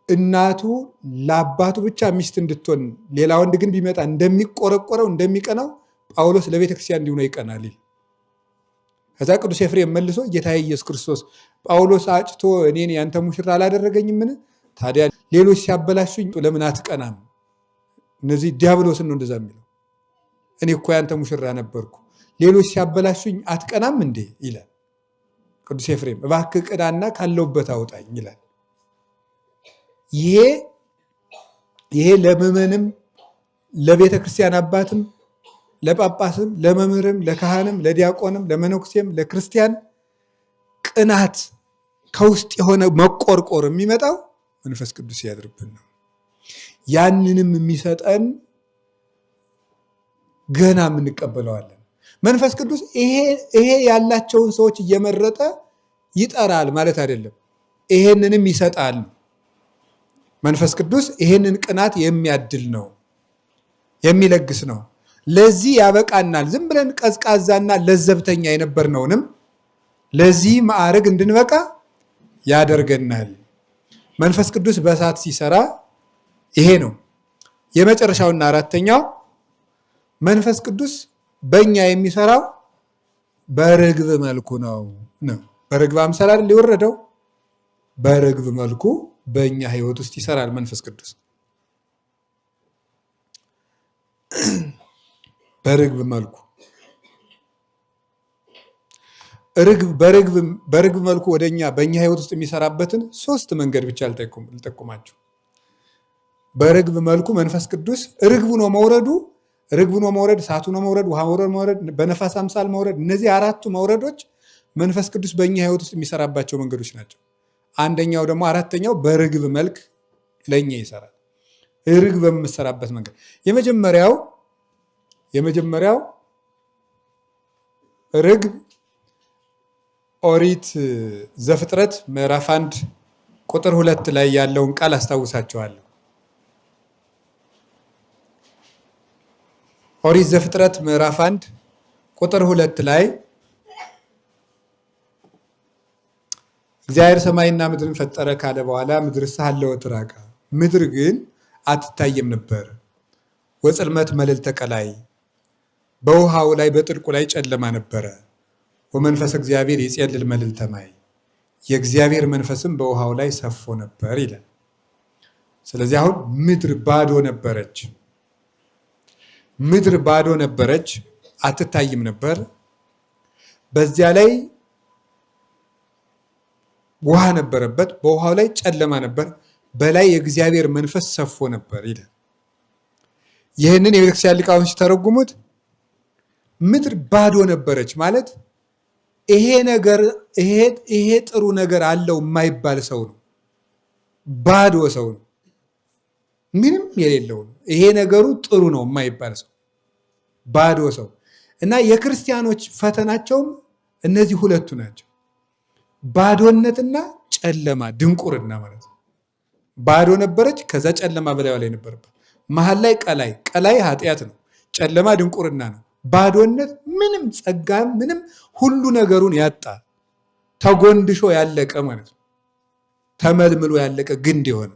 እናቱ ለአባቱ ብቻ ሚስት እንድትሆን ሌላ ወንድ ግን ቢመጣ እንደሚቆረቆረው እንደሚቀናው ጳውሎስ ለቤተክርስቲያን እንዲሁ ነው ይቀናል። ከዛ ቅዱስ ኤፍሬም መልሶ ጌታ ኢየሱስ ክርስቶስ ጳውሎስ አጭቶ እኔን ያንተ ሙሽራ አላደረገኝምን? ታዲያ ሌሎች ሲያበላሹኝ ለምን አትቀናም? እነዚህ ዲያብሎስን ነው እንደዛ የሚለው። እኔ እኮ ያንተ ሙሽራ ነበርኩ፣ ሌሎች ሲያበላሹኝ አትቀናም እንዴ ይላል ቅዱስ ኤፍሬም። እባክህ ቅናና ካለውበት አውጣኝ ይላል። ይሄ ለምዕመንም ለቤተ ክርስቲያን አባትም ለጳጳስም ለመምህርም ለካህንም ለዲያቆንም ለመነኩሴም ለክርስቲያን ቅናት ከውስጥ የሆነ መቆርቆር የሚመጣው መንፈስ ቅዱስ ያድርብን ነው። ያንንም የሚሰጠን ገና የምንቀበለዋለን። መንፈስ ቅዱስ ይሄ ያላቸውን ሰዎች እየመረጠ ይጠራል ማለት አይደለም፣ ይሄንንም ይሰጣል። መንፈስ ቅዱስ ይሄንን ቅናት የሚያድል ነው፣ የሚለግስ ነው። ለዚህ ያበቃናል። ዝም ብለን ቀዝቃዛና ለዘብተኛ የነበርነውንም ለዚህ ማዕረግ እንድንበቃ ያደርገናል። መንፈስ ቅዱስ በእሳት ሲሰራ ይሄ ነው። የመጨረሻውና አራተኛው መንፈስ ቅዱስ በእኛ የሚሰራው በርግብ መልኩ ነው። በርግብ አምሳል አይደል የወረደው? በርግብ መልኩ በእኛ ህይወት ውስጥ ይሰራል መንፈስ ቅዱስ። በርግብ መልኩ በርግብ መልኩ ወደኛ በእኛ ህይወት ውስጥ የሚሰራበትን 3 መንገድ ብቻ ልጠቁማችሁ። በርግብ መልኩ መንፈስ ቅዱስ ርግቡ ነው መውረዱ፣ እሳቱ ነው መውረድ፣ ውሃ መውረድ፣ በነፋስ አምሳል መውረድ። እነዚህ 4ቱ መውረዶች መንፈስ ቅዱስ በእኛ ህይወት ውስጥ የሚሰራባቸው መንገዶች ናቸው። አንደኛው ደግሞ አራተኛው በርግብ መልክ ለኛ ይሰራል። ርግብ በምትሰራበት መንገድ የመጀመሪያው ርግብ ኦሪት ዘፍጥረት ምዕራፍ 1 ቁጥር 2 ላይ ያለውን ቃል አስታውሳቸዋለሁ። ኦሪት ዘፍጥረት ምዕራፍ 1 ቁጥር 2 ላይ እግዚአብሔር ሰማይና ምድርን ፈጠረ ካለ በኋላ ምድርስ ሀለወት ራቃ፣ ምድር ግን አትታየም ነበር። ወጽልመት መልዕልተ ቀላይ፣ በውሃው ላይ በጥልቁ ላይ ጨለማ ነበረ። ወመንፈስ እግዚአብሔር ይጼልል መልዕልተ ማይ፣ የእግዚአብሔር መንፈስም በውሃው ላይ ሰፎ ነበር ይላል። ስለዚህ አሁን ምድር ባዶ ነበረች፣ አትታይም ነበር። በዚያ ላይ ውሃ ነበረበት፣ በውሃው ላይ ጨለማ ነበር፣ በላይ የእግዚአብሔር መንፈስ ሰፎ ነበር ይላል። ይህንን የቤተክርስቲያን ሊቃውንት ሲተረጉሙት ምድር ባዶ ነበረች ማለት ይሄ ጥሩ ነገር አለው የማይባል ሰው ነው። ባዶ ሰው ነው፣ ምንም የሌለው ነው። ይሄ ነገሩ ጥሩ ነው የማይባል ሰው፣ ባዶ ሰው እና የክርስቲያኖች ፈተናቸውም እነዚህ ሁለቱ ናቸው። ባዶነትና ጨለማ፣ ድንቁርና ማለት ነው። ባዶ ነበረች፣ ከዛ ጨለማ በላይዋ ላይ ነበረበት። መሀል ላይ ቀላይ ኃጢአት ነው፣ ጨለማ ድንቁርና ነው። ባዶነት ምንም ጸጋ፣ ምንም ሁሉ ነገሩን ያጣ ተጎንድሾ ያለቀ ማለት ነው። ተመልምሎ ያለቀ ግንድ የሆነ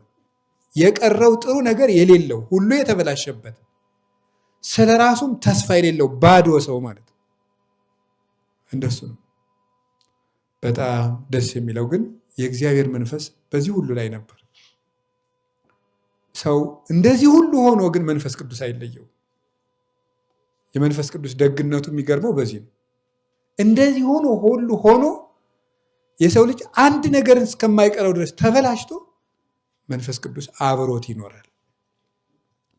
የቀረው ጥሩ ነገር የሌለው ሁሉ የተበላሸበት ስለ ራሱም ተስፋ የሌለው ባዶ ሰው ማለት ነው። እንደሱ ነው። በጣም ደስ የሚለው ግን የእግዚአብሔር መንፈስ በዚህ ሁሉ ላይ ነበር። ሰው እንደዚህ ሁሉ ሆኖ ግን መንፈስ ቅዱስ አይለየው። የመንፈስ ቅዱስ ደግነቱ የሚገርመው በዚህ ነው። እንደዚህ ሁሉ ሆኖ የሰው ልጅ አንድ ነገርን እስከማይቀረው ድረስ ተበላሽቶ መንፈስ ቅዱስ አብሮት ይኖራል።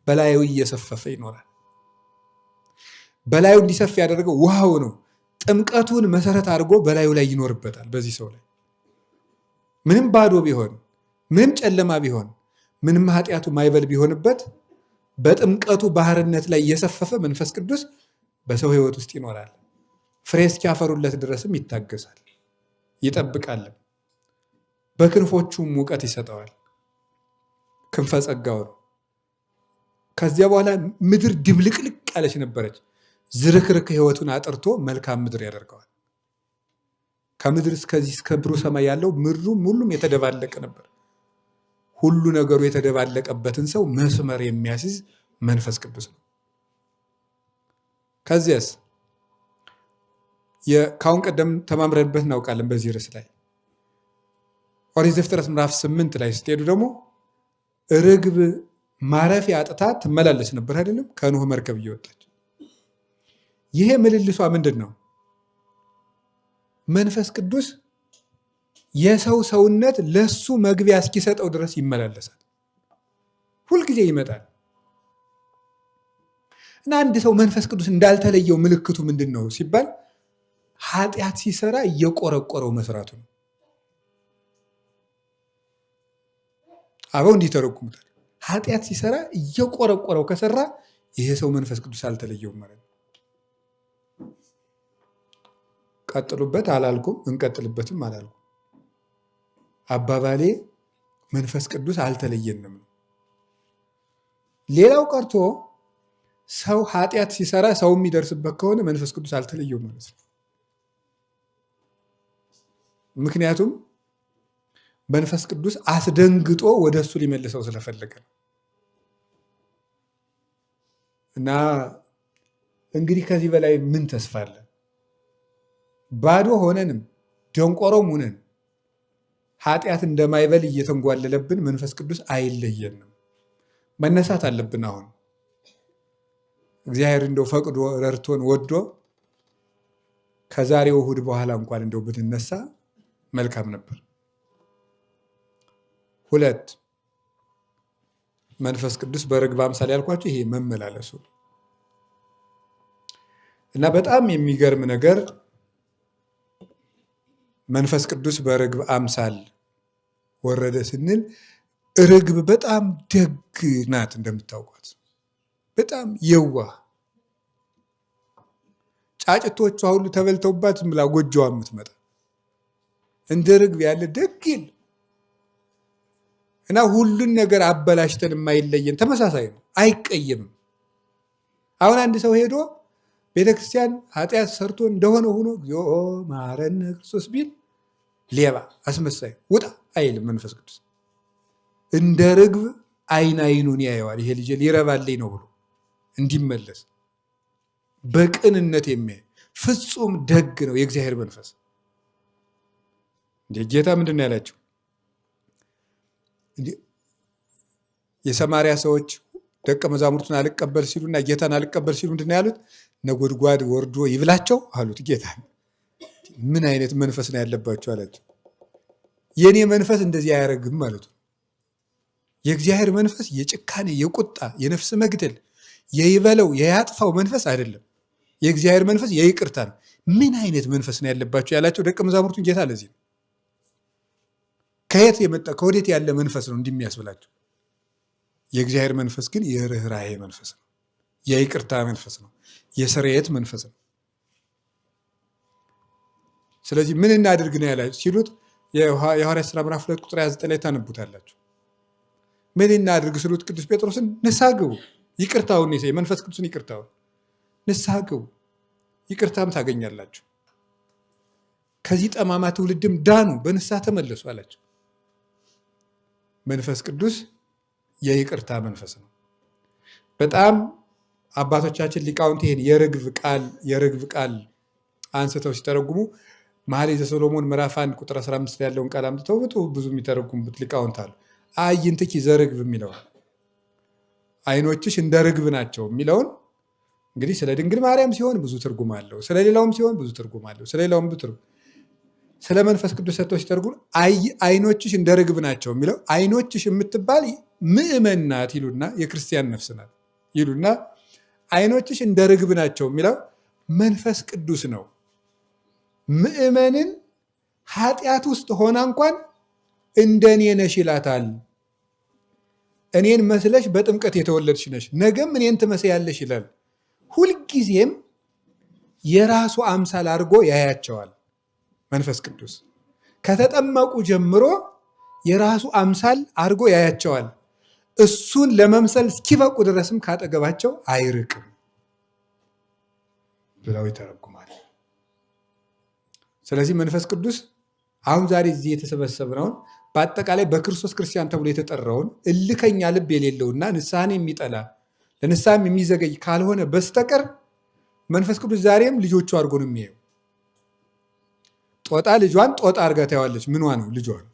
በላዩ እየሰፈፈ ይኖራል። በላዩ እንዲሰፍ ያደረገው ውሃው ነው። ጥምቀቱን መሰረት አድርጎ በላዩ ላይ ይኖርበታል። በዚህ ሰው ላይ ምንም ባዶ ቢሆን፣ ምንም ጨለማ ቢሆን፣ ምንም ኃጢአቱ ማይበል ቢሆንበት በጥምቀቱ ባህርነት ላይ እየሰፈፈ መንፈስ ቅዱስ በሰው ሕይወት ውስጥ ይኖራል። ፍሬ እስኪያፈሩለት ድረስም ይታገሳል፣ ይጠብቃልም። በክንፎቹም ሙቀት ይሰጠዋል። ክንፈ ጸጋው ነው። ከዚያ በኋላ ምድር ድብልቅልቅ ያለች ነበረች። ዝርክርክ ሕይወቱን አጥርቶ መልካም ምድር ያደርገዋል። ከምድር እስከዚህ እስከ ብሩህ ሰማይ ያለው ምድሩም ሁሉም የተደባለቀ ነበር። ሁሉ ነገሩ የተደባለቀበትን ሰው መስመር የሚያስይዝ መንፈስ ቅዱስ ነው። ከዚያስ ከአሁን ቀደም ተማምረንበት እናውቃለን። በዚህ ርዕስ ላይ ኦሪት ዘፍጥረት ምዕራፍ 8 ላይ ስትሄዱ ደግሞ ርግብ ማረፊያ አጥታ ትመላለስ ነበር አይደለም? ከኖህ መርከብ እየወጣች። ይሄ ምልልሷ ምንድን ነው? መንፈስ ቅዱስ የሰው ሰውነት ለሱ መግቢያ እስኪሰጠው ድረስ ይመላለሳል። ሁልጊዜ ይመጣል እና አንድ ሰው መንፈስ ቅዱስ እንዳልተለየው ምልክቱ ምንድን ነው ሲባል ኃጢአት ሲሰራ እየቆረቆረው መስራቱ ነው። አበው እንዲተረጉሙታል። ኃጢአት ሲሰራ እየቆረቆረው ከሰራ ይሄ ሰው መንፈስ ቅዱስ አልተለየውም ማለት ነው። ቀጥሉበት አላልኩም፣ እንቀጥልበትም አላልኩም። አባባሌ መንፈስ ቅዱስ አልተለየንም ነው። ሌላው ቀርቶ ሰው ኃጢአት ሲሰራ ሰው የሚደርስበት ከሆነ መንፈስ ቅዱስ አልተለየውም ማለት ነው። ምክንያቱም መንፈስ ቅዱስ አስደንግጦ ወደ እሱ ሊመልሰው ስለፈለገ ነው። እና እንግዲህ ከዚህ በላይ ምን ተስፋ አለ? ባዶ ሆነንም ደንቆሮም ሆነን ኃጢአት እንደማይበል እየተንጓለለብን መንፈስ ቅዱስ አይለየንም። መነሳት አለብን። አሁን እግዚአብሔር እንደው ፈቅዶ ረድቶን ወዶ ከዛሬው እሑድ በኋላ እንኳን እንደው ብንነሳ መልካም ነበር። 2 መንፈስ ቅዱስ በርግብ አምሳል ያልኳቸው ይሄ መመላለሱ እና በጣም የሚገርም ነገር መንፈስ ቅዱስ በርግብ አምሳል ወረደ ስንል ርግብ በጣም ደግ ናት። እንደምታውቋት በጣም የዋህ ጫጭቶቿ ሁሉ ተበልተውባት ዝም ብላ ጎጆዋ የምትመጣ እንደ ርግብ ያለ ደግ እና ሁሉን ነገር አበላሽተን የማይለየን ተመሳሳይ ነው። አይቀየምም። አሁን አንድ ሰው ሄዶ ቤተክርስቲያን ኃጢአት ሰርቶ እንደሆነ ሆኖ እግዚኦ መሐረነ ክርስቶስ ቢል ሌባ አስመሳይ ውጣ አይልም። መንፈስ ቅዱስ እንደ ርግብ አይን አይኑን ያየዋል። ይሄ ልጅ ሊረባልኝ ነው ብሎ እንዲመለስ በቅንነት የሚያይ ፍጹም ደግ ነው የእግዚአብሔር መንፈስ። ጌታ ምንድን ነው ያላቸው? የሰማርያ ሰዎች ደቀ መዛሙርቱን አልቀበል ሲሉና ጌታን አልቀበል ሲሉ ምንድን ነው ያሉት? ነጎድጓድ ወርዶ ይብላቸው አሉት። ጌታ ምን አይነት መንፈስ ነው ያለባቸው አላቸው። የኔ መንፈስ እንደዚህ አያደርግም ማለት ነው። የእግዚአብሔር መንፈስ የጭካኔ፣ የቁጣ፣ የነፍስ መግደል፣ የይበለው የያጥፋው መንፈስ አይደለም። የእግዚአብሔር መንፈስ የይቅርታ ነው። ምን አይነት መንፈስ ነው ያለባቸው ያላቸው ደቀ መዛሙርቱን ጌታ ለዚህ ነው። ከየት የመጣ ከወዴት ያለ መንፈስ ነው እንደሚያስብላቸው። የእግዚአብሔር መንፈስ ግን የርኅራኄ መንፈስ ነው። የይቅርታ መንፈስ ነው። የስርየት መንፈስ ነው። ስለዚህ ምን እናድርግ ነው ያላቸው ሲሉት የሐዋርያት ሥራ ምዕራፍ 2 ቁጥር 29 ላይ ታነቡታላችሁ። ምን እናድርግ ሲሉት ቅዱስ ጴጥሮስን ንስሐ ግቡ፣ ይቅርታውን የመንፈስ ቅዱስን ይቅርታውን ንስሐ ግቡ፣ ይቅርታም ታገኛላችሁ፣ ከዚህ ጠማማ ትውልድም ዳኑ፣ በንስሐ ተመለሱ አላቸው። መንፈስ ቅዱስ የይቅርታ መንፈስ ነው። በጣም አባቶቻችን ሊቃውንት ይሄን የርግብ ቃል አንስተው ሲተረጉሙ መኃልየ ዘሰሎሞን ምዕራፍ 1 ቁጥር 15 ያለውን ቃል አምጥተው ብዙ የሚተረጉሙት ሊቃውንት አሉ። አዕይንትኪ ዘርግብ የሚለውን አይኖችሽ እንደ ርግብ ናቸው የሚለውን እንግዲህ ስለ ድንግል ማርያም ሲሆን ብዙ ትርጉም አለው፣ ስለ ሌላውም ሲሆን ብዙ ትርጉም አለው። ስለ ሌላውም ብዙ ትርጉም ስለ መንፈስ ቅዱስ ሰጥተው ሲተርጉም አይኖችሽ እንደ ርግብ ናቸው የሚለው አይኖችሽ የምትባል ምእመን ናት ይሉና የክርስቲያን ነፍስ ናት ይሉና አይኖችሽ እንደ ርግብ ናቸው የሚለው መንፈስ ቅዱስ ነው። ምእመንን ኃጢአት ውስጥ ሆና እንኳን እንደኔ ነሽ ይላታል። እኔን መስለሽ በጥምቀት የተወለድሽ ነሽ፣ ነገም እኔን ትመስያለሽ ይላል። ሁልጊዜም የራሱ አምሳል አድርጎ ያያቸዋል። መንፈስ ቅዱስ ከተጠመቁ ጀምሮ የራሱ አምሳል አድርጎ ያያቸዋል። እሱን ለመምሰል እስኪበቁ ድረስም ካጠገባቸው አይርቅም ብለው ይተረጉማል። ስለዚህ መንፈስ ቅዱስ አሁን ዛሬ እዚህ የተሰበሰብነውን በአጠቃላይ በክርስቶስ ክርስቲያን ተብሎ የተጠራውን እልከኛ ልብ የሌለውና ንስሐን የሚጠላ ለንስሐም የሚዘገይ ካልሆነ በስተቀር መንፈስ ቅዱስ ዛሬም ልጆቹ አድርጎ ነው የሚያየው። ጦጣ ልጇን ጦጣ አድርጋ ታያለች። ምኗ ነው? ልጇ ነው።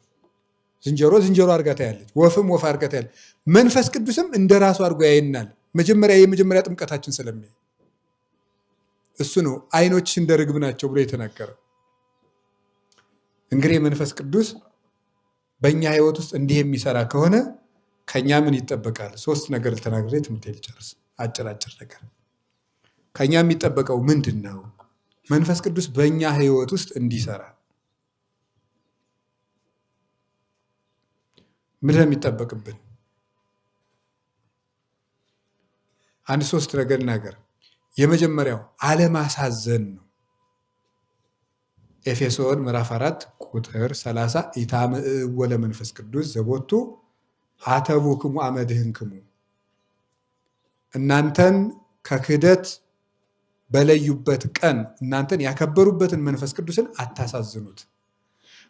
ዝንጀሮ ዝንጀሮ አድርጋ ታያለች። ወፍም ወፍ አድርጋ ታያለች። መንፈስ ቅዱስም እንደ ራሱ አድርጎ ያየናል። የመጀመሪያ ጥምቀታችን ስለሚያይ እሱ ነው ዓይኖችሽ እንደ ርግብ ናቸው ብሎ የተናገረው። እንግዲህ መንፈስ ቅዱስ በእኛ ሕይወት ውስጥ እንዲህ የሚሰራ ከሆነ ከኛ ምን ይጠበቃል? 3 ነገር ተናግሬ ትምህርት ልጨርስ። አጭር ነገር ከኛ የሚጠበቀው ምንድን ነው? መንፈስ ቅዱስ በእኛ ሕይወት ውስጥ እንዲሰራ ምንድን ነው የሚጠበቅብን? 3 ነገር። የመጀመሪያው አለማሳዘን ነው። ኤፌሶን ምዕራፍ 4 ቁጥር 30 ኢታምዕዎ ለመንፈስ ቅዱስ ዘቦቱ አተቡክሙ አመድህንክሙ፣ እናንተን ከክህደት በለዩበት ቀን እናንተን ያከበሩበትን መንፈስ ቅዱስን አታሳዝኑት።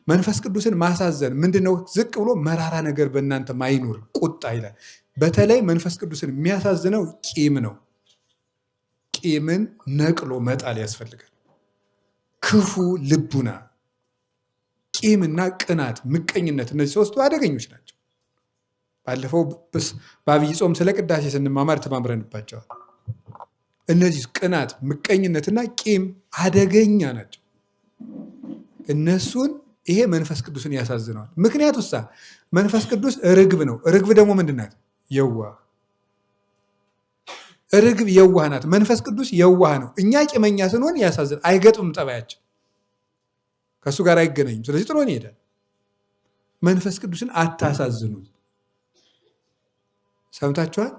መንፈስ ቅዱስን ማሳዘን ምንድነው? ዝቅ ብሎ መራራ ነገር በእናንተ ማይኑር ቁጣ ይላል። በተለይ መንፈስ ቅዱስን የሚያሳዝነው ቂም ነው። ቂምን ነቅሎ መጣል ያስፈልጋል። ክፉ ልቡና፣ ቂምና ቅናት፣ ምቀኝነት፣ እነዚህ 3ቱ አደገኞች ናቸው። ባለፈው በአብይ ጾም ስለ ቅዳሴ ስንማማር ተማምረንባቸዋል። እነዚህ ቅናት፣ ምቀኝነትና ቂም አደገኛ ናቸው። እነሱን ይሄ መንፈስ ቅዱስን ያሳዝነዋል። ምክንያቱ መንፈስ ቅዱስ ርግብ ነው። ርግብ ደግሞ ምንድን ናት? የዋህ። ርግብ የዋህ ናት። መንፈስ ቅዱስ የዋህ ነው። እኛ ቂመኛ ስንሆን ያሳዝን፣ አይገጥምም። ጠባያችን ከእሱ ጋር አይገናኝም። ስለዚህ ጥሎን ይሄዳል። መንፈስ ቅዱስን አታሳዝኑት። ሰምታችኋል?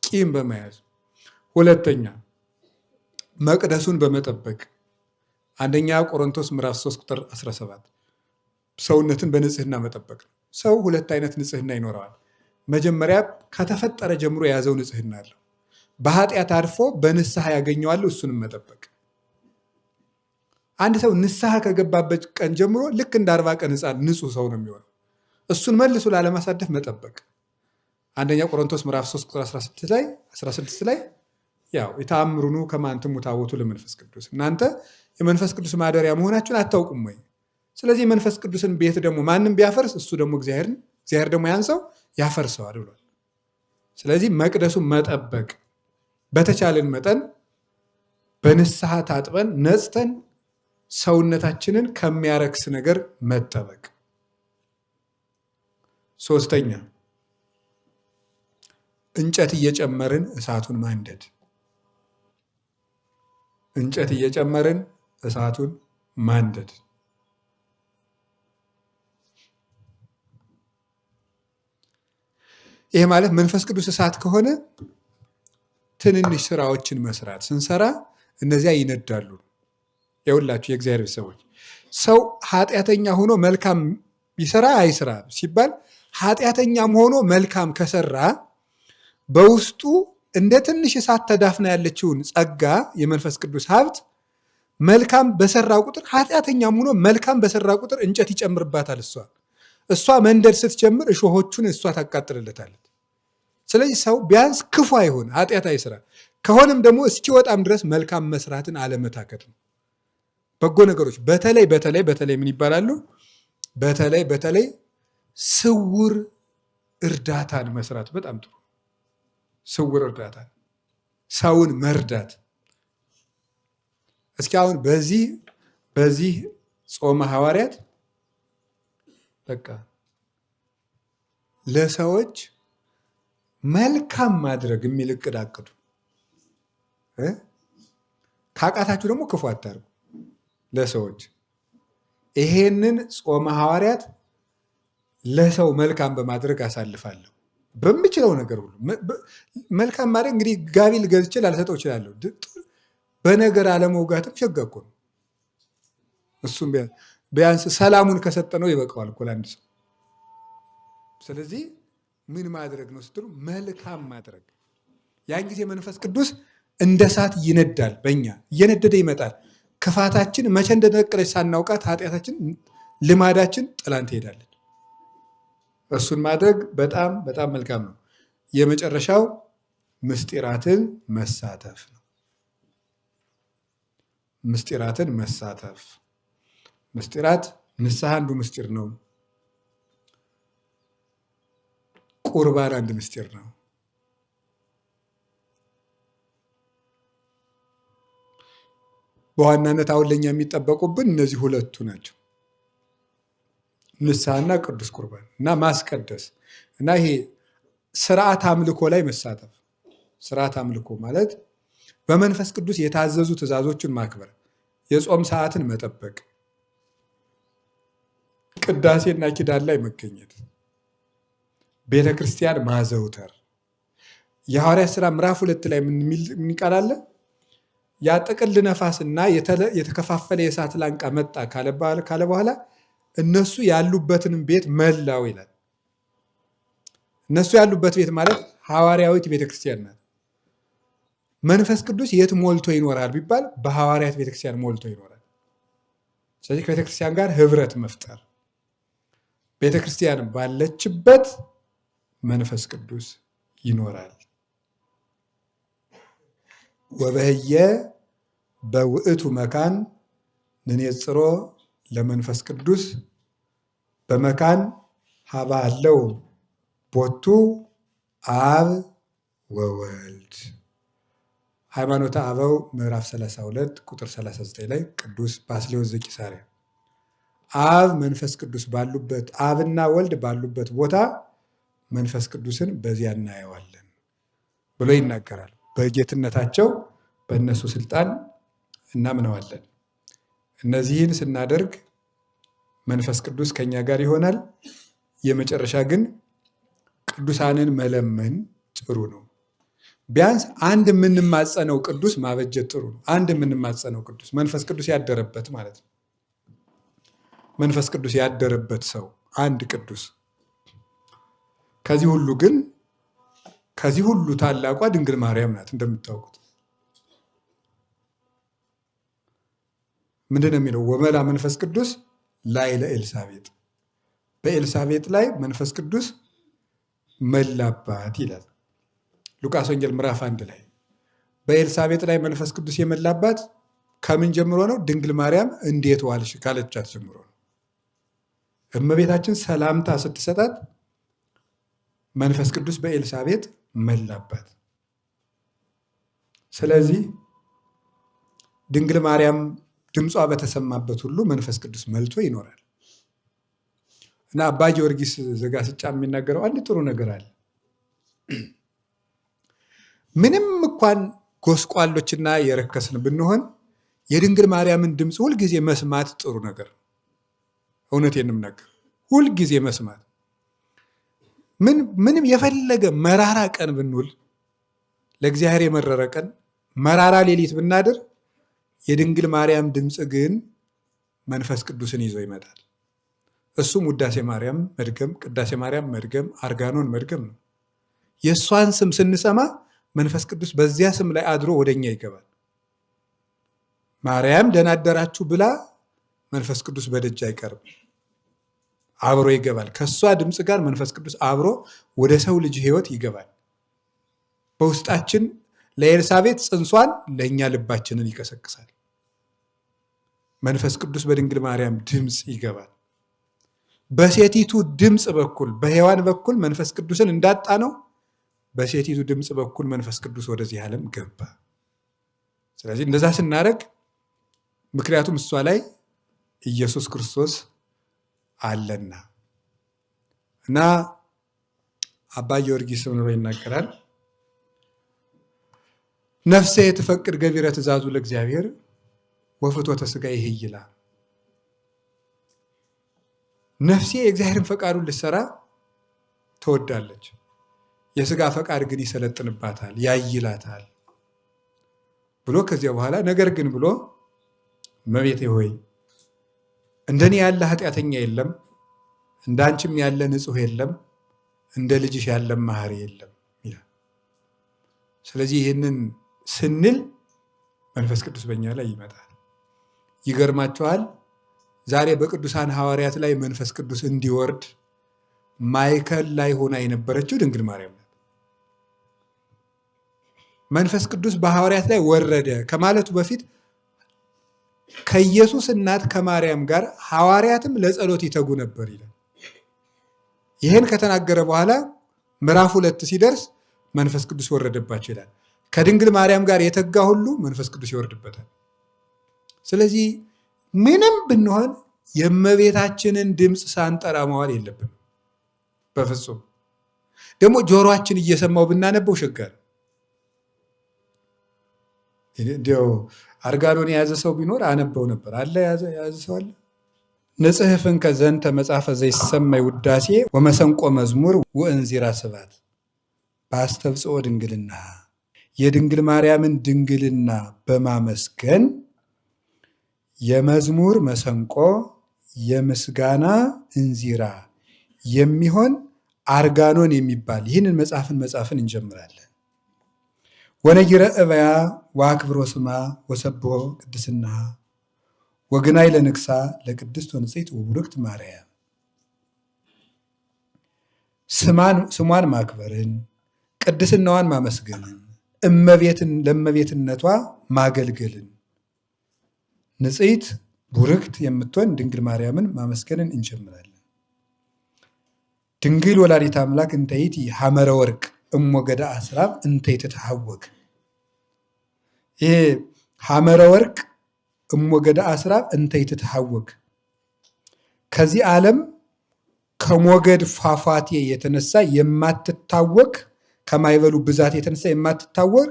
ቂም በመያዝ 2ኛ መቅደሱን በመጠበቅ 1ኛ ቆሮንቶስ ምዕራፍ 3 ቁጥር 17 ሰውነትን በንጽህና መጠበቅ ነው። ሰው 2 አይነት ንጽህና ይኖረዋል። መጀመሪያ ከተፈጠረ ጀምሮ የያዘው ንጽህና አለው። በኃጢአት አርፎ በንስሐ ያገኘዋል። እሱንም መጠበቅ። አንድ ሰው ንስሐ ከገባበት ቀን ጀምሮ ልክ እንደ 40 ቀን ሕፃን ንጹህ ሰው ነው የሚሆነው። እሱን መልሶ ላለማሳደፍ መጠበቅ። 1ኛ ቆሮንቶስ ምዕራፍ 3 ቁጥር 16 ላይ ያው ኢታምሩኑ ከመ አንትሙ ታቦቱ ለመንፈስ ቅዱስ፣ እናንተ የመንፈስ ቅዱስ ማደሪያ መሆናችሁን አታውቁም ወይ? ስለዚህ የመንፈስ ቅዱስን ቤት ደግሞ ማንም ቢያፈርስ እሱ ደግሞ እግዚአብሔር ደግሞ ያን ሰው ያፈርሰዋል ብሏል። ስለዚህ መቅደሱን መጠበቅ፣ በተቻለን መጠን በንስሐ ታጥበን ነጽተን ሰውነታችንን ከሚያረክስ ነገር መጠበቅ። 3ኛ እንጨት እየጨመርን እሳቱን ማንደድ። እንጨት እየጨመርን እሳቱን ማንደድ። ይሄ ማለት መንፈስ ቅዱስ እሳት ከሆነ ትንንሽ ስራዎችን መስራት ስንሰራ እነዚያ ይነዳሉ። የሁላችሁ የእግዚአብሔር ሰዎች ሰው ኃጢአተኛ ሆኖ መልካም ይሰራ አይስራ ሲባል ኃጢአተኛም ሆኖ መልካም ከሰራ በውስጡ እንደ ትንሽ እሳት ተዳፍና ያለችውን ጸጋ የመንፈስ ቅዱስ ሀብት መልካም በሰራ ቁጥር ኃጢአተኛም ሆኖ መልካም በሰራ ቁጥር እንጨት ይጨምርባታል። እሷ መንደድ ስትጀምር እሾሆቹን እሷ ታቃጥልለታለች። ስለዚህ ሰው ቢያንስ ክፉ አይሆን፣ ኃጢአት አይስራ። ከሆነም ደግሞ እስኪወጣም ድረስ መልካም መስራትን አለመታከት ነው። በጎ ነገሮች በተለይ ምን ይባላሉ? በተለይ ስውር እርዳታን መስራት በጣም ጥሩ። ስውር እርዳታ፣ ሰውን መርዳት። እስኪ አሁን በዚህ ጾመ ሐዋርያት በቃ ለሰዎች መልካም ማድረግ የሚል እቅድ አቅዱ። ካቃታችሁ ደግሞ ክፉ አታርጉ። ለሰዎች ይሄንን ጾመ ሐዋርያት ለሰው መልካም በማድረግ አሳልፋለሁ። በምችለው ነገር ሁሉ መልካም ማድረግ እንግዲህ ጋቢ ልገዝቼ ላልሰጠው እችላለሁ። በነገር አለመውጋትም ሸጋ እኮ ነው። እሱም ቢያንስ ሰላሙን ከሰጠነው ይበቃዋል እኮ ለአንድ ሰው። ስለዚህ ምን ማድረግ ነው ስትሉ መልካም ማድረግ። ያን ጊዜ መንፈስ ቅዱስ እንደ እሳት ይነዳል፣ በእኛ እየነደደ ይመጣል። ክፋታችን መቼ እንደነቀለች ሳናውቃት ኃጢአታችን፣ ልማዳችን ጥላን ትሄዳለች። እሱን ማድረግ በጣም በጣም መልካም ነው። የመጨረሻው ምስጢራትን መሳተፍ ነው። ምስጢራትን መሳተፍ። ምስጢራት ንስሐ አንዱ ምስጢር ነው። ቁርባን አንድ ምስጢር ነው። በዋናነት አሁን ለኛ የሚጠበቁብን እነዚህ ሁለቱ ናቸው። ንስሐና ቅዱስ ቁርባን እና ማስቀደስ እና ይሄ ስርዓት አምልኮ ላይ መሳተፍ። ስርዓት አምልኮ ማለት በመንፈስ ቅዱስ የታዘዙ ትእዛዞችን ማክበር፣ የጾም ሰዓትን መጠበቅ፣ ቅዳሴና ኪዳን ላይ መገኘት፣ ቤተ ክርስቲያን ማዘውተር። የሐዋርያት ሥራ ምዕራፍ 2 ላይ ምን ቃል አለ? ያ ጥቅል ነፋስና የተከፋፈለ የእሳት ላንቃ መጣ ካለ በኋላ እነሱ ያሉበትንም ቤት መላው ይላል። እነሱ ያሉበት ቤት ማለት ሐዋርያዊት ቤተክርስቲያን ናት። መንፈስ ቅዱስ የት ሞልቶ ይኖራል ቢባል በሐዋርያት ቤተክርስቲያን ሞልቶ ይኖራል። ስለዚህ ከቤተክርስቲያን ጋር ህብረት መፍጠር፣ ቤተክርስቲያን ባለችበት መንፈስ ቅዱስ ይኖራል። ወበህየ በውእቱ መካን ንኔጽሮ ለመንፈስ ቅዱስ በመካን ሀባ አለው ቦቱ አብ ወወልድ። ሃይማኖተ አበው ምዕራፍ 32 ቁጥር 39 ላይ ቅዱስ ባስልዮስ ዘቂሳርያ አብ መንፈስ ቅዱስ ባሉበት፣ አብና ወልድ ባሉበት ቦታ መንፈስ ቅዱስን በዚያ እናየዋለን ብሎ ይናገራል። በጌትነታቸው በእነሱ ስልጣን እናምነዋለን። እነዚህን ስናደርግ መንፈስ ቅዱስ ከኛ ጋር ይሆናል። የመጨረሻ ግን ቅዱሳንን መለመን ጥሩ ነው። ቢያንስ አንድ የምንማጸነው ቅዱስ ማበጀት ጥሩ ነው። አንድ የምንማጸነው ቅዱስ መንፈስ ቅዱስ ያደረበት ማለት ነው። መንፈስ ቅዱስ ያደረበት ሰው አንድ ቅዱስ። ከዚህ ሁሉ ታላቋ ድንግል ማርያም ናት። እንደምታውቁት ምንድን ነው የሚለው? ወመላ መንፈስ ቅዱስ ላይ ለኤልሳቤጥ፣ በኤልሳቤጥ ላይ መንፈስ ቅዱስ መላባት ይላል ሉቃስ ወንጌል ምዕራፍ 1 ላይ። በኤልሳቤጥ ላይ መንፈስ ቅዱስ የመላባት ከምን ጀምሮ ነው? ድንግል ማርያም እንዴት ዋልሽ ካለቻት ጀምሮ ነው። እመቤታችን ሰላምታ ስትሰጣት መንፈስ ቅዱስ በኤልሳቤጥ መላባት። ስለዚህ ድንግል ማርያም ድምጿ በተሰማበት ሁሉ መንፈስ ቅዱስ መልቶ ይኖራል እና አባ ጊዮርጊስ ዘጋስጫ የሚናገረው አንድ ጥሩ ነገር አለ። ምንም እንኳን ጎስቋሎችና የረከስን ብንሆን የድንግል ማርያምን ድምፅ ሁልጊዜ መስማት ጥሩ ነገር ነው። እውነቴን ነው የምናገር። ሁልጊዜ መስማት ምንም የፈለገ መራራ ቀን ብንውል፣ ለእግዚአብሔር የመረረ ቀን መራራ ሌሊት ብናድር፣ የድንግል ማርያም ድምፅ ግን መንፈስ ቅዱስን ይዞ ይመጣል። እሱም ውዳሴ ማርያም መድገም፣ ቅዳሴ ማርያም መድገም፣ አርጋኖን መድገም ነው። የእሷን ስም ስንሰማ መንፈስ ቅዱስ በዚያ ስም ላይ አድሮ ወደኛ ይገባል። ማርያም ደህና አደራችሁ ብላ መንፈስ ቅዱስ በደጅ አይቀርም፣ አብሮ ይገባል። ከእሷ ድምፅ ጋር መንፈስ ቅዱስ አብሮ ወደ ሰው ልጅ ሕይወት ይገባል። በውስጣችን ለኤልሳቤጥ ጽንሷን፣ ለእኛ ልባችንን ይቀሰቅሳል። መንፈስ ቅዱስ በድንግል ማርያም ድምፅ ይገባል። በሴቲቱ ድምፅ በኩል በሔዋን በኩል መንፈስ ቅዱስን እንዳጣ ነው፣ በሴቲቱ ድምፅ በኩል መንፈስ ቅዱስ ወደዚህ ዓለም ገባ። ስለዚህ እንደዛ ስናደርግ፣ ምክንያቱም እሷ ላይ ኢየሱስ ክርስቶስ አለና እና አባ ጊዮርጊስ ብሎ ይናገራል። ነፍሴ ትፈቅድ ገቢረ ትእዛዙ ለእግዚአብሔር ወፍትወተ ሥጋ ይህይላ። ነፍሴ የእግዚአብሔርን ፈቃዱን ልትሰራ ትወዳለች፣ የሥጋ ፈቃድ ግን ይሰለጥንባታል፣ ያይላታል ብሎ ከዚያ በኋላ ነገር ግን ብሎ እመቤቴ ሆይ እንደኔ ያለ ኃጢአተኛ የለም፣ እንዳንቺም ያለ ንጹሕ የለም፣ እንደ ልጅሽ ያለ መሐሪ የለም ይላል። ስለዚህ ይህንን ስንል መንፈስ ቅዱስ በእኛ ላይ ይመጣል። ይገርማቸዋል። ዛሬ በቅዱሳን ሐዋርያት ላይ መንፈስ ቅዱስ እንዲወርድ ማዕከል ላይ ሆና የነበረችው ድንግል ማርያም ናት። መንፈስ ቅዱስ በሐዋርያት ላይ ወረደ ከማለቱ በፊት ከኢየሱስ እናት ከማርያም ጋር ሐዋርያትም ለጸሎት ይተጉ ነበር ይላል። ይህን ከተናገረ በኋላ ምዕራፍ 2 ሲደርስ መንፈስ ቅዱስ ወረደባቸው ይላል። ከድንግል ማርያም ጋር የተጋ ሁሉ መንፈስ ቅዱስ ይወርድበታል። ስለዚህ ምንም ብንሆን የእመቤታችንን ድምፅ ሳንጠራ መዋል የለብንም በፍጹም። ደግሞ ጆሮአችን እየሰማው ብናነበው ሸጋር። እንዲያው አርጋኖን የያዘ ሰው ቢኖር አነበው ነበር። አለ የያዘ ሰው አለ? ንጽሕፍን ከዘንተ መጽሐፈ ዘይሰማይ ውዳሴ ወመሰንቆ መዝሙር ወእንዚራ ስብሐት በአስተብጽኦ ድንግልና፣ የድንግል ማርያምን ድንግልና በማመስገን የመዝሙር መሰንቆ የምስጋና እንዚራ የሚሆን አርጋኖን የሚባል ይህንን መጽሐፍን እንጀምራለን። ወነጊረ እበያ ወአክብሮ ስማ ወሰብሖ ቅድስና ወግናይ ለንግሳ ለቅድስት ወንጽሕት ወቡርክት ማርያም። ስሟን ማክበርን ቅድስናዋን ማመስገንን ለእመቤትነቷ ማገልገልን ንጽሕት ቡርክት የምትሆን ድንግል ማርያምን ማመስገንን እንጀምራለን። ድንግል ወላዲተ አምላክ እንተይቲ ሐመረ ወርቅ እሞገዳ አስራብ እንተይት ተሐወክ። ይሄ ሐመረ ወርቅ እሞገዳ አስራብ እንተይት ተሐወክ ከዚህ ዓለም ከሞገድ ፏፏቴ የተነሳ የማትታወክ ከማይበሉ ብዛት የተነሳ የማትታወቅ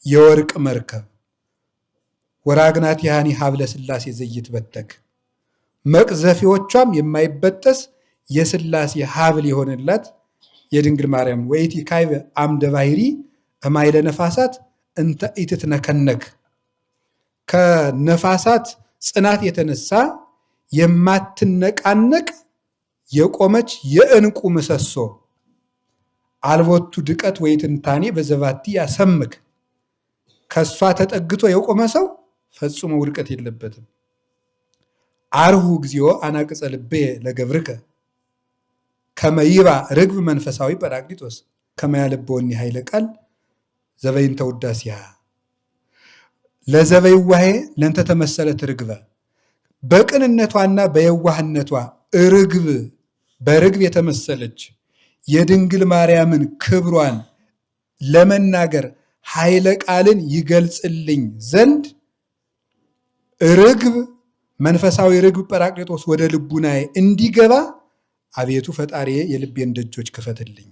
የወርቅ መርከብ ወራግናት ያኒ ሀብለ ሥላሴ ዘይትበተክ መቅዘፊዎቿም የማይበጠስ የሥላሴ ሀብል የሆነላት የድንግል ማርያም ወይቲ ካይበ አምደ ባሕሪ እማይለ ነፋሳት እንተ ኢትትነከነክ ከነፋሳት ጽናት የተነሳ የማትነቃነቅ የቆመች የዕንቁ ምሰሶ አልቦቱ ድቀት ወይትንታኔ በዘባቲ ያሰምክ ከሷ ተጠግቶ የቆመ ሰው ፈጽሞ ውድቀት የለበትም። አርሁ እግዚኦ አናቅጸ ልቤ ለገብርከ ከመይባ ርግብ መንፈሳዊ ጰራቅሊጦስ ከመያልበወኒ ኃይለ ቃል ዘበይንተ ውዳሴሃ ለዘበይዋሄ ለንተ ተመሰለት ርግበ በቅንነቷና በየዋህነቷ በርግብ የተመሰለች የድንግል ማርያምን ክብሯን ለመናገር ኃይለ ቃልን ይገልጽልኝ ዘንድ ርግብ መንፈሳዊ ርግብ ጰራቅሊጦስ ወደ ልቡናዬ እንዲገባ አቤቱ ፈጣሪዬ የልቤን ደጆች ክፈትልኝ።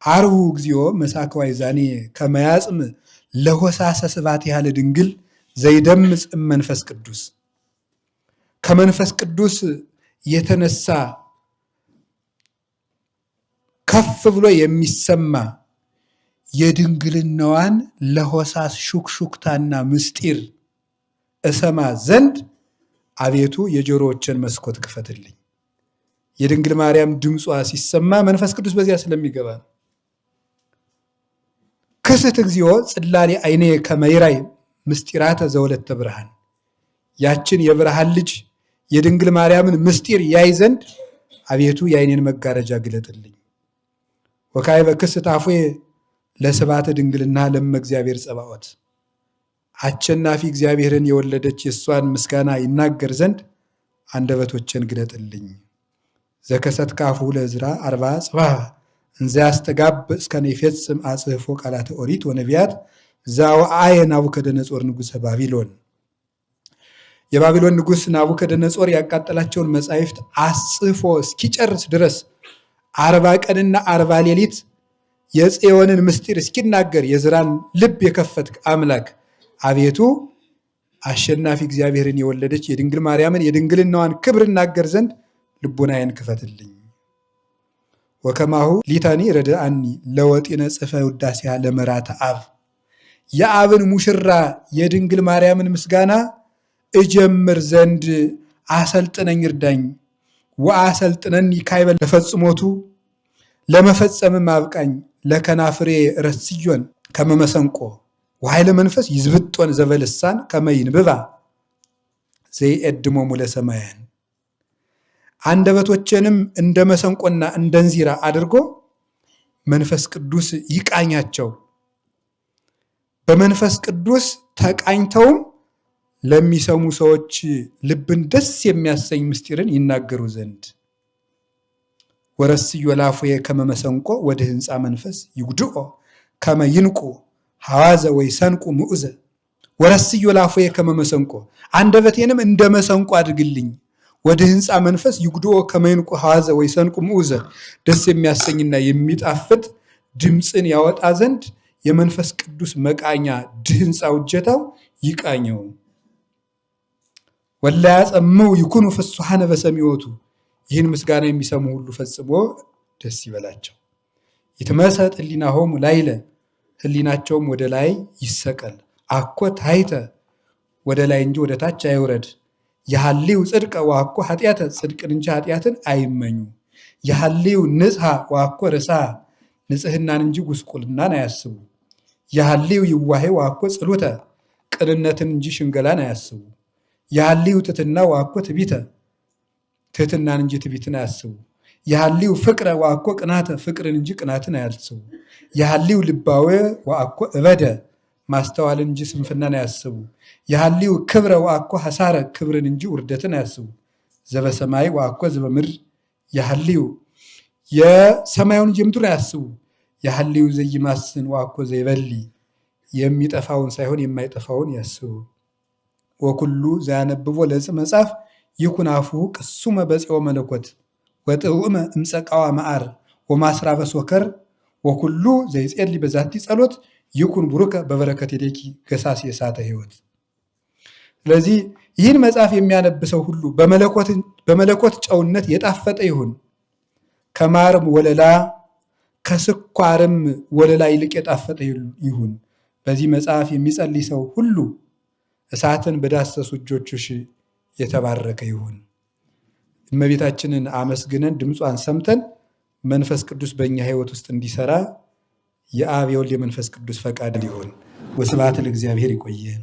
አርሁ እግዚኦ መሳክዋይ ዛኔ ከመያጽም ለሆሳሰ ስባት ያለ ድንግል ዘይደምጽ መንፈስ ቅዱስ ከመንፈስ ቅዱስ የተነሳ ከፍ ብሎ የሚሰማ የድንግልናዋን ለሆሳስ ሹክሹክታና ምስጢር እሰማ ዘንድ አቤቱ የጆሮዎችን መስኮት ክፈትልኝ። የድንግል ማርያም ድምጿ ሲሰማ መንፈስ ቅዱስ በዚያ ስለሚገባ ነው። ክስት እግዚኦ ጽላሌ አይኔ ከመይራይ ምስጢራተ ዘወለተ ብርሃን ያችን የብርሃን ልጅ የድንግል ማርያምን ምስጢር ያይ ዘንድ አቤቱ የአይኔን መጋረጃ ግለጥልኝ። ወካዕበ ክስት አፉየ ለስብሐተ ድንግልና ለእመ እግዚአብሔር ጸባዖት አሸናፊ እግዚአብሔርን የወለደች የእሷን ምስጋና ይናገር ዘንድ አንደበቶችን ግለጥልኝ። ዘከሰት ካፉ ለዕዝራ 40 ጽባሕ እንዘ ያስተጋብ እስከ ይፈጽም አጽሕፎ ቃላተ ኦሪት ወነቢያት ዘወአየ ናቡከደነጾር ንጉሠ ባቢሎን። የባቢሎን ንጉሥ ናቡከደነጾር ያቃጠላቸውን መጻሕፍት አጽፎ እስኪጨርስ ድረስ 40 ቀንና 40 ሌሊት የጽዮንን ምስጢር እስኪናገር የዕዝራን ልብ የከፈትክ አምላክ አቤቱ አሸናፊ እግዚአብሔርን የወለደች የድንግል ማርያምን የድንግልናዋን ክብር እናገር ዘንድ ልቡናዬን ክፈትልኝ። ወከማሁ ሊታኒ ረድአኒ ለወጢነ ጽፈ ውዳሴሃ ለመራተ አብ የአብን ሙሽራ የድንግል ማርያምን ምስጋና እጀምር ዘንድ አሰልጥነኝ እርዳኝ። ወአሰልጥነኒ ካዕበ ለፈጽሞቱ ለመፈጸምም አብቃኝ ለከናፍሬ ረስዮን ከመመሰንቆ ወኃይለ መንፈስ ይዝብጦን ዘበልሳን ከመይንብባ ዘይእድሞሙ ለሰማያን አንደበቶቼንም እንደ መሰንቆና እንደ እንዚራ አድርጎ መንፈስ ቅዱስ ይቃኛቸው በመንፈስ ቅዱስ ተቃኝተውም ለሚሰሙ ሰዎች ልብን ደስ የሚያሰኝ ምስጢርን ይናገሩ ዘንድ ወረስዮ ላፉየ ከመመሰንቆ ወደ ህንፃ መንፈስ ይጉድኦ ከመይንቁ ሐዋዘ ወይ ሰንቁ ሙእዘ ወረስዮ ላፉየ ከመመሰንቆ አንደበቴንም እንደ መሰንቆ አድርግልኝ ወደ ህንፃ መንፈስ ይጉድኦ ከመይንቁ ሐዋዘ ወይ ሰንቁ ሙእዘ ደስ የሚያሰኝና የሚጣፍጥ ድምፅን ያወጣ ዘንድ የመንፈስ ቅዱስ መቃኛ ድህንፃው እጀታው ይቃኘው ወላ ያጸመው ይኩኑ ፍሱሐነ በሰሚዖቱ ይህን ምስጋና የሚሰሙ ሁሉ ፈጽሞ ደስ ይበላቸው ይትመሰጥ ህሊናሆሙ ላይለ ህሊናቸውም ወደ ላይ ይሰቀል አኮ ታይተ ወደ ላይ እንጂ ወደ ታች አይውረድ የሐሊው ጽድቀ ወአኮ ኃጢአተ ጽድቅን እንጂ ኃጢአትን አይመኙ የሐሊው ንጽሐ ወአኮ ርሳ ንጽህናን እንጂ ጉስቁልናን አያስቡ የሐሊው ይዋሄ ወአኮ ጽሉተ ቅንነትን እንጂ ሽንገላን አያስቡ የሐሊው ትሕትና ወአኮ ትዕቢተ ትሕትናን እንጂ ትዕቢትን አያስቡ የሐሊው ፍቅረ ወአኮ ቅናተ ፍቅርን እንጂ ቅናትን አያስቡ የሐሊው ልባዌ ወአኮ እበደ ማስተዋልን እንጂ ስንፍናን አያስቡ የሐሊው ክብረ ወአኮ ሐሳረ ክብርን እንጂ ውርደትን አያስቡ ዘበሰማይ ወአኮ ዘበምድር የሐሊው የሰማዩን እንጂ ምድሩን አያስቡ የሐሊው ዘይማስን ወአኮ ዘይበሊ የሚጠፋውን ሳይሆን የማይጠፋውን ያስቡ ወኩሉ ዘያነብቦ ለጽ መጽሐፍ ይኩን አፉሁ ቅሱመ በጽዮ መለኮት ወጥዑመ እምጸቃዋ መዓር ወማስራበ ሶከር ወኩሉ ዘይጼሊ በዛቲ ጸሎት ይኩን ቡሩከ በበረከት የደቂ ገሳስ የሳተ ህይወት። ስለዚህ ይህን መጽሐፍ የሚያነብሰው ሁሉ በመለኮት ጨውነት የጣፈጠ ይሁን ከማርም ወለላ ከስኳርም ወለላ ይልቅ የጣፈጠ ይሁን። በዚህ መጽሐፍ የሚጸልይ ሰው ሁሉ እሳትን በዳሰሱ እጆችሽ የተባረከ ይሁን። እመቤታችንን አመስግነን ድምጿን ሰምተን መንፈስ ቅዱስ በእኛ ህይወት ውስጥ እንዲሰራ የአብ የወልድ የመንፈስ ቅዱስ ፈቃድ ይሁን። ወስብሐት ለእግዚአብሔር። ይቆየን።